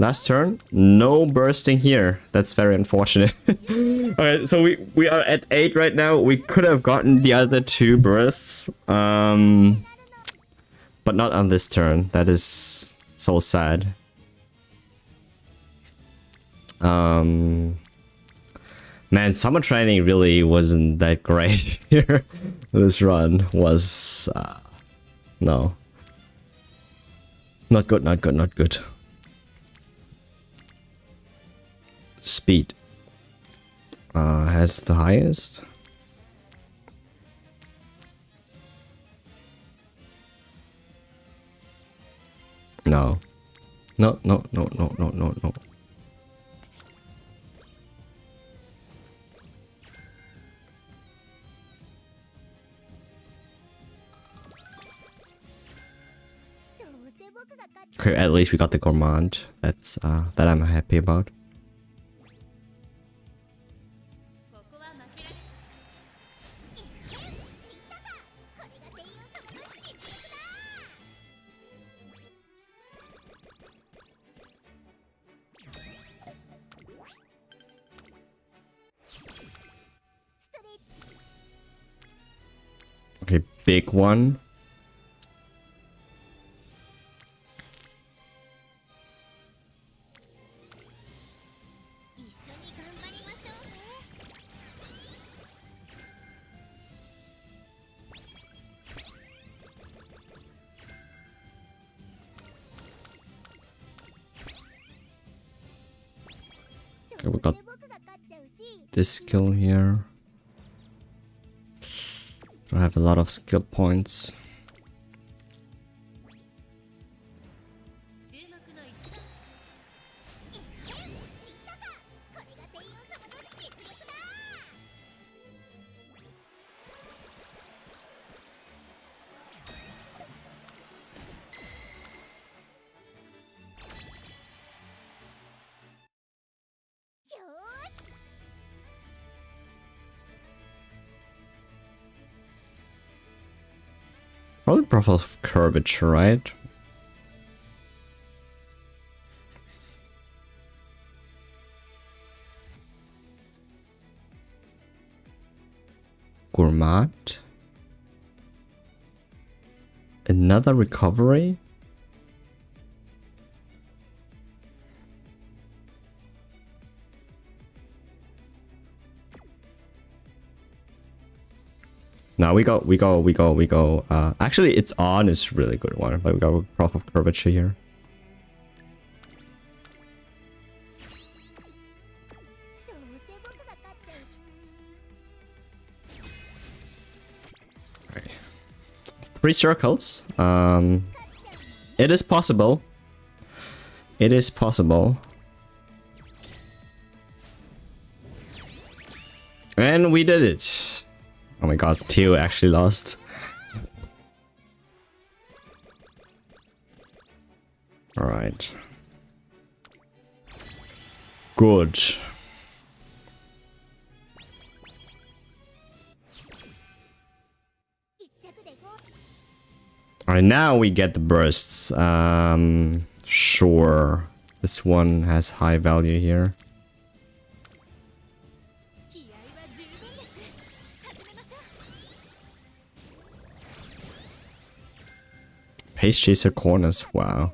Last turn, no bursting here. That's very unfortunate. Okay, so we are at 8 right now. We could have gotten the other 2 bursts. But not on this turn. That is so sad. Man, summer training really wasn't that great here. This run was no. Not good, not good, not good. Speed has the highest. No. No, no, no, no, no, no, no. Okay, at least we got the gourmand. That's that I'm happy about. Okay, big one. Okay, we got this skill here. Don't have a lot of skill points. Probably profile of curvature, right? Gourmand. Another recovery. No, we go. Actually, it's on is really good one. But we got proper curvature here. Okay. 3 circles. It is possible. It is possible. And we did it. Oh my god, Teo actually lost. Alright. Good. Alright, now we get the bursts. Sure. This one has high value here. Pace chaser corners, wow.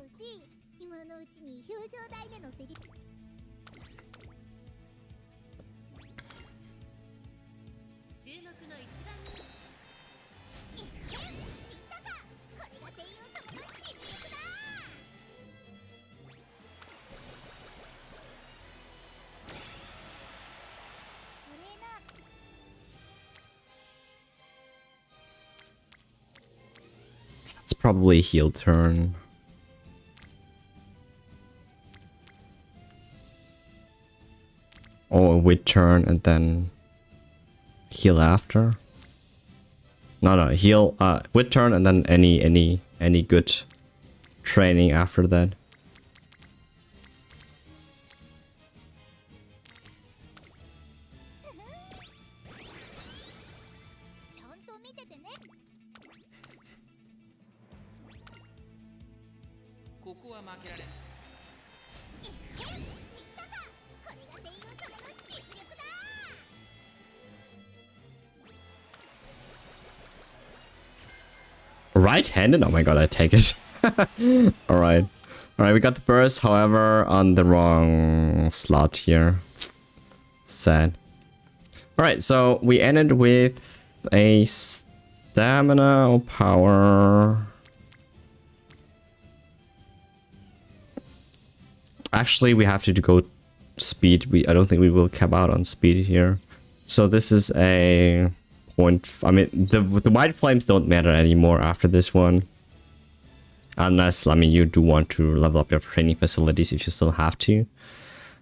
It's probably heel turn. Or wit turn and then heal after. No, heal wit turn and then any good training after that. Right-handed? Oh my god, I take it. Alright. Alright, we got the burst, however, on the wrong slot here. Sad. Alright, so we ended with a stamina or power. Actually, we have to go speed. I don't think we will cap out on speed here. So this is a point. I mean, the white flames don't matter anymore after this one. Unless, I mean, you do want to level up your training facilities if you still have to.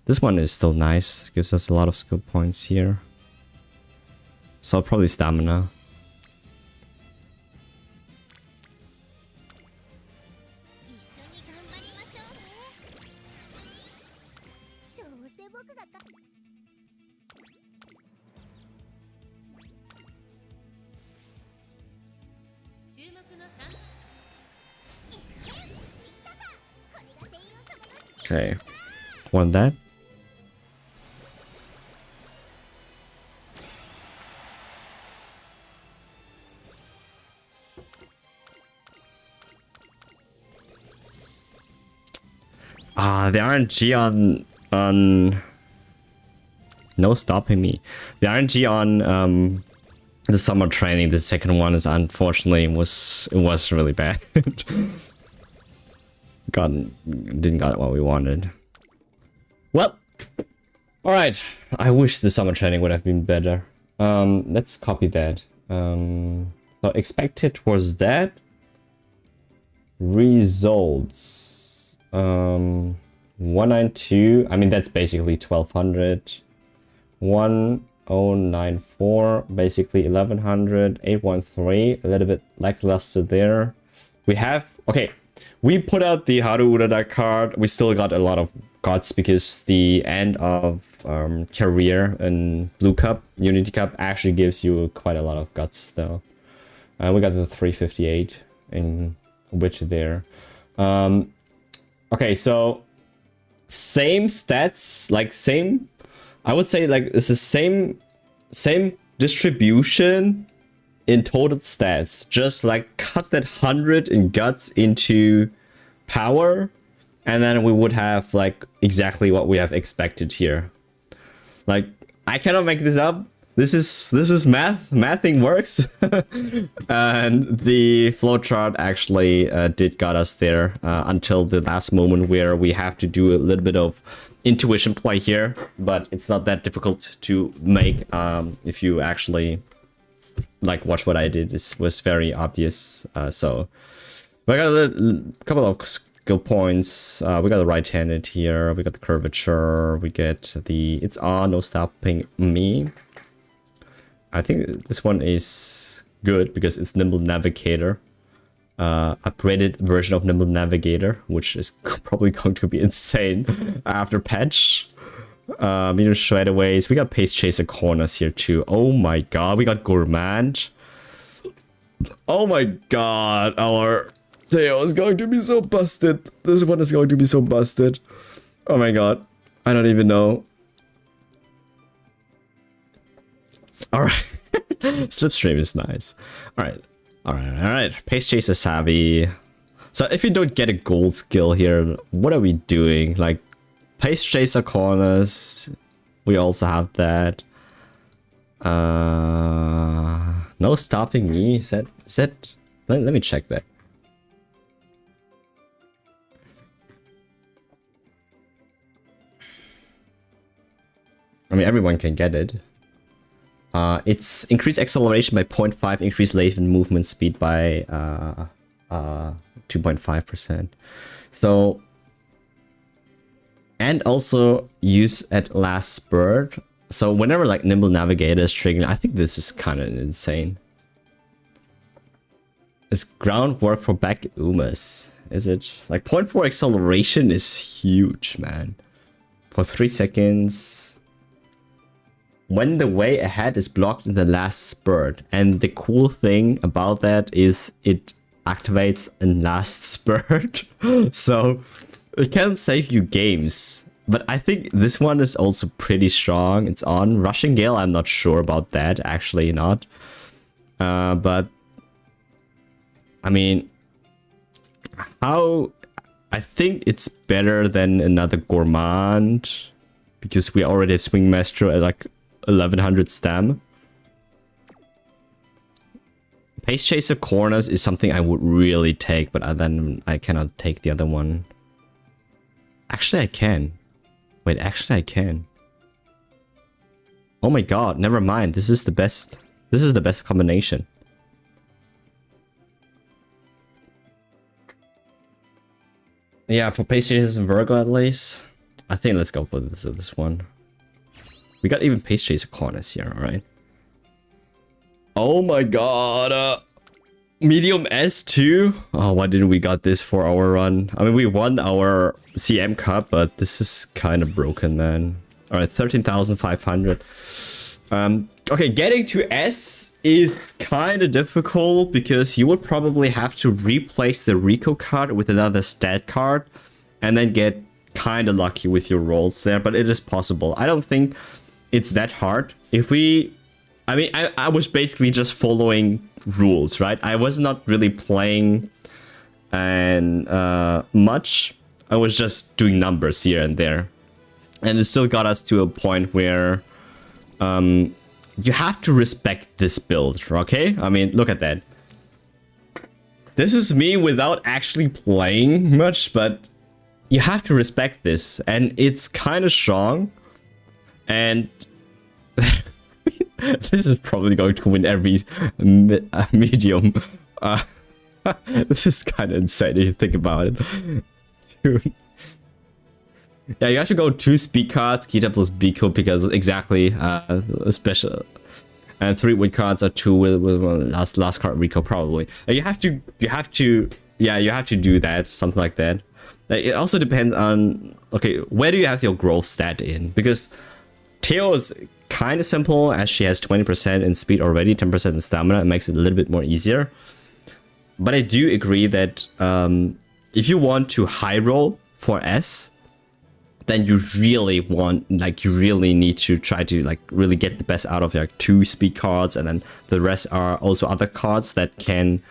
This one is still nice. Gives us a lot of skill points here. So probably stamina. Okay, want that? The RNG on no stopping me. The RNG on the summer training, the second one is unfortunately was really bad. Didn't got what we wanted. Well, all right. I wish the summer training would have been better. Let's copy that. So expected was that. Results. 192. I mean that's basically 1200. 1094. Basically 1100. 813. A little bit lackluster there. We have okay. We put out the Haru Urada card. We still got a lot of guts because the end of career in Blue Cup, Unity Cup actually gives you quite a lot of guts though. We got the 358 in which there. Okay, so same stats, like same. I would say like it's the same distribution in total stats, just like cut that 100 in guts into power, and then we would have like exactly what we have expected here. Like I cannot make this up. this is math. Mathing works. And the flowchart actually did got us there until the last moment where we have to do a little bit of intuition play here, but it's not that difficult to make if you actually like watch what I did. This was very obvious. So we got a couple of skill points. We got the right-handed here. We got the curvature. We get the it's on, no stopping me. I think this one is good because it's Nimble Navigator. Upgraded version of Nimble Navigator, which is probably going to be insane after patch. Meter straightaways. We got Pace Chaser corners here too. Oh my god, we got Gourmand. Oh my god, our tail is going to be so busted. This one is going to be so busted. Oh my god, I don't even know. Alright. Slipstream is nice. Alright. Pace Chaser Savvy. So if you don't get a gold skill here, what are we doing? Like, Pace Chaser corners. We also have that. No stopping me. Is that let me check that. I mean, everyone can get it. It's increased acceleration by 0.5, increased latent movement speed by 2.5%. So, and also use at last spurt. So whenever like Nimble Navigator is triggering, I think this is kind of insane. Is groundwork for back Umas? Is it like 0.4 acceleration is huge, man. For 3 seconds. When the way ahead is blocked in the last spurt. And the cool thing about that is it activates in last spurt. So it can save you games. But I think this one is also pretty strong. It's on Rushing Gale. I'm not sure about that. Actually not. But I mean, I think it's better than another Gourmand. Because we already have Swing Maestro at like 1100 stam. Pace Chaser corners is something I would really take, but then I cannot take the other one. Actually, I can. Wait, actually I can. Oh my god, never mind. This is the best. This is the best combination. Yeah, for Pace Chasers and Virgo at least. I think let's go for this one. We got even Pace Chaser corners here, alright? Oh my god, medium S2? Oh, why didn't we got this for our run? I mean, we won our CM Cup, but this is kind of broken, man. Alright, 13,500. Okay, getting to S is kind of difficult because you would probably have to replace the Rico card with another stat card and then get kind of lucky with your rolls there, but it is possible. I don't think it's that hard. If we... I mean, I was basically just following rules, right? I was not really playing and much. I was just doing numbers here and there. And it still got us to a point where you have to respect this build, okay? I mean, look at that. This is me without actually playing much, but you have to respect this. And it's kind of strong. And this is probably going to win every medium. This is kind of insane if you think about it. Dude. Yeah, you have to go 2 speed cards, Kita plus Biko, because exactly special. And 3 win cards are 2 with last card Rico probably. You have to do that, something like that. It also depends on, okay, where do you have your growth stat in? Because Teo is kind of simple as she has 20% in speed already, 10% in stamina. It makes it a little bit more easier. But I do agree that if you want to high roll for S, then you really need to try to like really get the best out of like 2 speed cards, and then the rest are also other cards that can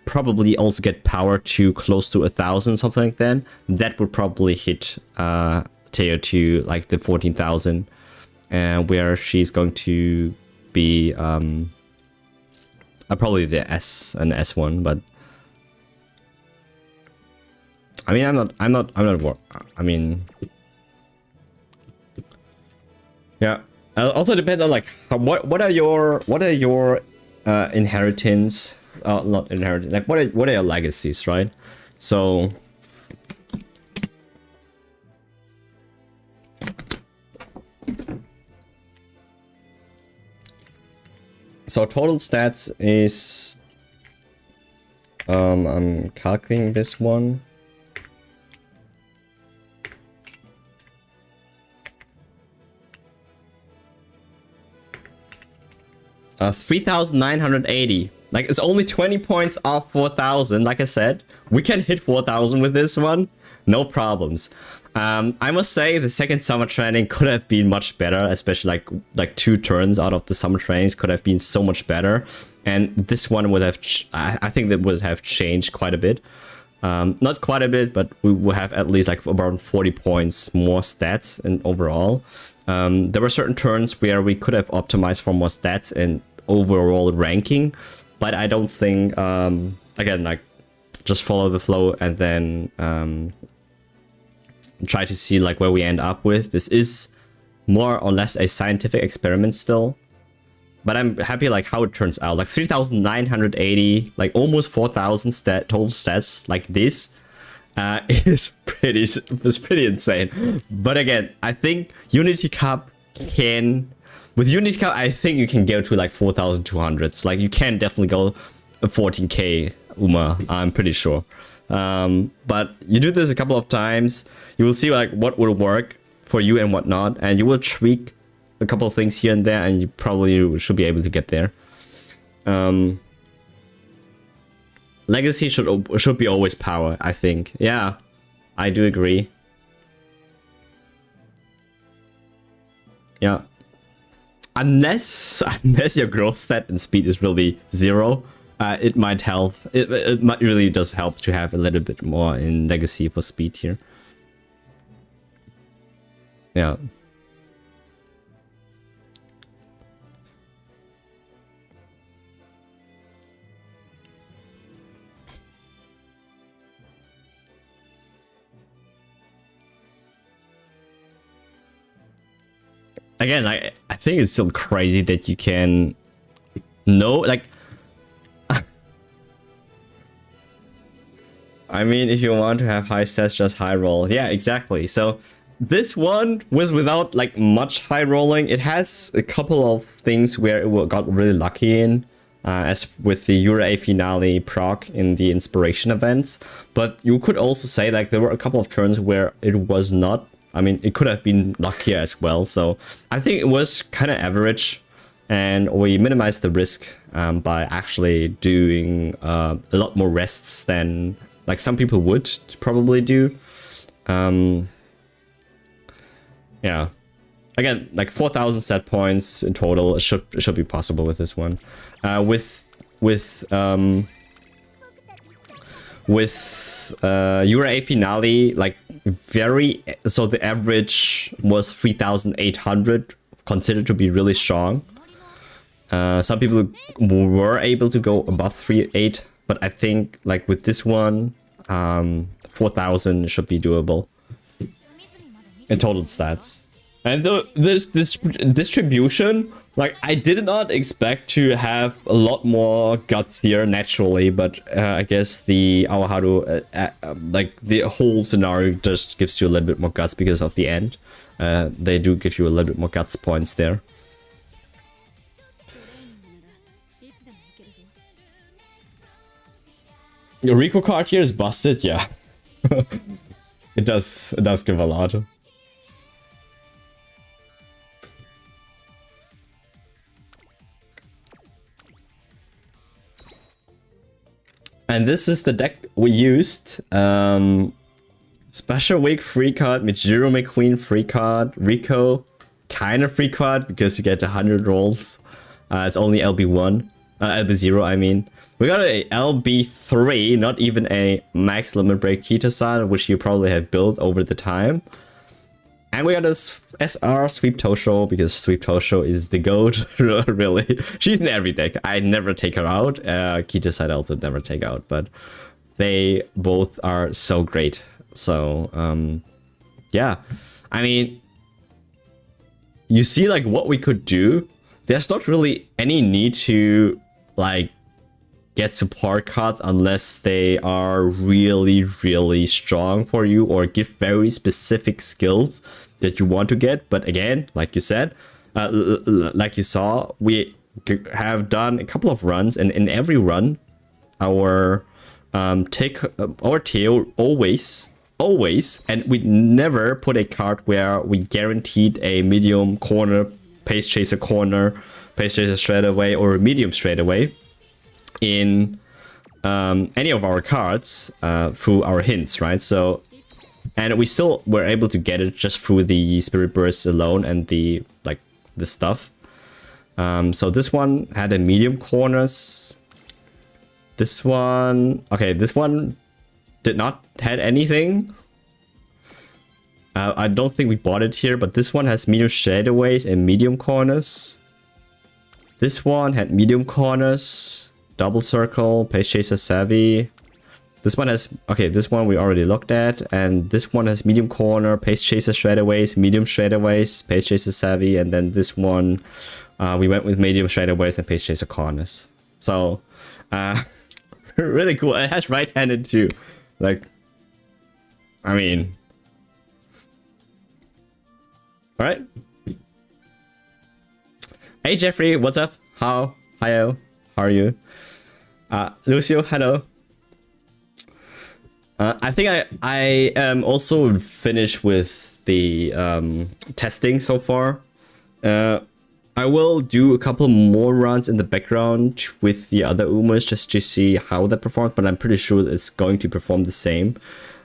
probably also get power to close to 1,000, something like that. That would probably hit Teo to like the 14,000, where she's going to be probably the an S1, but I mean, I mean, yeah. Also depends on like what are your inheritance, not inheritance, like what are your legacies, right? So total stats is I'm calculating this one. 3,980. Like, it's only 20 points off 4,000. Like I said, we can hit 4,000 with this one. No problems. I must say the second summer training could have been much better, especially like 2 turns out of the summer trainings could have been so much better. And this one would have, I think that would have changed quite a bit. Not quite a bit, but we will have at least like around 40 points more stats and overall. There were certain turns where we could have optimized for more stats and overall ranking, but I don't think, again, like, just follow the flow and then try to see like where we end up with. This is more or less a scientific experiment still, but I'm happy like how it turns out. Like 3,980, like almost 4,000 total stats like this is pretty insane. But again, I think Unity Cup with Unity Cup, I think you can go to like 4,200s. Like you can definitely go 14k Uma, I'm pretty sure. But you do this a couple of times, you will see like what will work for you and whatnot, and you will tweak a couple of things here and there, and you probably should be able to get there. Legacy should be always power, I think. Yeah, I do agree. Yeah, unless your growth stat and speed is really 0. It might help. It might really does help to have a little bit more in legacy for speed here. Yeah. Again, I think it's still crazy that you can know, like, I mean, if you want to have high stats, just high roll. Yeah, exactly. So this one was without like much high rolling. It has a couple of things where it got really lucky in, as with the Euro finale proc in the inspiration events. But you could also say like there were a couple of turns where it was not. I mean, it could have been luckier as well. So I think it was kind of average, and we minimized the risk by actually doing a lot more rests than like some people would probably do. Yeah. Again, like 4,000 set points in total. It should be possible with this one. With Euro A finale, like so the average was 3,800, considered to be really strong. Some people were able to go above 3.8, but I think like with this one, 4,000 should be doable in total stats. And this distribution, like I did not expect to have a lot more guts here naturally, but I guess the Awaharu, like the whole scenario just gives you a little bit more guts because of the end. They do give you a little bit more guts points there. The Rico card here is busted, yeah. It does give a lot. And this is the deck we used. Special Week free card, Mijiro McQueen free card, Rico kind of free card because you get 100 rolls. It's only LB1, LB0 I mean. We got a LB3, not even a max limit break Kita-san, which you probably have built over the time. And we got this SR Sweep Tosho because Sweep Tosho is the goat. Really, she's in every deck. I never take her out. Kita side also never take out, but they both are so great. So yeah, I mean, you see like what we could do. There's not really any need to like get support cards unless they are really, really strong for you or give very specific skills that you want to get. But again, like you said, like you saw, we have done a couple of runs, and in every run, our our tail always, and we never put a card where we guaranteed a medium corner, pace chaser straight away, or a medium straight away in any of our cards through our hints, right? So, and we still were able to get it just through the Spirit Burst alone and the stuff. So this one had a medium corners. This one, okay, this one did not had anything. I don't think we bought it here, but this one has medium straightways and medium corners. This one had medium corners. Double circle, pace chaser savvy. This one has, okay, this one we already looked at, and this one has medium corner, pace chaser straightaways, medium straightaways, pace chaser savvy, and then this one we went with medium straightaways and pace chaser corners. So really cool. It has right-handed too. Like, I mean, all right. Hey Jeffrey, what's up? Hi, how are you? Lucio, hello. I think I am also finished with the testing so far. I will do a couple more runs in the background with the other Umas just to see how that performs, but I'm pretty sure it's going to perform the same.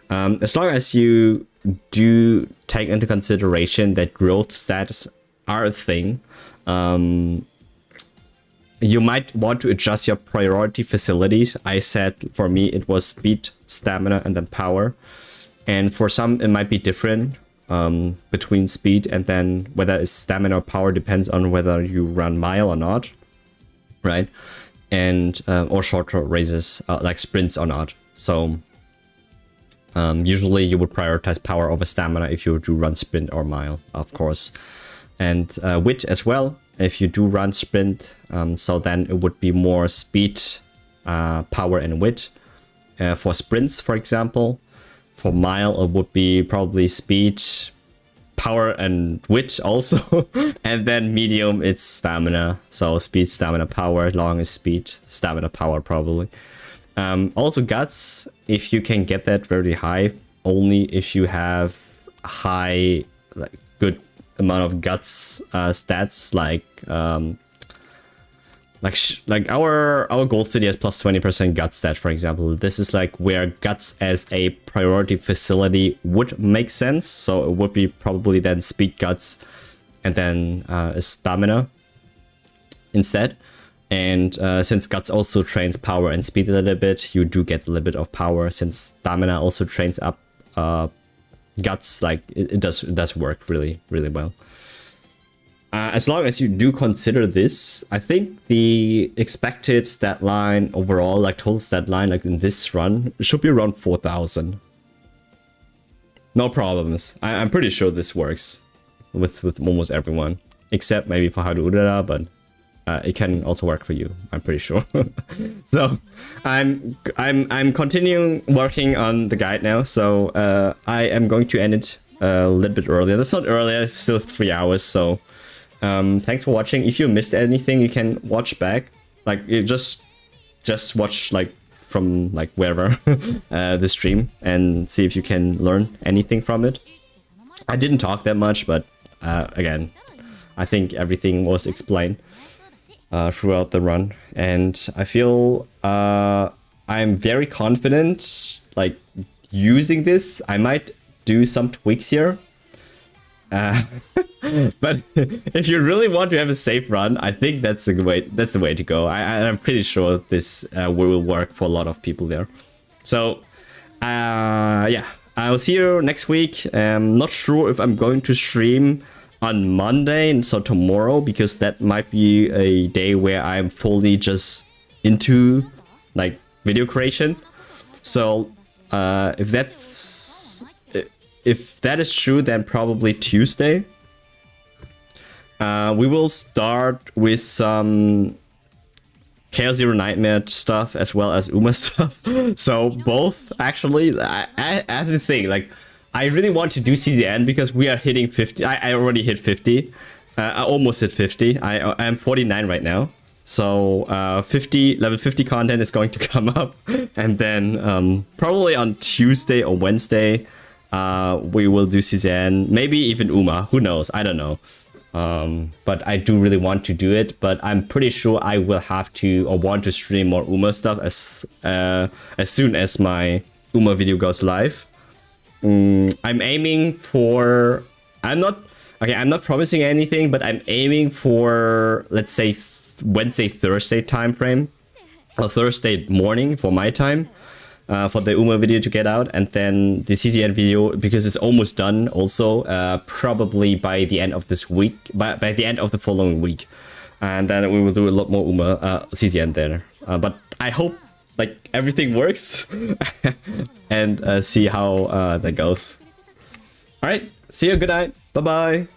As long as you do take into consideration that growth stats are a thing, you might want to adjust your priority facilities. I said for me it was speed, stamina, and then power. And for some it might be different between speed and then whether it's stamina or power depends on whether you run mile or not, right? And or shorter races like sprints or not. So usually you would prioritize power over stamina if you do run sprint or mile, of course. And wit as well. If you do run sprint, so then it would be more speed, power, and wit. For sprints, for example, for mile, it would be probably speed, power, and wit also. And then medium, it's stamina. So speed, stamina, power. Long is speed, stamina, power, probably. Also guts, if you can get that very high, only if you have high, like good amount of guts stats, like our gold city has plus 20% guts stat, for example. This is like where guts as a priority facility would make sense. So it would be probably then speed guts and then stamina instead. And since guts also trains power and speed a little bit, you do get a little bit of power. Since stamina also trains up guts, like it does work really well. As long as you do consider this, I think the expected stat line overall, like total stat line, like in this run, should be around 4,000. No problems. I'm pretty sure this works with almost everyone, except maybe for Haru Urara, but it can also work for you, I'm pretty sure. So I'm continuing working on the guide now, so I am going to end it a little bit earlier. That's not earlier, it's still 3 hours. So thanks for watching. If you missed anything, you can watch back, like you just watch like from like wherever the stream and see if you can learn anything from it. I didn't talk that much, but again, I think everything was explained throughout the run, and I feel I'm very confident like using this. I might do some tweaks here, but if you really want to have a safe run, I think that's the way. That's the way to go. I'm pretty sure this will work for a lot of people there. So yeah, I'll see you next week. I'm not sure if I'm going to stream on Monday, and so tomorrow, because that might be a day where I'm fully just into like video creation. So if that is true, then probably Tuesday. We will start with some Chaos Zero Nightmare stuff as well as Uma stuff. So both actually, I have to think, like, I really want to do CZN because we are hitting 50. I already hit 50. I almost hit 50. I am 49 right now. So level 50 content is going to come up, and then probably on Tuesday or Wednesday we will do CZN, maybe even Uma. Who knows? I don't know. But I do really want to do it. But I'm pretty sure I will have to or want to stream more Uma stuff as soon as my Uma video goes live. I'm aiming for. I'm not promising anything, but I'm aiming for, let's say, Wednesday, Thursday time frame, or Thursday morning for my time, for the Uma video to get out, and then the CCN video, because it's almost done also, probably by the end of this week, by the end of the following week, and then we will do a lot more Uma CCN there. But I hope like everything works, and see how that goes. All right, see you. Good night. Bye bye.